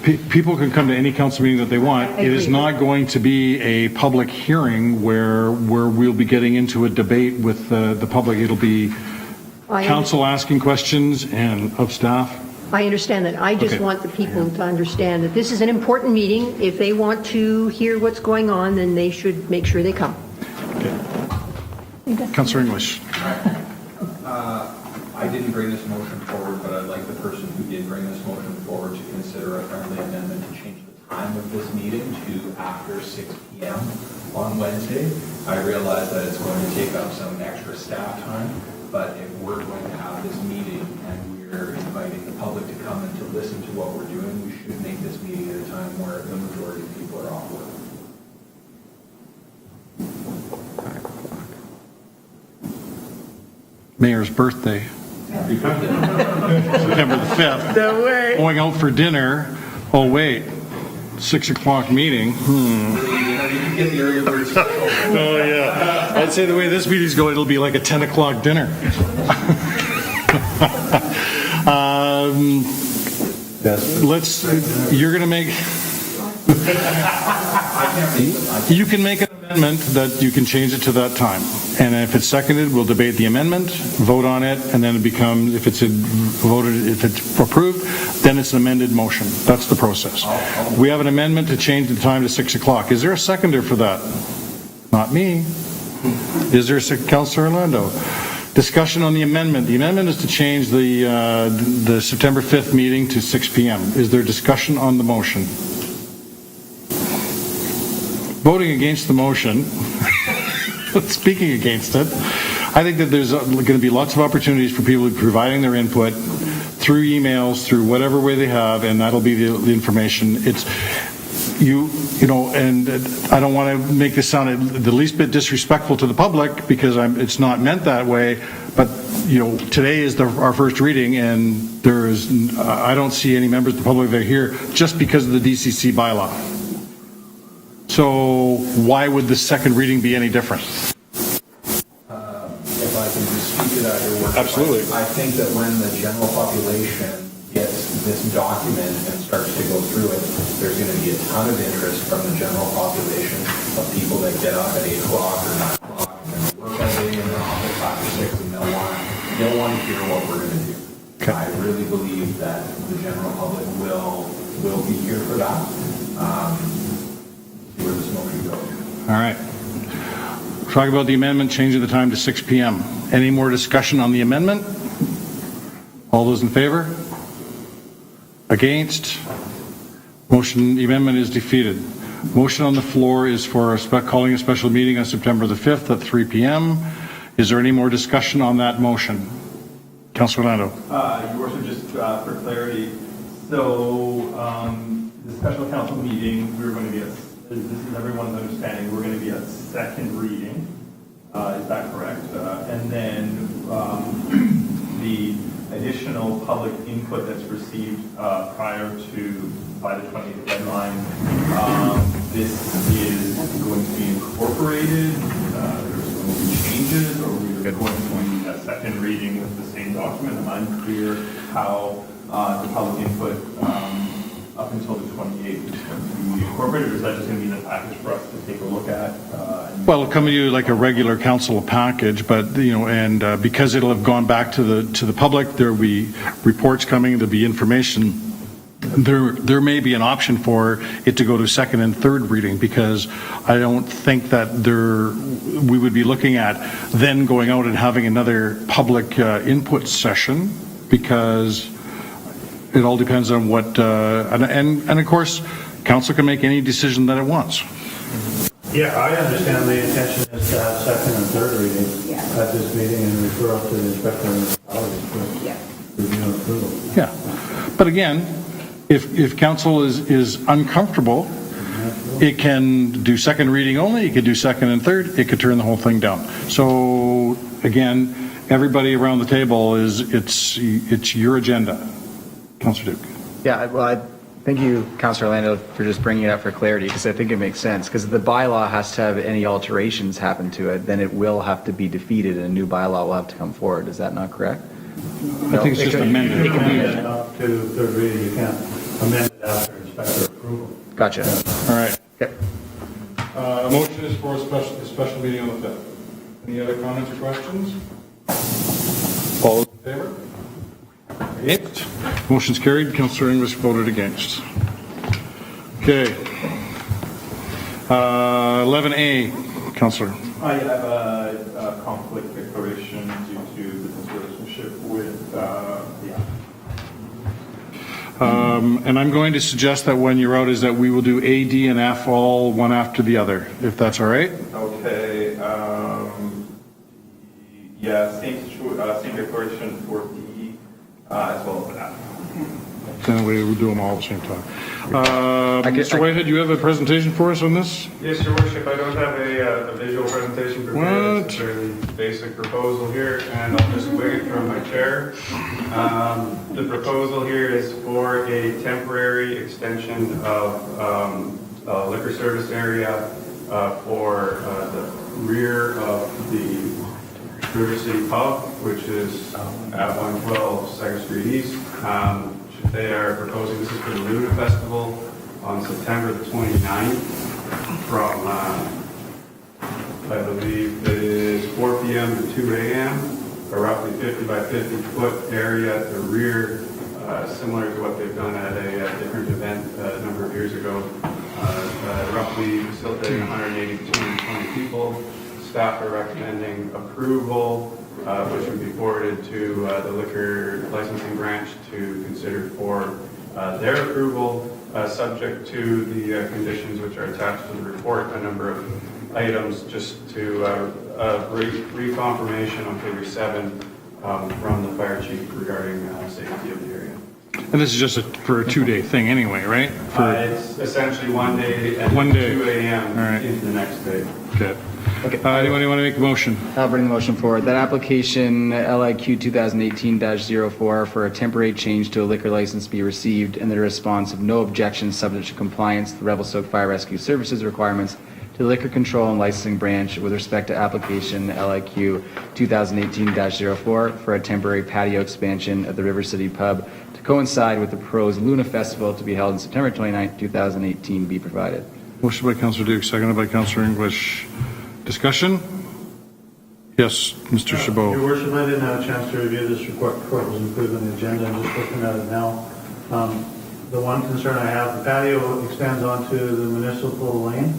people can come to any council meeting that they want. I It is agree. not going to be a public hearing where we'll be getting into a debate with the public. It'll be council asking questions and of staff. I understand that. I just Okay. want the people to understand that this is an important meeting. If they want to hear what's going on, then they should make sure they come. Councillor English. I didn't bring this motion forward, but I'd like the person who did bring this motion forward to consider a friendly amendment to change the time of this meeting to after 6 p.m. on Wednesday. I realize that it's going to take up some extra staff time, but if we're going to have this meeting and we're inviting the public to come and to listen to what we're doing, we should make this meeting at a time where the majority of people are off work. Mayor's birthday. September the 5th. No way. Going out for dinner. Oh, wait. 6 o'clock meeting. You get the early bird special. Oh, yeah. I'd say the way this meeting's going, it'll be like a 10 o'clock dinner. You're going to make, you can make an amendment that you can change it to that time. And if it's seconded, we'll debate the amendment, vote on it, and then it becomes, if it's approved, then it's an amended motion. That's the process. We have an amendment to change the time to 6 o'clock. Is there a seconder for that? Not me. Is there a Councillor Orlando? Discussion on the amendment. The amendment is to change the September 5th meeting to 6 p.m. Is there discussion on the motion? Voting against the motion, speaking against it, I think that there's going to be lots of opportunities for people providing their input through emails, through whatever way they have, and that'll be the information. It's you know, and I don't want to make this sound the least bit disrespectful to the public because it's not meant that way. But you know, today is our first reading, and there is I don't see any members of the public that are here just because of the DCC bylaw. So why would the second reading be any different? If I can just speak to that, Your Worship. Absolutely. I think that when the general population gets this document and starts to go through it, there's going to be a ton of interest from the general population of people that get up at 8 o'clock or 9 o'clock and work all day in their office after 6, and they'll want to hear what we're going to do. Okay. I really believe that the general public will be here for that. See where this motion goes. All right. Talk about the amendment, changing the time to 6 p.m. Any more discussion on the amendment? All those in favor? Against? Motion, the amendment is defeated. Motion on the floor is for calling a special meeting on September the 5th at 3 p.m. Is there any more discussion on that motion? Councilor Orlando. Your Worship, just for clarity, so the special council meeting, we're going to be this is everyone's understanding, we're going to be a second reading. Is that correct? And then the additional public input that's received prior to by the 20th deadline, this is going to be incorporated. There's going to be changes, or we're going to be a second reading with the same document. I'm unclear how the public input up until the 28th is going to be incorporated, or is that just going to be in the package for us to take a look at? Well, it'll come to you like a regular council package, but you know, and because it'll have gone back to the public, there will be reports coming, there'll be information. There may be an option for it to go to second and third reading, because I don't think that we would be looking at then going out and having another public input session, because it all depends on what and of course council can make any decision that it wants. Yeah, I understand the intention is to have second and third reading at this meeting and refer up to the inspector municipalities for review and approval. Yeah, but again, if council is uncomfortable, it can do second reading only, it could do second and third, it could turn the whole thing down. So again, everybody around the table it's your agenda. Councillor Duke. Yeah, well, thank you, Councillor Orlando, for just bringing it up for clarity, because I think it makes sense. Because the bylaw has to have any alterations happen to it, then it will have to be defeated and a new bylaw will have to come forward. Is that not correct? I think it's just amended. You can amend it up to third reading, you can't amend it after inspector approval. Gotcha. All right. Okay. Motion is for a special meeting on the 5th. Any other comments or questions? All those in favor? Against? Motion's carried. Councillor English voted against. Okay. 11A, Councillor. I have a conflict declaration due to the relationship with the applicant. And I'm going to suggest that when you're out is that we will do A, D, and F all one after the other, if that's all right. Okay. Yeah, same declaration for D as well as F. Then we will do them all at the same time. Mr. Whitehead, you have a presentation for us on this? Yes, Your Worship. I don't have a visual presentation prepared. What? It's a fairly basic proposal here, and I'll just wing it from my chair. The proposal here is for a temporary extension of a liquor service area for the rear of the River City Pub, which is at 112 2nd Street East. They are proposing, this is for the Luna Festival on September the 29th from, I believe it is 4 p.m. to 2 a.m., a roughly 50 by 50 foot area at the rear, similar to what they've done at a different event a number of years ago, roughly facilitating 180 to 220 people. Staff are recommending approval, which would be forwarded to the liquor licensing branch to consider for their approval, subject to the conditions which are attached to the report, a number of items, just to reconfirmation on page 7 from the fire chief regarding safety of the area. And this is just for a 2-day thing anyway, right? It's essentially 1 day and 1 day. 2 a.m. All right. into the next day. Okay. Anyone want to make a motion? I'll bring the motion forward. That application, LIQ 2018-04, for a temporary change to a liquor license be received and the response of no objections subject to compliance to the Revelstoke Fire Rescue Services requirements to the Liquor Control and Licensing Branch with respect to application LIQ 2018-04 for a temporary patio expansion at the River City Pub to coincide with the Pros Luna Festival to be held on September 29th, 2018 be provided. Motion by Councillor Duke, seconded by Councillor English. Discussion? Yes, Mr. Chabot. Your Worship, I didn't have a chance to review this report before it was included in the agenda. I'm just looking at it now. The one concern I have, the patio extends onto the municipal lane,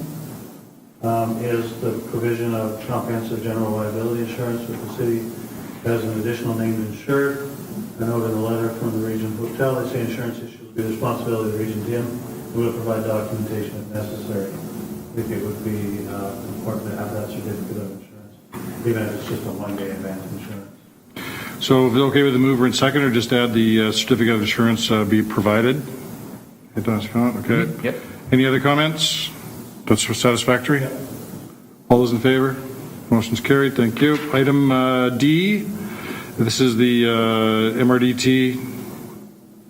is the provision of comprehensive general liability insurance with the city as an additional named insured. I noted in the letter from the Regent Hotel, they say insurance issues will be the responsibility of the Regent Inn. We will provide documentation if necessary. I think it would be important to have that certificate of insurance, even if it's just a 1-day advance insurance. So is it okay with the mover and seconder, just add the certificate of insurance be provided? It does, okay. Yep. Any other comments? That's satisfactory? Yep. All those in favor? Motion's carried, thank you. Item D, this is the MRDT.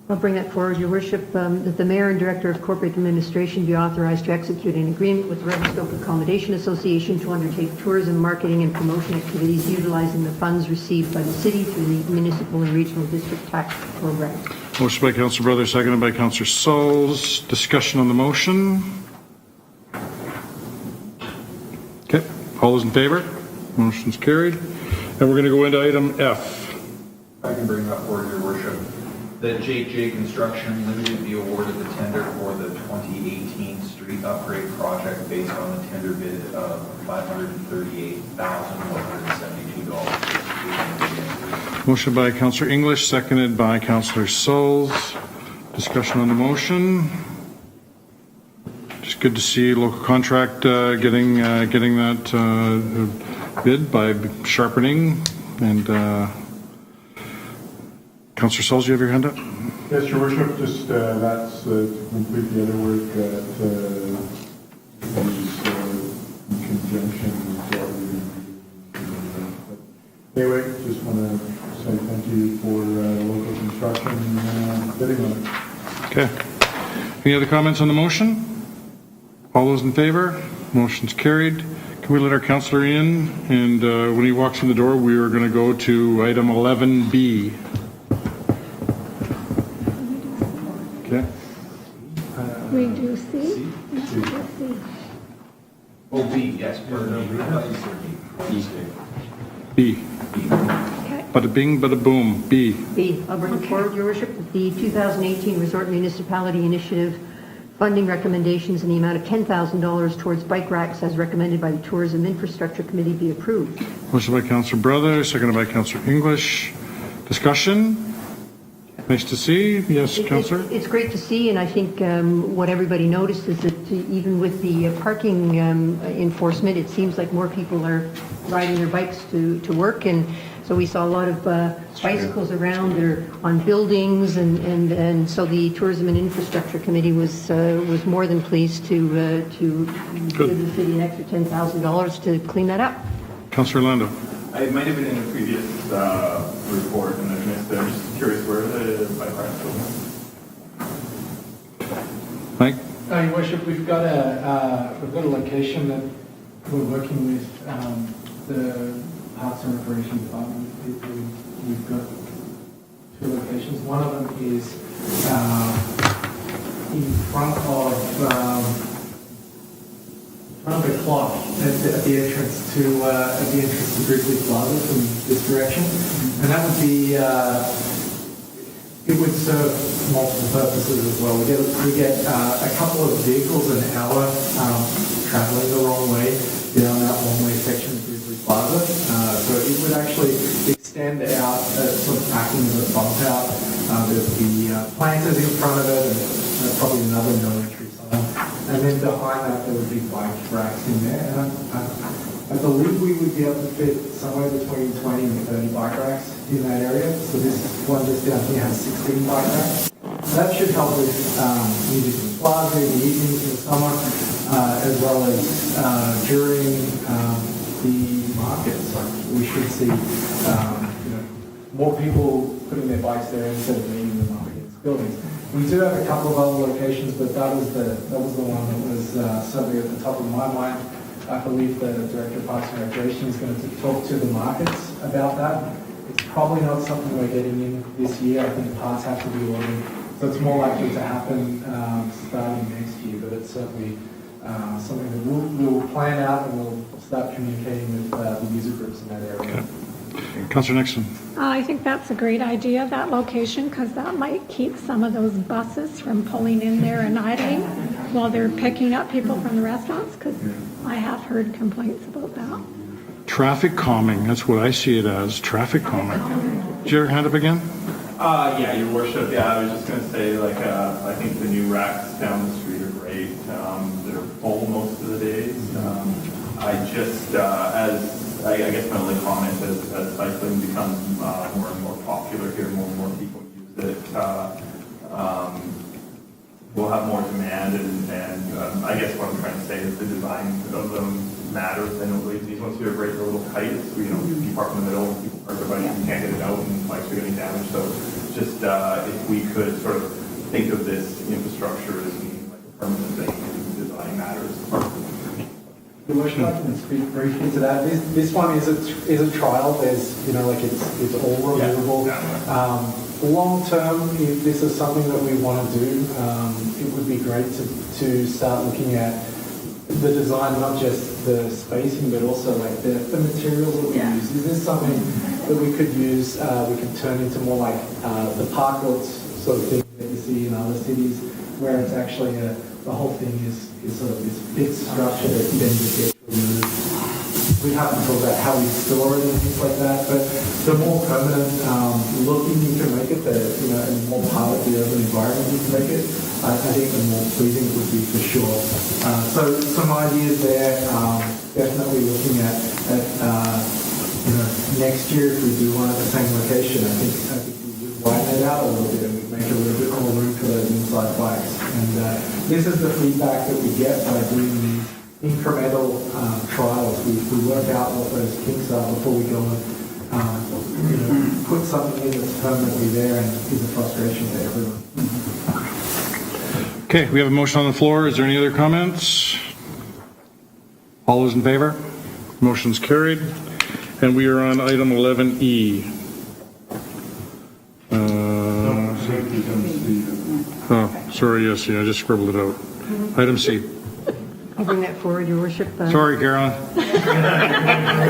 I'll bring that forward, Your Worship, that the Mayor and Director of Corporate Administration be authorized to execute an agreement with the Revelstoke Accommodation Association to undertake tourism, marketing, and promotion activities utilizing the funds received by the city through the Municipal and Regional District Tax Program. Motion by Councillor Brothers, seconded by Councillor Sauls. Discussion on the motion. Okay, all those in favor? Motion's carried. And we're going to go into item F. I can bring up forward, Your Worship. That J Construction Limited be awarded the tender for the 2018 street upgrade project based on the tender bid of $538,172. Motion by Councillor English, seconded by Councillor Sauls. Discussion on the motion. Just good to see local contract getting that bid by sharpening. And Councillor Sauls, you have your hand up? Yes, Your Worship, just that's to complete the other work that is in conjunction with what we. Anyway, just want bidding on it. Okay. Any other comments on the motion? All those in favor? Motion's carried. Can we let our councillor in? And when he walks in the door, we are going to go to item 11B. Okay. We do C? Oh, B, yes. B. Okay. Bada bing, bada boom. B. B, I'll bring forward, Your Worship, the 2018 Resort Municipality Initiative funding recommendations in the amount of $10,000 towards bike racks as recommended by the Tourism Infrastructure Committee be approved. Motion by Councillor Brother, seconded by Councillor English. Discussion? Nice to see. Yes, Councillor? It's great to see, and I think what everybody noticed is that even with the parking enforcement, it seems like more people are riding their bikes to work, and so we saw a lot of bicycles around that are on buildings, and so the Tourism and Infrastructure Committee was more than pleased to give the city an extra $10,000 to clean that up. Councillor Lando. It might have been in a previous report, and I missed it. I'm just curious where the bike racks go. Mike? Your Worship, we've got a location that we're working with the Parks and Recreation Department. We've got two locations. One of them is in front of the clock at the entrance to Grizzly Plaza from this direction, and that would be it would serve multiple purposes as well. We get a couple of vehicles an hour traveling the wrong way down that one-way section of Grizzly Plaza, so it would actually extend out sort of acting as a bump out. There'd be planters in front of it, and probably another no entry sign. And then behind that, there would be bike racks in there. And I believe we would be able to fit somewhere between 20 and 30 bike racks in that area. So this one just down here has 16 bike racks. So that should help with music in the plaza in the evenings in the summer, as well as during the markets. We should see more people putting their bikes there instead of meeting them up against buildings. We do have a couple of other locations, but that was the one that was certainly at the top of my mind. I believe the Director of Parks and Recreation is going to talk to the markets about that. It's probably not something we're getting in this year. I think parts have to be ordered, so it's more likely to happen starting next year. But it's certainly something that we'll plan out, and we'll start communicating with the user groups in that area. Okay. Councillor Nixon. I think that's a great idea, that location, because that might keep some of those buses from pulling in there and idling while they're picking up people from the restaurants, because I have heard complaints about that. Traffic calming, that's what I see it as, traffic calming. Did you ever hand up again? Yeah, Your Worship. Yeah, I was just going to say, I think the new racks down the street are great. They're full most of the days. I just, I guess my only comment is as cycling becomes more and more popular here, more and more people use it, we'll have more demand, and I guess what I'm trying to say is the design of them matters. I know these ones here are great, they're a little tight, so, you park in the middle, and people park their bikes, you can't get it out, and bikes are getting damaged, so just if we could sort of think of this infrastructure as being like a permanent thing, design matters. Your Worship, I can speak briefly to that. This one is a trial. There's, it's all removable. Long term, if this is something that we want to do, it would be great to start looking at the design, not just the spacing, but also like the materials that we use. Is this something that we could use, we could turn into more like the parklets sort of thing that you see in other cities, where it's actually the whole thing is sort of this fixed structure that then just gets removed. We haven't talked about how we store it and things like that, but the more permanent looking you can make it, and more part of the urban environment you can make it, I think the more pleasing it would be for sure. So some ideas there, definitely looking at next year if we do one at the same location, I think we would widen it out a little bit and we'd make a little bit more room for those inside bikes. And this is the feedback that we get by doing these incremental trials. We work out what those kinks are before we go and put something in that's permanently there and is a frustration to everyone. Okay, we have a motion on the floor. Is there any other comments? All those in favor? Motion's carried. And we are on item 11E. Oh, sorry, yes, yeah, I just scribbled it out. Item C. I'll bring that forward, Your Worship. Sorry, Carolyn.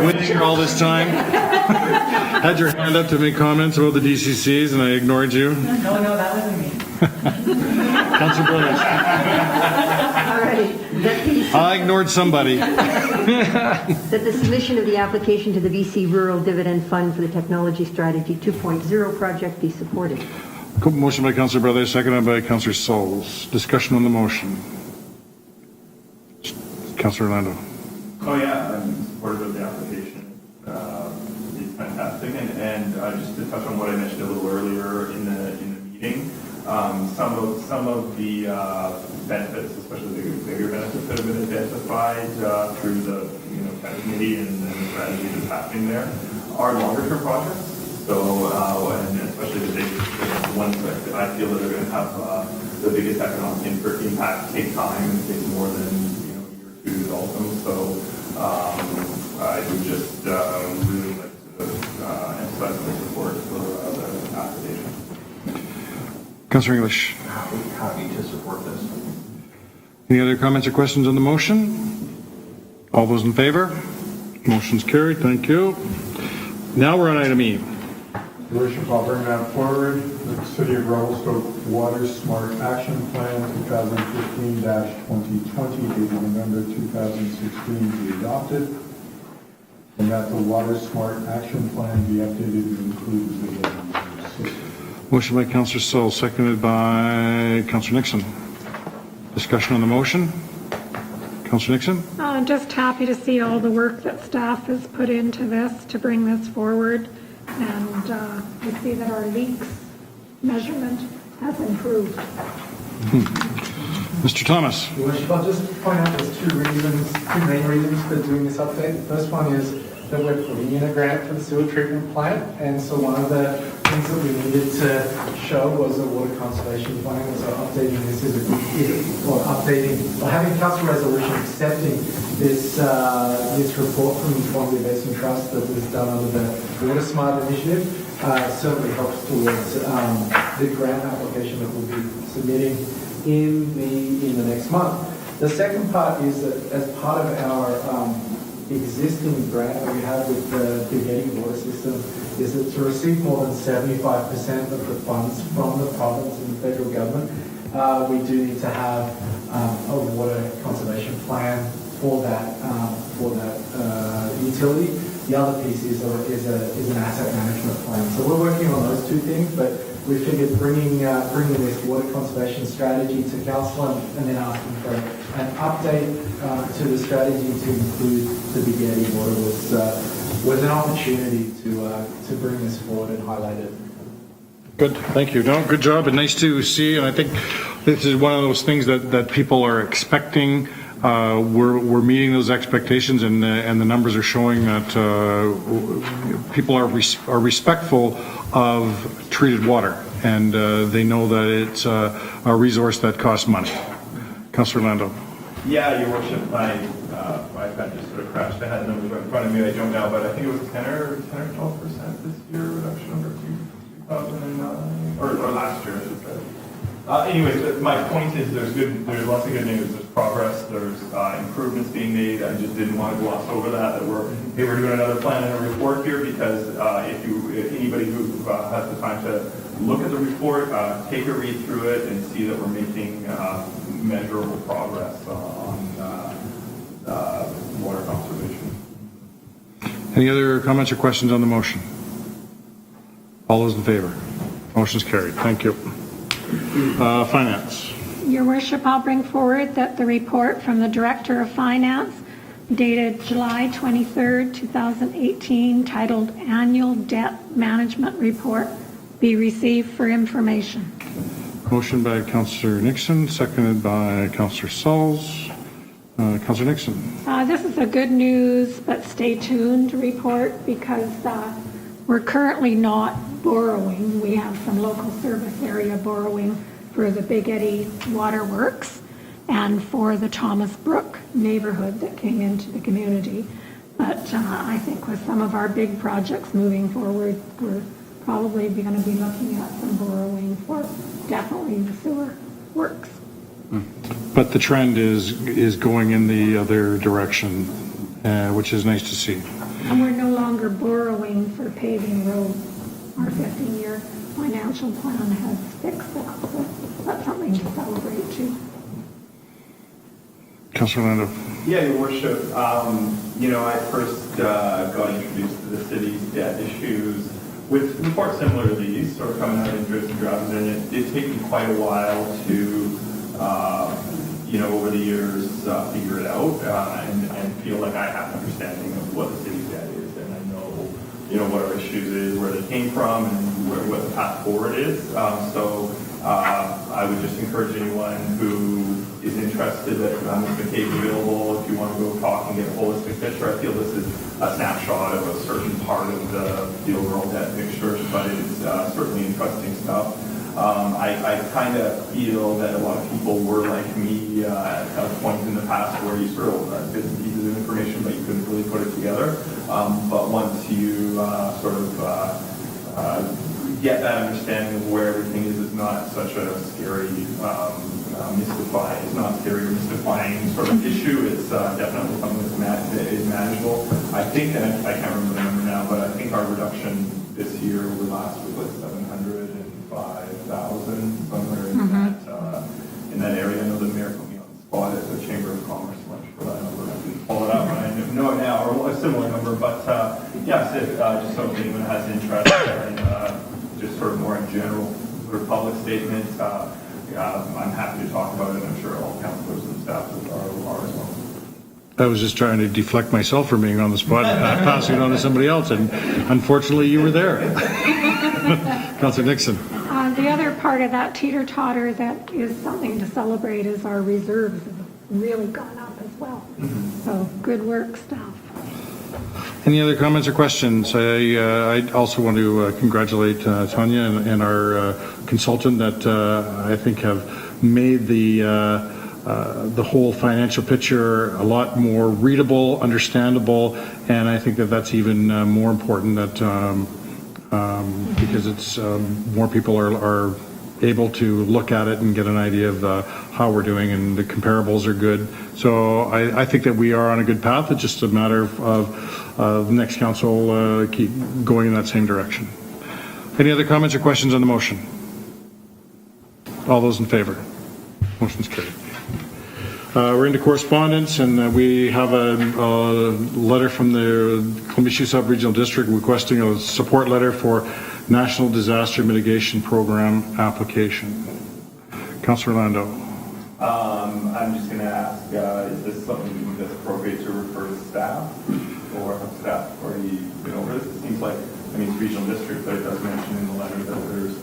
Waiting all this time. Had your hand up to make comments about the DCCs and I ignored you. No, that wasn't me. Councilor Brothers. All right. I ignored somebody. That the submission of the application to the BC Rural Dividend Fund for the Technology Strategy 2.0 project be supported. Motion by Councilor Brothers, seconded by Councilor Sauls. Discussion on the motion. Councilor Orlando. Oh, yeah, I'm supportive of the application. It's fantastic. And just to touch on what I mentioned a little earlier in the meeting, some of the benefits, especially the bigger benefits that have been identified through the kind of committee and the strategy that's happening there are longer term projects. So, and especially the big ones that I feel that are going to have the biggest economic impact take time and take more than a year or two to develop them. So, I would just really like to emphasize my support for the application. Councilor English. Happy to support this. Any other comments or questions on the motion? All those in favor? Motion's carried. Thank you. Now we're on item E. Your Worship, I'll bring that forward. The City of Revelstoke Water Smart Action Plan 2015-2020 dated November 2016 be adopted, and that the Water Smart Action Plan be updated to include the water system. Motion by Councilor Saul, seconded by Councilor Nixon. Discussion on the motion. Councilor Nixon? I'm just happy to see all the work that staff has put into this to bring this forward. And we see that our leaks measurement has improved. Mr. Thomas? Your Worship, I'll just point out there's two main reasons for doing this update. The first one is that we're putting in a grant for the sewer treatment plant, and so one of the things that we needed to show was a water conservation plan. So updating this having council resolution accepting this report from the Columbia Basin Trust that was done under the Water Smart initiative certainly helps towards the grant application that we'll be submitting in the next month. The second part is that as part of our existing grant that we have with the Big Eddy water system is that to receive more than 75% of the funds from the province and the federal government, we do need to have a water conservation plan for that utility. The other piece is an asset management plan. So we're working on those two things, but we figured bringing this water conservation strategy to council and then asking for an update to the strategy to include the Big Eddy water was an opportunity to bring this forward and highlight it. Good, thank you. No, good job and nice to see. And I think this is one of those things that people are expecting. We're meeting those expectations, and the numbers are showing that people are respectful of treated water, and they know that it's a resource that costs money. Councilor Orlando. Yeah, Your Worship, my iPad just sort of crashed. I had the numbers right in front of me. I don't know, but I think it was 10 or 12% this year reduction over 2009 or last year, I should say. Anyways, my point is there's lots of good news. There's progress. There's improvements being made. I just didn't want to gloss over that we're doing another plan and a report here because if anybody who has the time to look at the report, take a read through it and see that we're making measurable progress on water conservation. Any other comments or questions on the motion? All those in favor? Motion's carried. Thank you. Finance. Your Worship, I'll bring forward that the report from the Director of Finance dated July 23rd, 2018, titled Annual Debt Management Report, be received for information. Motion by Councillor Nixon, seconded by Councillor Sauls. Councillor Nixon. This is a good news, but stay tuned report because We're currently not borrowing. We have some local service area borrowing for the Big Eddy Waterworks and for the Thomas Brook neighborhood that came into the community. But I think with some of our big projects moving forward, we're probably going to be looking at some borrowing for definitely the sewer works. But the trend is going in the other direction, which is nice to see. And we're no longer borrowing for paving roads. Our 15-year financial plan has fixed that, so that's something to celebrate too. Councillor Orlando. Yeah, Your Worship, I first got introduced to the city's debt issues with reports similar to these, sort of coming out in dribs and drabs, and it did take me quite a while to, over the years, figure it out and feel like I have an understanding of what the city's debt is, and I know, what our issues is, where they came from, and what the path forward is. So I would just encourage anyone who is interested that Ms. McCabe is available if you want to go talk and get a holistic picture. I feel this is a snapshot of a certain part of the overall debt picture, but it's certainly interesting stuff. I kind of feel that a lot of people were like me at a point in the past where you sort of bits and pieces of information, but you couldn't really put it together. But once you get that understanding of where everything is, it's not such a scary, it's not scary or mystifying sort of issue. It's definitely something that is manageable. I think, and I can't remember the number now, but I think our reduction this year over last was like 705,000, somewhere in that area. I know the mayor put me on the spot at the Chamber of Commerce lunch for that number. I didn't pull it up, and I know it now, or a similar number. But yes, just so if anyone has interest in just sort of more in general sort of public statements, I'm happy to talk about it, and I'm sure all councillors and staff are as well. I was just trying to deflect myself from being on the spot and passing it on to somebody else, and unfortunately you were there. Councillor Nixon. The other part of that teeter-totter that is something to celebrate is our reserves have really gone up as well. So good work, staff. Any other comments or questions? I also want to congratulate Tanya and our consultant that I think have made the whole financial picture a lot more readable, understandable, and I think that that's even more important that because it's more people are able to look at it and get an idea of how we're doing, and the comparables are good. So I think that we are on a good path. It's just a matter of the next council keep going in that same direction. Any other comments or questions on the motion? All those in favor? Motion's carried. We're into correspondence, and we have a letter from the Columbia Sub-Regional District requesting a support letter for National Disaster Mitigation Program application. Councillor Orlando. I'm just going to ask, is this something that's appropriate to refer to staff, or have staff already been over this? It seems like, it's regional district, but it does mention in the letter that there's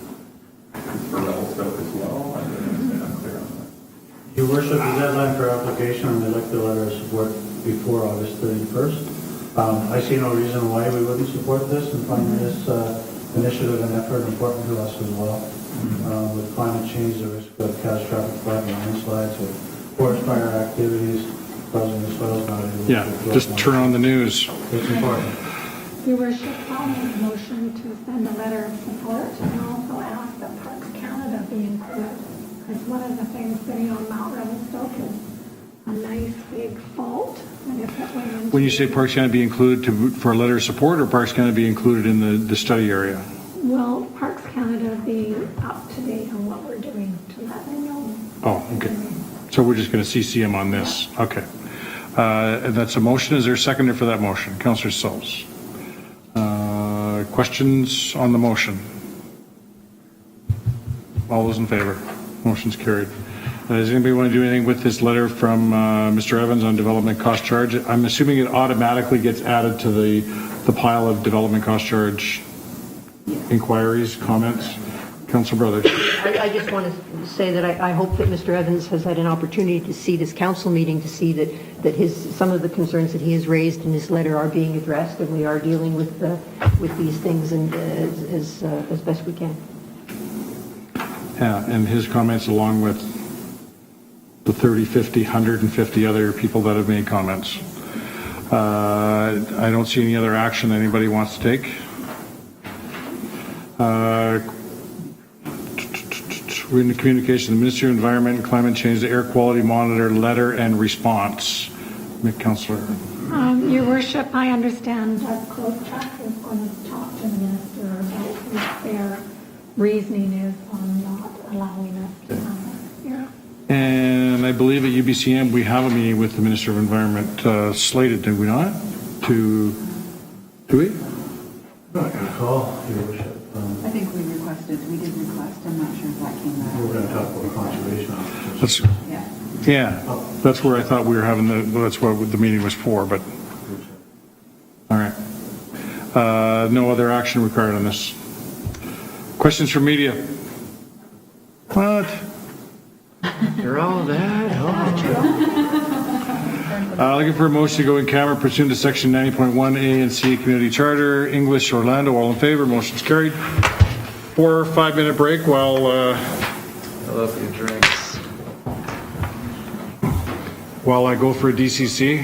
for level stuff as well. I don't understand, I'm clear on that. Your Worship, the deadline for application on the elected letter of support before August 31st. I see no reason why we wouldn't support this and find this initiative and effort important to us as well. With climate change, the risk of catastrophic flood and landslides, with forest fire activities, causing the soils not able to flow. Just turn on the news. It's important. Your Worship, I'll make a motion to send a letter of support and also ask that Parks Canada be included. Because one of the things sitting on Mount Revelstoke is a nice big fault. And if it went into When you say Parks Canada be included for a letter of support, or Parks Canada be included in the study area? Well, Parks Canada be up to date on what we're doing to let them know. Oh, okay. So we're just going to CC him on this. Okay. And that's a motion. Is there a seconder for that motion? Councillor Sulls. Questions on the motion? All those in favor? Motion's carried. Does anybody want to do anything with this letter from Mr. Evans on development cost charge? I'm assuming it automatically gets added to the pile of development cost charge inquiries, comments. Councillor Brothers. I just want to say that I hope that Mr. Evans has had an opportunity to see this council meeting, to see that some of the concerns that he has raised in his letter are being addressed, and we are dealing with these things and as best we can. Yeah, and his comments along with the 30, 50, 150 other people that have made comments. I don't see any other action anybody wants to take. We're in the communication, the Ministry of Environment and Climate Change, the Air Quality Monitor letter and response. Councillor. Your worship, I understand that Klobuchar is going to talk to the minister about what their reasoning is on not allowing us to come here. And I believe at UBCM we have a meeting with the Minister of Environment slated, do we not? Do we? Not going to call, your worship. I think we did request, I'm not sure if that came back. We're going to talk about conservation officers. Yeah. That's where I thought we were having that's what the meeting was for, but, all right. No other action required on this. Questions from media? What? You're all that? Looking for a motion to go in camera pursuant to section 90.1A and C Community Charter, English, Orlando. All in favor? Motion's carried. 4 or 5 minute break while Fill up your drinks. I go for a DCC.